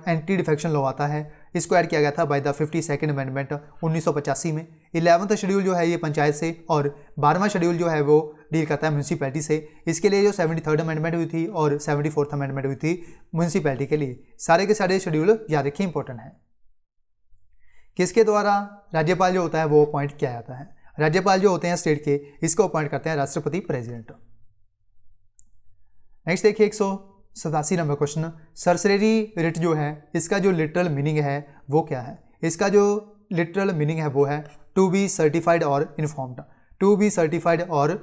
एंटी डिफेक्शन लॉ आता है, इसको ऐड किया गया था बाय द 52nd अमेंडमेंट 1985 में। 11th शेड्यूल जो है ये पंचायत से और 12वां शेड्यूल जो है वो डील करता है म्यूनसिपैलिटी से। इसके लिए जो 73rd अमेंडमेंट हुई थी और 74th अमेंडमेंट हुई थी म्यूनसिपैलिटी के लिए। सारे के सारे शेड्यूल याद रखिए, इंपॉर्टेंट है। किसके द्वारा राज्यपाल जो होता है वो अपॉइंट किया जाता है? राज्यपाल जो होते हैं स्टेट के, इसको अपॉइंट करते हैं राष्ट्रपति, प्रेसिडेंट। नेक्स्ट देखिए 187 नंबर क्वेश्चन, सरसरी रिट जो है इसका जो लिटरल मीनिंग है वो क्या है? इसका जो लिटरल मीनिंग है वो है टू बी सर्टिफाइड और इन्फॉर्म्ड। टू बी सर्टिफाइड और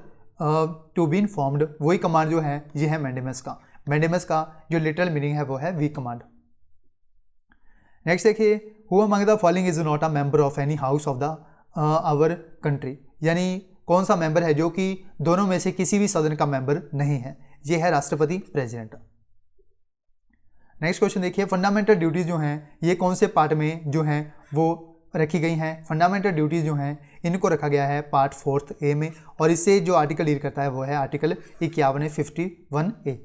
टू बी इन्फॉर्म्ड, वही कमांड जो है ये है मैंडेमस का। मैंडेमस का जो लिटरल मीनिंग है वो है वी कमांड। नेक्स्ट देखिए, who among the following is not a member of any house of the our country, यानी कौन सा मेंबर है जो कि दोनों में से किसी भी सदन का मेंबर नहीं है? ये है राष्ट्रपति, प्रेसिडेंट। नेक्स्ट क्वेश्चन देखिए, फंडामेंटल ड्यूटीज जो हैं ये कौन से पार्ट में जो हैं वो रखी गई हैं? फंडामेंटल ड्यूटीज जो हैं इनको रखा गया है पार्ट 4 ए में, और इससे जो आर्टिकल डील करता है वो है आर्टिकल 51A।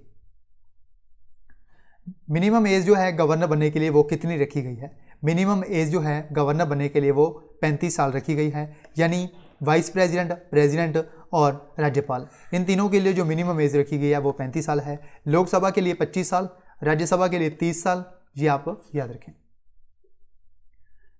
मिनिमम एज जो है गवर्नर बनने के लिए वो कितनी रखी गई है? मिनिमम एज जो है गवर्नर बनने के लिए वो 35 साल रखी गई है, यानी वाइस प्रेसिडेंट, प्रेसिडेंट और राज्यपाल, इन तीनों के लिए जो मिनिमम एज रखी गई है वो 35 साल है। लोकसभा के लिए 25 साल, राज्यसभा के लिए 30 साल, ये आप याद रखें।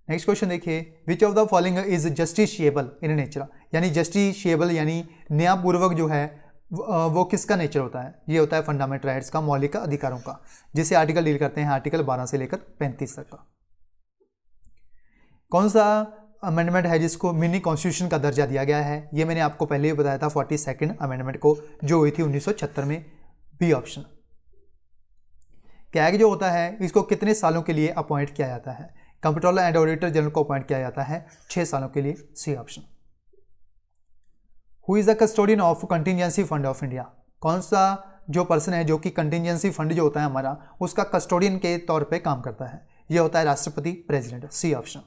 नेक्स्ट क्वेश्चन देखिए, which of the following is justiciable in nature, यानी जस्टिशिएबल यानी न्यायपूर्वक जो है वो किसका नेचर होता है? ये होता है फंडामेंटल राइट्स का, मौलिक अधिकारों का, जिसे आर्टिकल डील करते हैं आर्टिकल 12 से लेकर 35 तक का। कौन सा अमेंडमेंट है जिसको मिनी कॉन्स्टिट्यूशन का दर्जा दिया गया है? ये मैंने आपको पहले ही बताया था 42nd अमेंडमेंट को, जो हुई थी 1976 में, बी ऑप्शन। कैग जो होता है इसको कितने सालों के लिए अपॉइंट किया जाता है? कंप्ट्रोलर एंड ऑडिटर जनरल को अपॉइंट किया जाता है 6 सालों के लिए, C option. Who is the custodian of contingency fund of India, कौन सा जो पर्सन है जो कि कंटिजेंसी फंड जो होता है हमारा उसका कस्टोडियन के तौर पे काम करता है? ये होता है राष्ट्रपति, president, C option.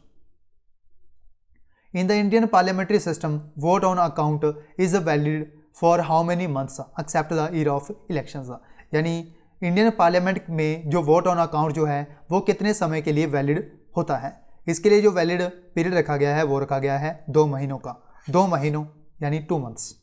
In the Indian parliamentary system vote on account is valid for how many months except the year of elections, यानी इंडियन पार्लियामेंट में जो वोट ऑन अकाउंट जो है वो कितने समय के लिए वैलिड होता है? इसके लिए जो वैलिड पीरियड रखा गया है वो रखा गया है 2 महीनों का, 2 महीनों यानी 2 months.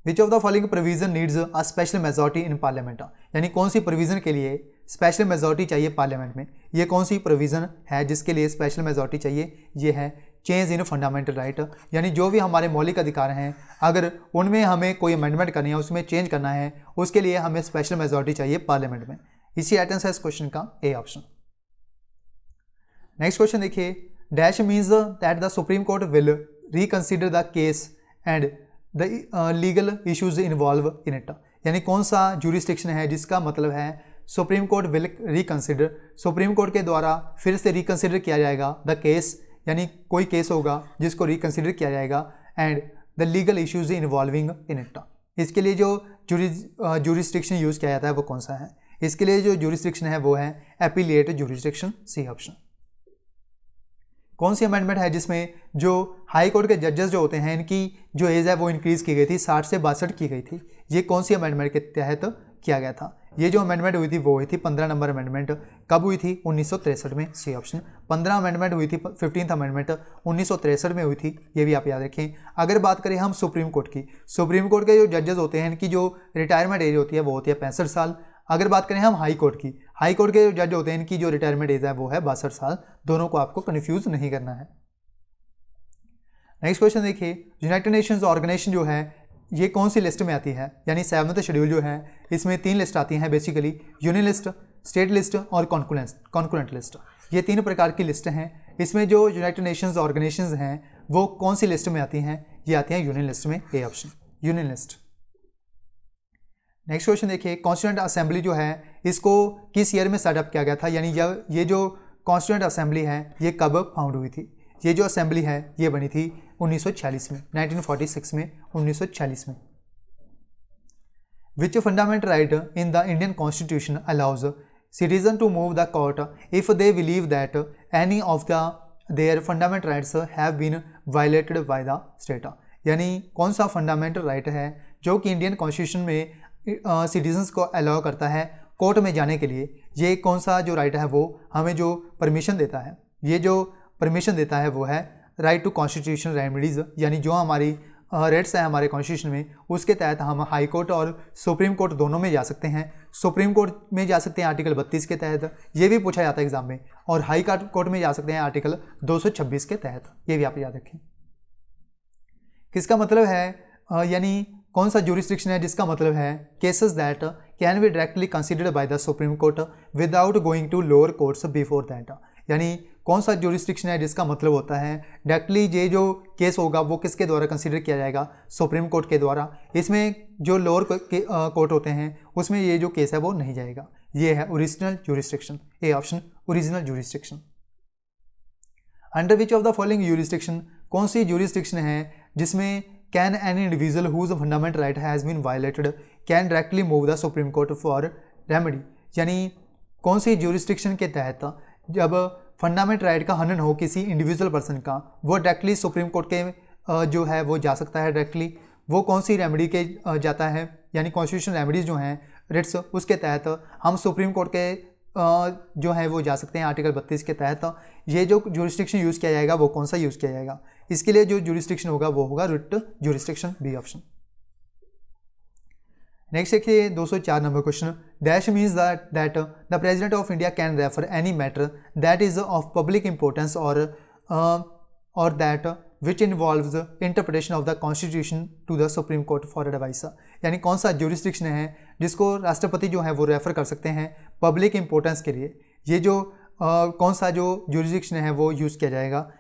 Which of the following provision needs a special majority in parliament, यानी कौन सी प्रोविजन के लिए स्पेशल मेजॉरिटी चाहिए पार्लियामेंट में? ये कौन सी प्रोविजन है जिसके लिए स्पेशल मेजॉरिटी चाहिए? ये है चेंज इन फंडामेंटल राइट, यानी जो भी हमारे मौलिक अधिकार हैं अगर उनमें हमें कोई अमेंडमेंट करनी है, उसमें चेंज करना है, उसके लिए हमें स्पेशल मेजॉरिटी चाहिए पार्लियामेंट में। इसी आंसर है इस क्वेश्चन का ए ऑप्शन। नेक्स्ट क्वेश्चन देखिए, dash means that the supreme court will reconsider the case and the legal issues involve in it, यानी कौन सा ज्यूरिस्डिक्शन है जिसका मतलब है supreme court will reconsider, supreme court के द्वारा फिर से रिकंसिडर किया जाएगा द केस, यानी कोई केस होगा जिसको रिकंसिडर किया जाएगा, and the legal issues involving in it. इसके लिए जो ज्यूरिस्डिक्शन यूज़ किया जाता है वो कौन सा है? इसके लिए जो ज्यूरिस्डिक्शन है वो है एपीलिएट ज्यूरिस्डिक्शन, सी ऑप्शन। कौन सी अमेंडमेंट है जिसमें जो हाई कोर्ट के जजेस जो होते हैं इनकी जो एज है वो इंक्रीज़ की गई थी, 60 से 62 की गई थी? ये कौन सी अमेंडमेंट के तहत किया गया था? ये जो अमेंडमेंट हुई थी वो हुई थी 15 नंबर अमेंडमेंट। कब हुई थी? 1963 में, सी ऑप्शन। 15 अमेंडमेंट हुई थी, 15th अमेंडमेंट 1963 में हुई थी, ये भी आप याद रखें। अगर बात करें हम सुप्रीम कोर्ट की, सुप्रीम कोर्ट के जो जजेस होते हैं इनकी जो रिटायरमेंट एज होती है वो होती है 65 साल। अगर बात करें हम हाई कोर्ट की, हाई कोर्ट के जो जज होते हैं इनकी जो रिटायरमेंट एज है वो है 62 साल। दोनों को आपको कन्फ्यूज नहीं करना है। नेक्स्ट क्वेश्चन देखिए, यूनाइटेड नेशंस ऑर्गेनाइजेशन जो है ये कौन सी लिस्ट में आती है? यानी 7th शेड्यूल जो है इसमें 3 लिस्ट आती हैं basically, union list, state list और कॉन्करेंट लिस्ट। ये 3 प्रकार की लिस्ट हैं। इसमें जो यूनाइटेड नेशंस ऑर्गेनाइजेशंस हैं वो कौन सी लिस्ट में आती हैं? ये आती हैं यूनियन लिस्ट में, A option, union list. Next question देखिए, कॉन्स्टिट्यूएंट असेंबली जो है इसको किस ईयर में सेटअप किया गया था? यानी ये जो कॉन्स्टिट्यूएंट असेंबली है ये कब फाउंड हुई थी? ये जो असेंबली है ये बनी थी 1946 में, 1946 में, 1946 में। Which fundamental right in the Indian Constitution allows citizens to move the court if they believe that any of their fundamental rights have been violated by the state? यानी कौन सा फंडामेंटल राइट है जो कि इंडियन कॉन्स्टिट्यूशन में सिटीजन्स को अलाउ करता है कोर्ट में जाने के लिए? ये कौन सा जो राइट है वो हमें जो परमिशन देता है? ये जो परमिशन देता है वो है राइट टू कॉन्स्टिट्यूशनल रेमेडीज़, यानी जो हमारी राइट्स है हमारे कॉन्स्टिट्यूशन में उसके तहत हम हाई कोर्ट और सुप्रीम कोर्ट दोनों में जा सकते हैं। सुप्रीम कोर्ट में जा सकते हैं आर्टिकल 32 के तहत, ये भी पूछा जाता है एग्जाम में, और हाई कोर्ट में जा सकते हैं आर्टिकल 226 के तहत, ये भी आप याद रखें। किसका मतलब है, यानी कौन सा ज्यूरिसडिक्शन है जिसका मतलब है cases that can be directly considered by the supreme court without going to lower courts before that? यानी कौन सा ज्यूरिसडिक्शन है जिसका मतलब होता है डायरेक्टली ये जो केस होगा वो किसके द्वारा कंसीडर किया जाएगा? सुप्रीम कोर्ट के द्वारा। इसमें जो लोअर कोर्ट होते हैं उसमें ये जो केस है वो नहीं जाएगा। ये है original jurisdiction, A option, original jurisdiction. Under which of the following jurisdiction, कौन सी ज्यूरिसडिक्शन है जिसमें can any individual whose fundamental right has been violated can directly move the supreme court for remedy? यानी कौन सी ज्यूरिसडिक्शन के तहत जब फंडामेंटल राइट का हनन हो किसी इंडिविजुअल पर्सन का, वो डायरेक्टली सुप्रीम कोर्ट के जो है वो जा सकता है डायरेक्टली? वो कौन सी रेमेडी के जाता है? यानी कॉन्स्टिट्यूशनल रेमेडीज जो हैं रिट्स, उसके तहत हम सुप्रीम कोर्ट के जो है वो जा सकते हैं आर्टिकल 32 के तहत। ये जो ज्यूरिसडिक्शन यूज़ किया जाएगा वो कौन सा यूज़ किया जाएगा? इसके लिए जो ज्यूरिसडिक्शन होगा वो होगा writ jurisdiction, B option. Next देखिए 204 number question, dash means that the president of India can refer any matter that is of public importance और that which involves interpretation of the constitution to the supreme court for advice? यानी कौन सा ज्यूरिसडिक्शन है जिसको राष्ट्रपति जो है वो रेफर कर सकते हैं पब्लिक इंपॉर्टेंस के लिए? ये जो कौन सा जो ज्यूरिसडिक्शन है वो यूज़ किया जाएगा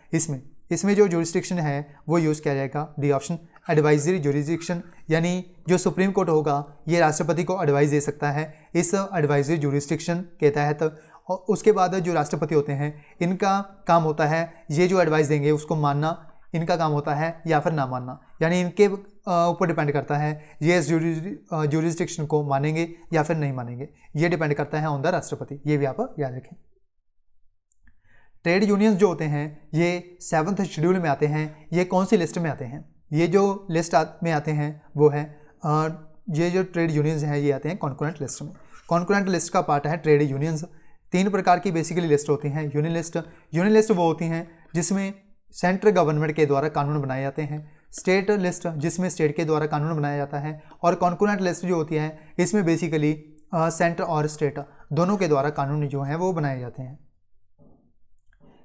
इसमें जो ज्यूरिसडिक्शन है वो यूज़ किया जाएगा, डी ऑप्शन, एडवाइजरी ज्यूरिसडिक्शन। यानी जो सुप्रीम कोर्ट होगा ये राष्ट्रपति को एडवाइस दे सकता है इस एडवाइजरी ज्यूरिसडिक्शन के तहत। और उसके बाद जो राष्ट्रपति होते हैं इनका काम होता है ये जो एडवाइस देंगे उसको मानना, इनका काम होता है या फिर ना मानना। यानी इनके ऊपर डिपेंड करता है ये इस ज्यूरिसडिक्शन को मानेंगे या फिर नहीं मानेंगे, ये डिपेंड करता है ऑन द राष्ट्रपति, ये भी आप याद रखें। ट्रेड यूनियंस जो होते हैं ये 7th शेड्यूल में आते हैं। ये कौन सी लिस्ट में आते हैं? ये जो लिस्ट में आते हैं वो है ये जो ट्रेड यूनियंस हैं ये आते हैं कॉन्करेंट लिस्ट में। कॉन्करेंट लिस्ट का पार्ट है ट्रेड यूनियंस। 3 प्रकार की बेसिकली लिस्ट होती हैं। यूनियन लिस्ट वो होती हैं जिसमें सेंट्रल गवर्नमेंट के द्वारा कानून बनाए जाते हैं। स्टेट लिस्ट जिसमें स्टेट के द्वारा कानून बनाया जाता है। और कॉन्करेंट लिस्ट जो होती है इसमें बेसिकली सेंटर और स्टेट दोनों के द्वारा कानून जो हैं वो बनाए जाते हैं।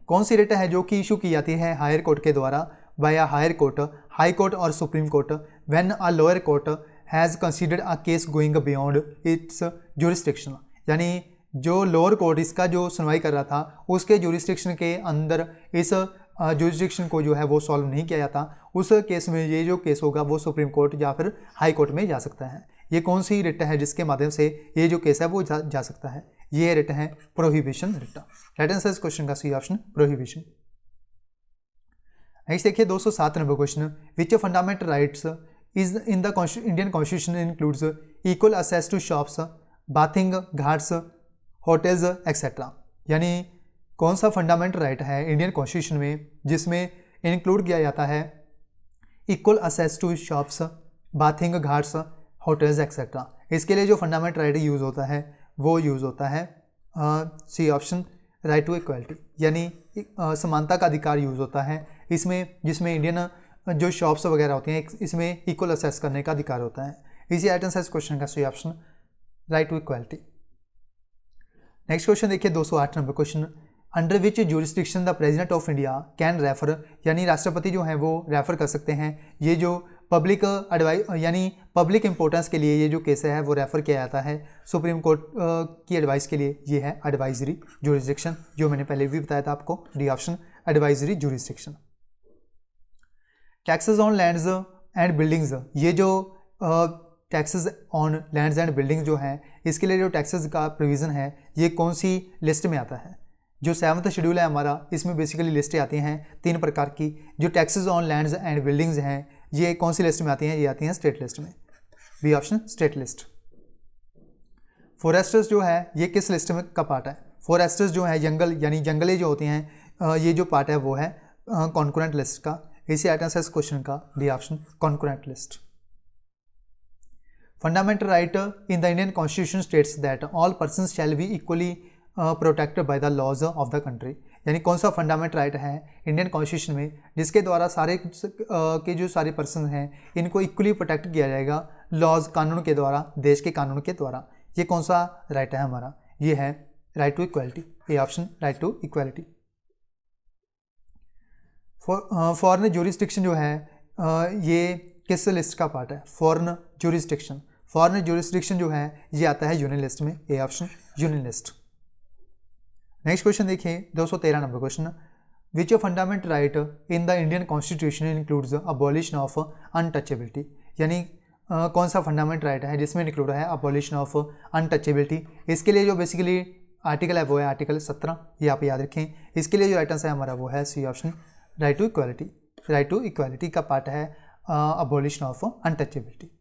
कौन सी रिट है जो कि इशू की जाती है हायर कोर्ट के द्वारा by higher court, high court और supreme court when a lower court has considered a case going beyond its jurisdiction? यानी जो लोअर कोर्ट इसका जो सुनवाई कर रहा था उसके ज्यूरिसडिक्शन के अंदर इस ज्यूरिसडिक्शन को जो है वो सॉल्व नहीं किया जाता, उस केस में ये जो केस होगा वो सुप्रीम कोर्ट या फिर हाई कोर्ट में जा सकता है। ये कौन सी रिट है जिसके माध्यम से ये जो केस है वो जा सकता है? ये रिट है प्रोहिबिशन रिट। राइट आंसर इस क्वेश्चन का सी ऑप्शन, प्रोहिबिशन। नेक्स्ट देखिए 207 number question, which fundamental rights is in the Indian constitution includes equal access to shops, bathing, ghats, hotels etcetera? यानी कौन सा फंडामेंटल राइट है इंडियन कॉन्स्टिट्यूशन में जिसमें इंक्लूड किया जाता है equal access to shops, bathing, ghats, hotels etcetera? इसके लिए जो फंडामेंटल राइट यूज़ होता है वो यूज़ होता है C option, right to equality, यानी समानता का अधिकार यूज़ होता है इसमें, जिसमें इंडियन जो शॉप्स वगैरह होती हैं इसमें इक्वल असेस करने का अधिकार होता है। इसी आइटम से इस क्वेश्चन का सही option right to equality. Next question देखिए 208 number question, under which jurisdiction the president of India can refer, यानी राष्ट्रपति जो है वो रेफर कर सकते हैं ये जो पब्लिक एडवाइस यानी पब्लिक इंपॉर्टेंस के लिए ये जो केस है वो रेफर किया जाता है सुप्रीम कोर्ट की एडवाइस के लिए, ये है एडवाइजरी ज्यूरिस्डिक्शन, जो मैंने पहले भी बताया था आपको, D option advisory jurisdiction. Taxes on lands and buildings, ये जो taxes on lands and buildings जो हैं इसके लिए जो टैक्सेस का प्रोविज़न है ये कौन सी लिस्ट में आता है? जो 7वां शेड्यूल है हमारा, इसमें बेसिकली लिस्टें आती हैं 3 प्रकार की। जो taxes on lands and buildings हैं ये कौन सी लिस्ट में आती हैं? ये आती हैं स्टेट लिस्ट में, B option state list. Foresters जो है ये किस लिस्ट में का पार्ट है? फॉरेस्टर्स जो है जंगल यानी जंगलें जो होती हैं ये जो पार्ट है वो है कॉन्करेंट लिस्ट का। इसी आइटम से इस क्वेश्चन का D option concurrent list. Fundamental right in the Indian constitution states that all persons shall be equally protected by the laws of the country, यानी कौन सा फंडामेंटल राइट है इंडियन कॉन्स्टिट्यूशन में जिसके द्वारा सारे के जो सारे पर्सन हैं इनको इक्वली प्रोटेक्ट किया जाएगा लॉज कानून के द्वारा, देश के कानून के द्वारा। ये कौन सा राइट है हमारा? ये है राइट टू इक्वालिटी, ये option right to equality. Foreign jurisdiction जो है ये किस लिस्ट का पार्ट है? फॉरेन ज्यूरिस्डिक्शन, फॉरेन ज्यूरिस्डिक्शन जो है ये आता है यूनियन लिस्ट में, A option union list. Next question देखिए 213 number question, which fundamental right in the Indian constitution includes abolition of untouchability, यानी कौन सा फंडामेंटल राइट है जिसमें इंक्लूड है अबॉलिशन ऑफ अनटचेबिलिटी। इसके लिए जो बेसिकली आर्टिकल है वो है आर्टिकल 17, ये आप याद रखें। इसके लिए जो आइटम्स है हमारा वो है C option right to equality, right to equality का पार्ट है abolition of untouchability.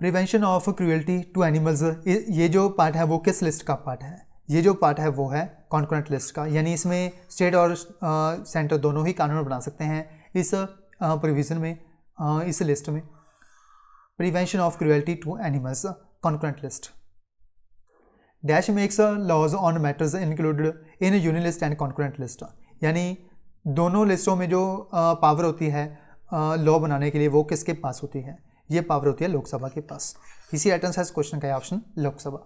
Prevention of cruelty to animals, ये जो पार्ट है वो किस लिस्ट का पार्ट है? ये जो पार्ट है वो है कॉन्करेंट लिस्ट का, यानी इसमें स्टेट और सेंटर दोनों ही कानून बना सकते हैं इस प्रोविज़न में, इस लिस्ट में। Prevention of cruelty to animals, concurrent list. Dash makes laws on matters included in union list and concurrent list, यानी दोनों लिस्टों में जो पावर होती है लॉ बनाने के लिए वो किसके पास होती है? ये पावर होती है लोकसभा के पास। इसी आइटम से इस क्वेश्चन का ऑप्शन लोकसभा।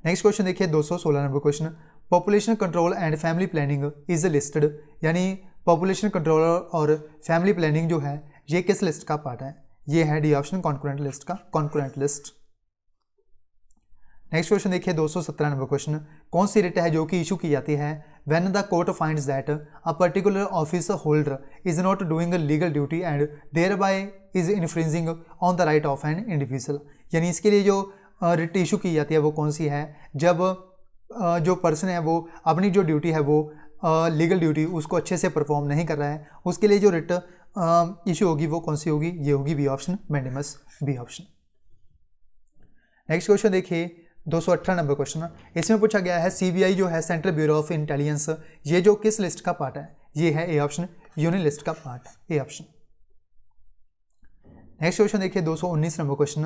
नेक्स्ट क्वेश्चन देखिए 216 number question, population control and family planning is listed, यानी पॉपुलेशन कंट्रोल और फैमिली प्लानिंग जो है ये किस लिस्ट का पार्ट है? ये है डी ऑप्शन कॉन्करेंट लिस्ट का, कॉन्करेंट लिस्ट। नेक्स्ट क्वेश्चन देखिए 217 नंबर क्वेश्चन, कौन सी रिट है जो कि इशू की जाती है when the court finds that a particular office holder is not doing a legal duty and thereby is infringing on the right of an individual, यानी इसके लिए जो रिट इशू की जाती है वो कौन सी है? जब जो पर्सन है वो अपनी जो ड्यूटी है वो लीगल ड्यूटी उसको अच्छे से परफॉर्म नहीं कर रहा है, उसके लिए जो रिट इशू होगी वो कौन सी होगी? ये होगी B option mandamus, B option. Next question देखिए 218 नंबर क्वेश्चन, इसमें पूछा गया है सीबीआई जो है सेंट्रल ब्यूरो ऑफ इंटेलिजेंस, ये जो किस लिस्ट का पार्ट है? ये है ए ऑप्शन यूनियन लिस्ट का part, A option. Next question देखिए 219 नंबर क्वेश्चन,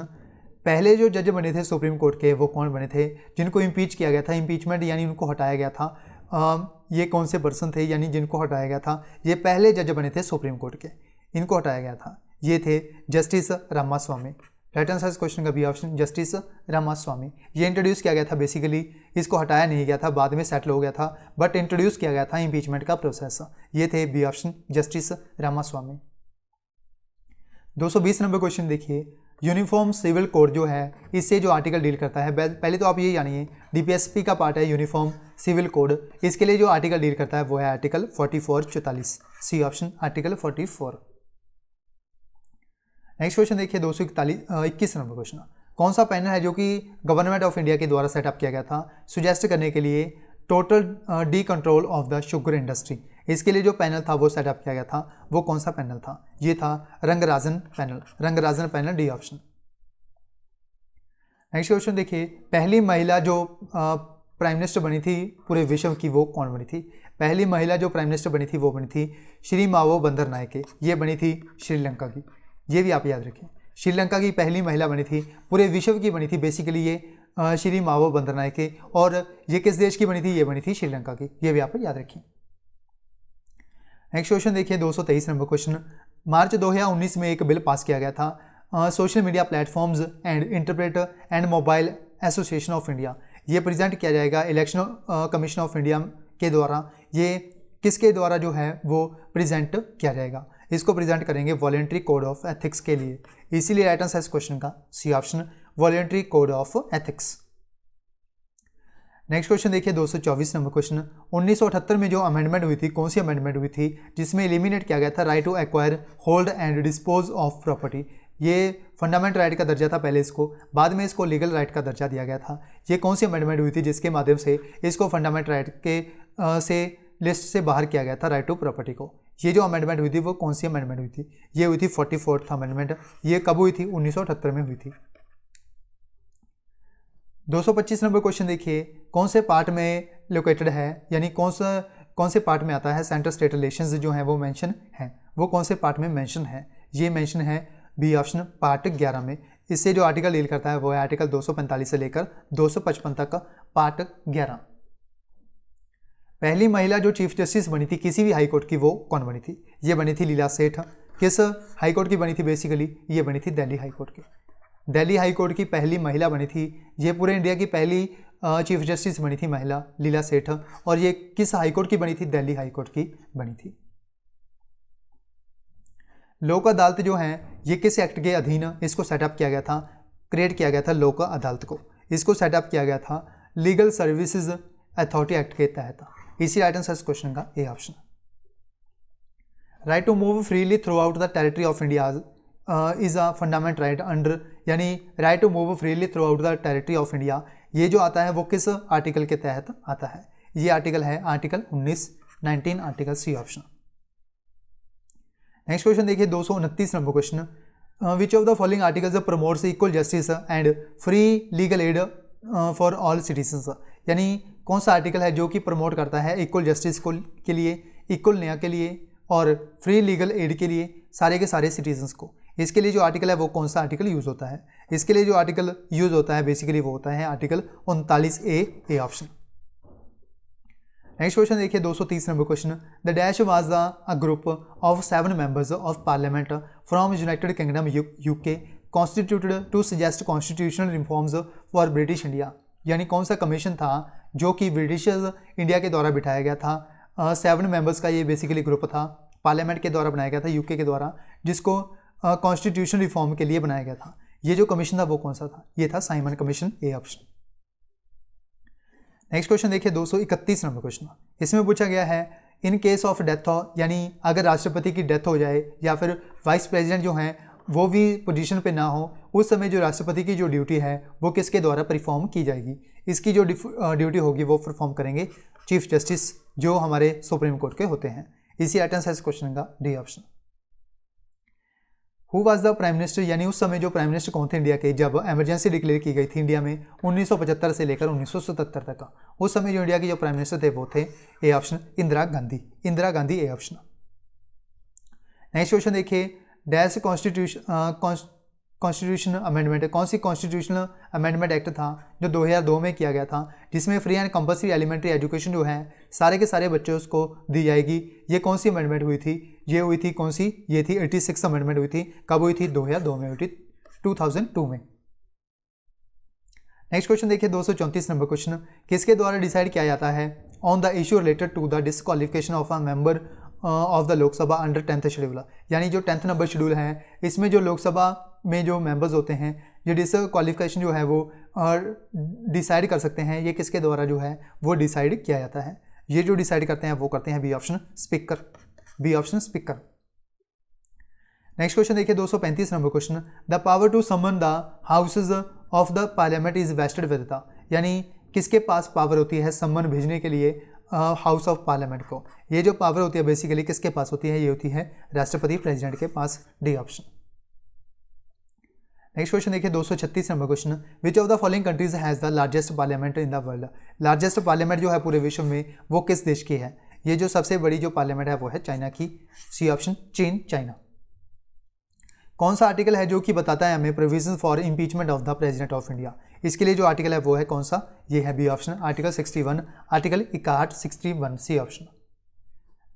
पहले जो जज बने थे सुप्रीम कोर्ट के वो कौन बने थे जिनको इम्पीच किया गया था? इम्पीचमेंट यानी उनको हटाया गया था, ये कौन से पर्सन थे यानी जिनको हटाया गया था? ये पहले जज बने थे सुप्रीम कोर्ट के, इनको हटाया गया था, ये थे जस्टिस रामास्वामी। राइट आंसर इस क्वेश्चन का बी ऑप्शन जस्टिस रामास्वामी। ये इंट्रोड्यूस किया गया था, बेसिकली इसको हटाया नहीं गया था, बाद में सेटल हो गया था, बट इंट्रोड्यूस किया गया था इम्पीचमेंट का प्रोसेस। ये थे B option justice Ramaswami. 220 number question देखिए, यूनिफॉर्म सिविल कोड जो है इससे जो आर्टिकल डील करता है, पहले तो आप ये जानिए डीपीएसपी का पार्ट है यूनिफॉर्म सिविल कोड, इसके लिए जो आर्टिकल डील करता है वो है article 4444, C option article 44। Next question देखिए 221 नंबर क्वेश्चन, कौन सा पैनल है जो कि गवर्नमेंट ऑफ इंडिया के द्वारा सेटअप किया गया था सुजेस्ट करने के लिए total D control of the sugar industry? इसके लिए जो पैनल था वो सेटअप किया गया था, वो कौन सा पैनल था? ये था Rangarajan panel, Rangarajan panel, D option. Next question देखिए, पहली महिला जो प्राइम मिनिस्टर बनी थी पूरे विश्व की वो कौन बनी थी? पहली महिला जो प्राइम मिनिस्टर बनी थी वो बनी थी श्री मावो बंदर नायके, ये बनी थी श्रीलंका की, ये भी आप याद रखें। श्रीलंका की पहली महिला बनी थी, पूरे विश्व की बनी थी बेसिकली ये श्री मावो बंदरनायके, और ये किस देश की बनी थी, ये बनी थी श्रीलंका की, ये भी आप याद रखिए। नेक्स्ट क्वेश्चन देखिए 223 नंबर क्वेश्चन। मार्च 2019 में एक बिल पास किया गया था social media platforms and interpreter and mobile association of India. ये प्रेजेंट किया जाएगा इलेक्शन कमीशन ऑफ इंडिया के द्वारा। ये किसके द्वारा जो है वो प्रेजेंट किया जाएगा, इसको प्रेजेंट करेंगे वॉलेंट्री कोड ऑफ एथिक्स के लिए। इसीलिए राइट आंसर इस क्वेश्चन का C option, voluntary code of ethics. Next question देखिए 224 नंबर क्वेश्चन। 1978 में जो अमेंडमेंट हुई थी, कौन सी अमेंडमेंट हुई थी जिसमें एलिमिनेट किया गया था right to acquire, hold and dispose of property. ये फंडामेंटल राइट का दर्जा था पहले, इसको बाद में इसको लीगल राइट का दर्जा दिया गया था। ये कौन सी अमेंडमेंट हुई थी जिसके माध्यम से इसको फंडामेंटल राइट के से लिस्ट से बाहर किया गया था राइट टू प्रॉपर्टी को। ये जो अमेंडमेंट हुई थी वो कौन सी अमेंडमेंट हुई थी, ये हुई थी 44th अमेंडमेंट। ये कब हुई थी, 1978 में हुई थी। 225 नंबर क्वेश्चन देखिए, कौन से पार्ट में लोकेटेड है, यानी कौन से पार्ट में आता है सेंट्रल स्टेट रिलेशंस जो है वो मेंशन है, वो कौन से पार्ट में मेंशन है, ये मेंशन है बी ऑप्शन पार्ट 11 में। इससे जो आर्टिकल डील करता है वो है आर्टिकल 245 से लेकर 255 तक का पार्ट 11। पहली महिला जो चीफ जस्टिस बनी थी किसी भी हाई कोर्ट की, वो कौन बनी थी, ये बनी थी लीला सेठ। किस हाई कोर्ट की बनी थी, बेसिकली ये बनी थी दिल्ली हाई कोर्ट की। दिल्ली हाई कोर्ट की पहली महिला बनी थी, ये पूरे इंडिया की पहली चीफ जस्टिस बनी थी महिला लीला सेठ। और ये किस हाई कोर्ट की बनी थी, दिल्ली हाई कोर्ट की बनी थी। लोक अदालत जो है ये किस एक्ट के अधीन इसको सेटअप किया गया था, क्रिएट किया गया था लोक अदालत को, इसको सेटअप किया गया था लीगल सर्विसेज अथॉरिटी एक्ट के तहत। इसी राइट आंसर इस क्वेश्चन का A option. Right to move freely throughout the territory of India is a fundamental right under, यानी right to move freely throughout the territory of India, ये जो आता है वो किस आर्टिकल के तहत आता है, ये आर्टिकल है article 19 article C option. Next question देखिए 229 number question. Which of the following articles promotes equal justice and free legal aid for all citizens, यानी कौन सा आर्टिकल है जो कि प्रमोट करता है इक्वल जस्टिस को के लिए, इक्वल न्याय के लिए और फ्री लीगल एड के लिए सारे के सारे सिटीजन्स को। इसके लिए जो आर्टिकल है वो कौन सा आर्टिकल यूज होता है, इसके लिए जो आर्टिकल यूज होता है बेसिकली वो होता है article 39A option. Next question देखिए 230 number question. The dash was the group of 7 members of parliament from United Kingdom UK constituted to suggest constitutional reforms for British India, यानी कौन सा कमीशन था जो कि ब्रिटिश इंडिया के द्वारा बिठाया गया था। 7 मेंबर्स का ये बेसिकली ग्रुप था, पार्लियामेंट के द्वारा बनाया गया था यूके के द्वारा, जिसको कॉन्स्टिट्यूशन रिफॉर्म के लिए बनाया गया था। ये जो कमीशन था वो कौन सा था, ये था Simon commission, A option. Next question देखिए 231 नंबर क्वेश्चन। इसमें पूछा गया है इन केस ऑफ डेथ हो, यानी अगर राष्ट्रपति की डेथ हो जाए या फिर वाइस प्रेसिडेंट जो हैं वो भी पोजीशन पे ना हो, उस समय जो राष्ट्रपति की जो ड्यूटी है वो किसके द्वारा परफॉर्म की जाएगी। इसकी जो ड्यूटी होगी वो परफॉर्म करेंगे चीफ जस्टिस जो हमारे सुप्रीम कोर्ट के होते हैं। इसी आइटम से इस क्वेश्चन का D option. Who was the prime minister, यानी उस समय जो प्राइम मिनिस्टर कौन थे इंडिया के जब इमरजेंसी डिक्लेयर की गई थी इंडिया में 1975 से लेकर 1977 तक का, उस समय जो इंडिया के जो प्राइम मिनिस्टर थे वो थे A option Indira Gandhi, Indira Gandhi A option. Next question देखिए डैश कॉन्स्टिट्यूशन अमेंडमेंट, कौन सी कॉन्स्टिट्यूशनल अमेंडमेंट एक्ट था जो 2002 में किया गया था, जिसमें free and compulsory elementary education जो है सारे के सारे बच्चों को दी जाएगी। ये कौन सी अमेंडमेंट हुई थी, ये हुई थी कौन सी, ये थी 86 अमेंडमेंट हुई थी। कब हुई थी, 2002 में हुई थी, 2002 में। नेक्स्ट क्वेश्चन देखिए 234 नंबर क्वेश्चन। किसके द्वारा डिसाइड किया जाता है on the issue related to the disqualification of a member of the Lok Sabha under 10th schedule, यानी जो 10th नंबर शेड्यूल है इसमें जो लोकसभा में जो मेंबर्स होते हैं ये डिस्क्वालिफिकेशन जो है वो डिसाइड कर सकते हैं, ये किसके द्वारा जो है वो डिसाइड किया जाता है। ये जो डिसाइड करते हैं वो करते हैं B option speaker, B option speaker. Next question देखिए 235 number question. The power to summon the houses of the parliament is vested with the, यानी किसके पास पावर होती है समन भेजने के लिए हाउस ऑफ पार्लियामेंट को। ये जो पावर होती है बेसिकली किसके पास होती है, ये होती है राष्ट्रपति प्रेसिडेंट के पास, डी ऑप्शन। नेक्स्ट क्वेश्चन देखिए 236 number question. Which of the following countries has the largest parliament in the world, largest parliament जो है पूरे विश्व में वो किस देश की है। ये जो सबसे बड़ी जो पार्लियामेंट है वो है चाइना की, सी ऑप्शन चीन, चाइना। कौन सा आर्टिकल है जो कि बताता है हमें provision for impeachment of the president of India. इसके लिए जो आर्टिकल है वो है कौन सा, ये है B option article 61, article 61 61 C option.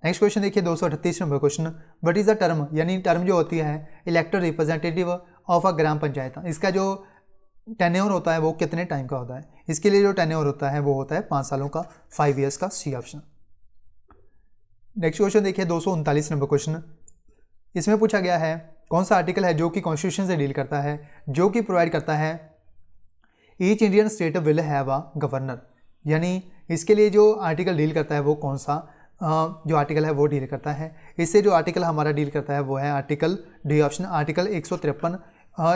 Next question देखिए 238 number question, what is the term, यानी टर्म जो होती है elected representative of a gram panchayat, इसका जो टेन्योर होता है वो कितने टाइम का होता है। इसके लिए जो टेन्योर होता है वो होता है 5 सालों का, 5 ईयर्स का, सी ऑप्शन। नेक्स्ट क्वेश्चन देखिए 239 नंबर क्वेश्चन, इसमें पूछा गया है कौन सा आर्टिकल है जो कि कॉन्स्टिट्यूशन से डील करता है, जो कि प्रोवाइड करता है each Indian state will have a governor, यानी इसके लिए जो आर्टिकल डील करता है वो कौन सा जो आर्टिकल है वो डील करता है। इससे जो आर्टिकल हमारा डील करता है वो है आर्टिकल डी ऑप्शन, आर्टिकल 153।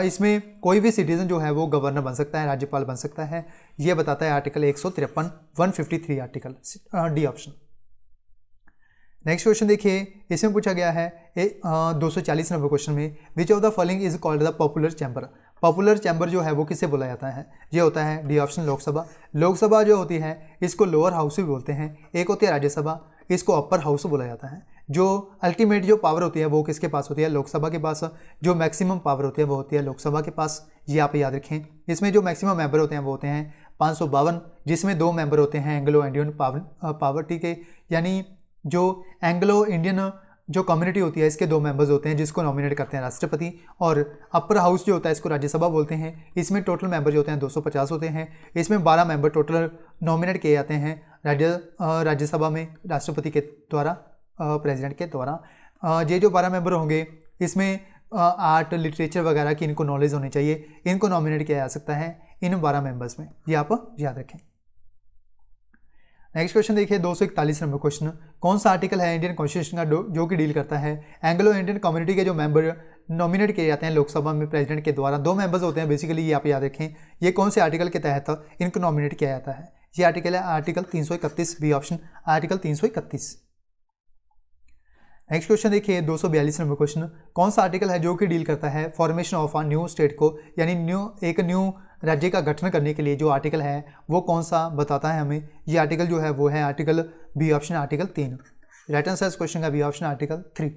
इसमें कोई भी सिटीजन जो है वो गवर्नर बन सकता है, राज्यपाल बन सकता है, ये बताता है article 153 153 article, D option. Next question देखिए, इसमें पूछा गया है 240 नंबर क्वेश्चन में, विच of the following is called the popular chamber. Popular chamber जो है वो किसे बोला जाता है, ये होता है डी ऑप्शन लोकसभा। लोकसभा जो होती है इसको लोअर हाउस भी बोलते हैं, एक होती है राज्यसभा, इसको अपर हाउस बोला जाता है। जो अल्टीमेट जो पावर होती है वो किसके पास होती है, लोकसभा के पास। जो मैक्सिमम पावर होती है वो होती है लोकसभा के पास, ये आप याद रखें। इसमें जो मैक्सिमम मेंबर होते हैं वो होते हैं 552, जिसमें 2 मेंबर होते हैं एंग्लो इंडियन पावर्टी के, यानी जो एंग्लो इंडियन जो कम्युनिटी होती है इसके 2 मेंबर्स होते हैं जिसको नॉमिनेट करते हैं राष्ट्रपति, और अपर हाउस जो होता है इसको राज्यसभा बोलते हैं। इसमें टोटल मेंबर जो होते हैं 250 होते हैं, इसमें 12 मेंबर टोटल नॉमिनेट किए जाते हैं राज्यसभा में राष्ट्रपति के द्वारा, प्रेसिडेंट के द्वारा। ये जो 12 मेंबर होंगे इसमें आर्ट लिटरेचर वगैरह की इनको नॉलेज होनी चाहिए, इनको नॉमिनेट किया जा सकता है इन 12 मेंबर्स में, ये आप याद रखें। नेक्स्ट क्वेश्चन देखिए 241 नंबर क्वेश्चन, कौन सा आर्टिकल है इंडियन कॉन्स्टिट्यूशन का जो कि डील करता है एंग्लो इंडियन कम्युनिटी के जो मेंबर नॉमिनेट किए जाते हैं लोकसभा में प्रेसिडेंट के द्वारा, 2 मेंबर्स होते हैं बेसिकली, ये आप याद रखें। ये कौन से आर्टिकल के तहत इनको नॉमिनेट किया जाता है, ये आर्टिकल है article 331, B option, article 331। Next question देखिए 242 नंबर क्वेश्चन, कौन सा आर्टिकल है जो कि डील करता है formation of a new state को, यानी एक न्यू राज्य का गठन करने के लिए जो आर्टिकल है वो कौन सा बताता है हमें। ये आर्टिकल जो है वो है आर्टिकल बी ऑप्शन, आर्टिकल 3। राइट आंसर इस क्वेश्चन का B option, article 3।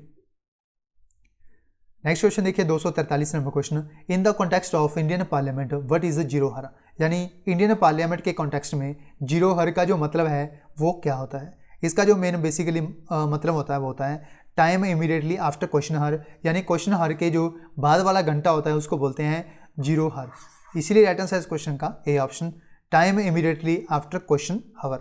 Next question देखिए 243 number question, in the context of Indian parliament what is zero hour, यानी इंडियन पार्लियामेंट के कॉन्टेक्स्ट में जीरो हर का जो मतलब है वो क्या होता है। इसका जो मेन बेसिकली मतलब होता है वो होता है टाइम इमीडिएटली आफ्टर क्वेश्चन हर, यानी क्वेश्चन हर के जो बाद वाला घंटा होता है उसको बोलते हैं जीरो हर, इसीलिए राइट आंसर इस क्वेश्चन का A option, time immediately after question hour.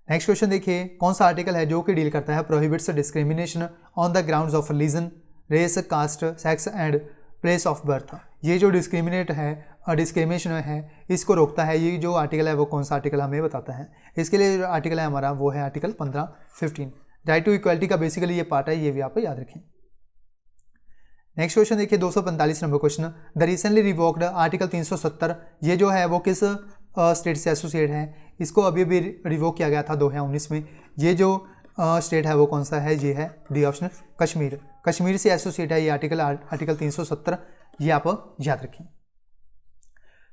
Next question देखिए, कौन सा आर्टिकल है जो कि डील करता है prohibits discrimination on the grounds of religion, race, caste, sex and place of birth. ये जो डिस्क्रिमिनेशन है इसको रोकता है, ये जो आर्टिकल है वो कौन सा आर्टिकल हमें बताता है। इसके लिए जो आर्टिकल है हमारा वो है आर्टिकल 15-15। राइट टू इक्वलिटी का बेसिकली ये पार्ट है, ये भी आप याद रखें। नेक्स्ट क्वेश्चन देखिए 245 number question, the recently revoked article 370, ये जो है वो किस स्टेट से एसोसिएट है, इसको अभी भी रिवोक किया गया था 2019 में। ये जो स्टेट है वो कौन सा है, ये है डी ऑप्शन, कश्मीर। कश्मीर से एसोसिएट है ये आर्टिकल 370, ये आप याद रखें।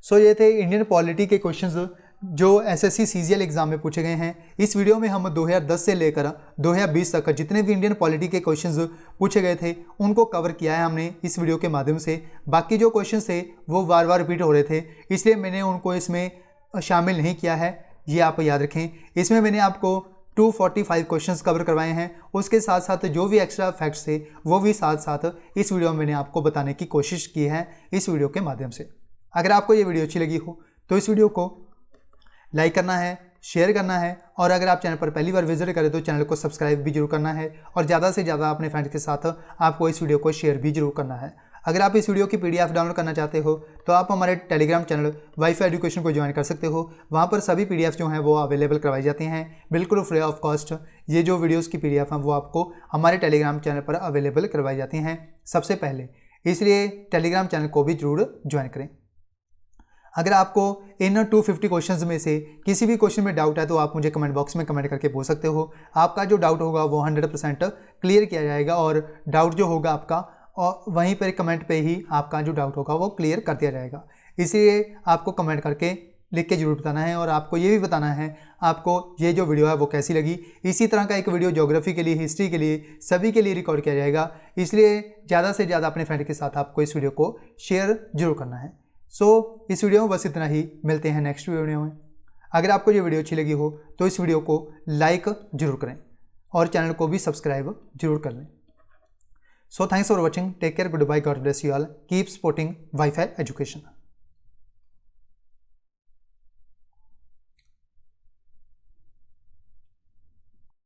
सो ये थे इंडियन पॉलिटी के क्वेश्चंस जो एसएससी सीजीएल एग्जाम में पूछे गए हैं। इस वीडियो में हम 2010 से लेकर 2020 तक जितने भी इंडियन पॉलिटी के क्वेश्चंस पूछे गए थे उनको कवर किया है हमने इस वीडियो के माध्यम से। बाकी जो क्वेश्चंस थे वो बार बार रिपीट हो रहे थे, इसलिए मैंने उनको इसमें शामिल नहीं किया है, ये आप याद रखें। इसमें मैंने आपको 245 क्वेश्चंस कवर करवाए हैं, उसके साथ साथ जो भी एक्स्ट्रा फैक्ट्स थे वो भी साथ साथ इस वीडियो में मैंने आपको बताने की कोशिश की है इस वीडियो के माध्यम से। अगर आपको ये वीडियो अच्छी लगी हो तो इस वीडियो को लाइक करना है, शेयर करना है, और अगर आप चैनल पर पहली बार विजिट करें तो चैनल को सब्सक्राइब भी जरूर करना है, और ज़्यादा से ज़्यादा अपने फ्रेंड्स के साथ आपको इस वीडियो को शेयर भी जरूर करना है। अगर आप इस वीडियो की PDF डाउनलोड करना चाहते हो तो आप हमारे टेलीग्राम चैनल वाईफाई एजुकेशन को ज्वाइन कर सकते हो। वहाँ पर सभी PDF जो हैं वो अवेलेबल करवाई जाती हैं बिल्कुल फ्री ऑफ कॉस्ट। ये जो वीडियोज़ की PDF हैं वो आपको हमारे टेलीग्राम चैनल पर अवेलेबल करवाई जाती हैं सबसे पहले, इसलिए टेलीग्राम चैनल को भी जरूर ज्वाइन करें। अगर आपको इन 250 क्वेश्चंस में से किसी भी क्वेश्चन में डाउट है तो आप मुझे कमेंट बॉक्स में कमेंट करके पूछ सकते हो। आपका जो डाउट होगा वो 100% क्लियर किया जाएगा, और डाउट जो होगा आपका और वहीं पर कमेंट पे ही आपका जो डाउट होगा वो क्लियर कर दिया जाएगा। इसलिए आपको कमेंट करके लिख के जरूर बताना है और आपको ये भी बताना है आपको ये जो वीडियो है वो कैसी लगी। इसी तरह का एक वीडियो ज्योग्राफी के लिए, हिस्ट्री के लिए, सभी के लिए रिकॉर्ड किया जाएगा, इसलिए ज़्यादा से ज़्यादा अपने फ्रेंड के साथ आपको इस वीडियो को शेयर जरूर करना है। सो इस वीडियो में बस इतना ही, मिलते हैं नेक्स्ट वीडियो में। अगर आपको ये वीडियो अच्छी लगी हो तो इस वीडियो को लाइक जरूर करें और चैनल को भी सब्सक्राइब जरूर कर लें। So thanks for watching, take care, good bye, God bless you all, keep supporting wifi education.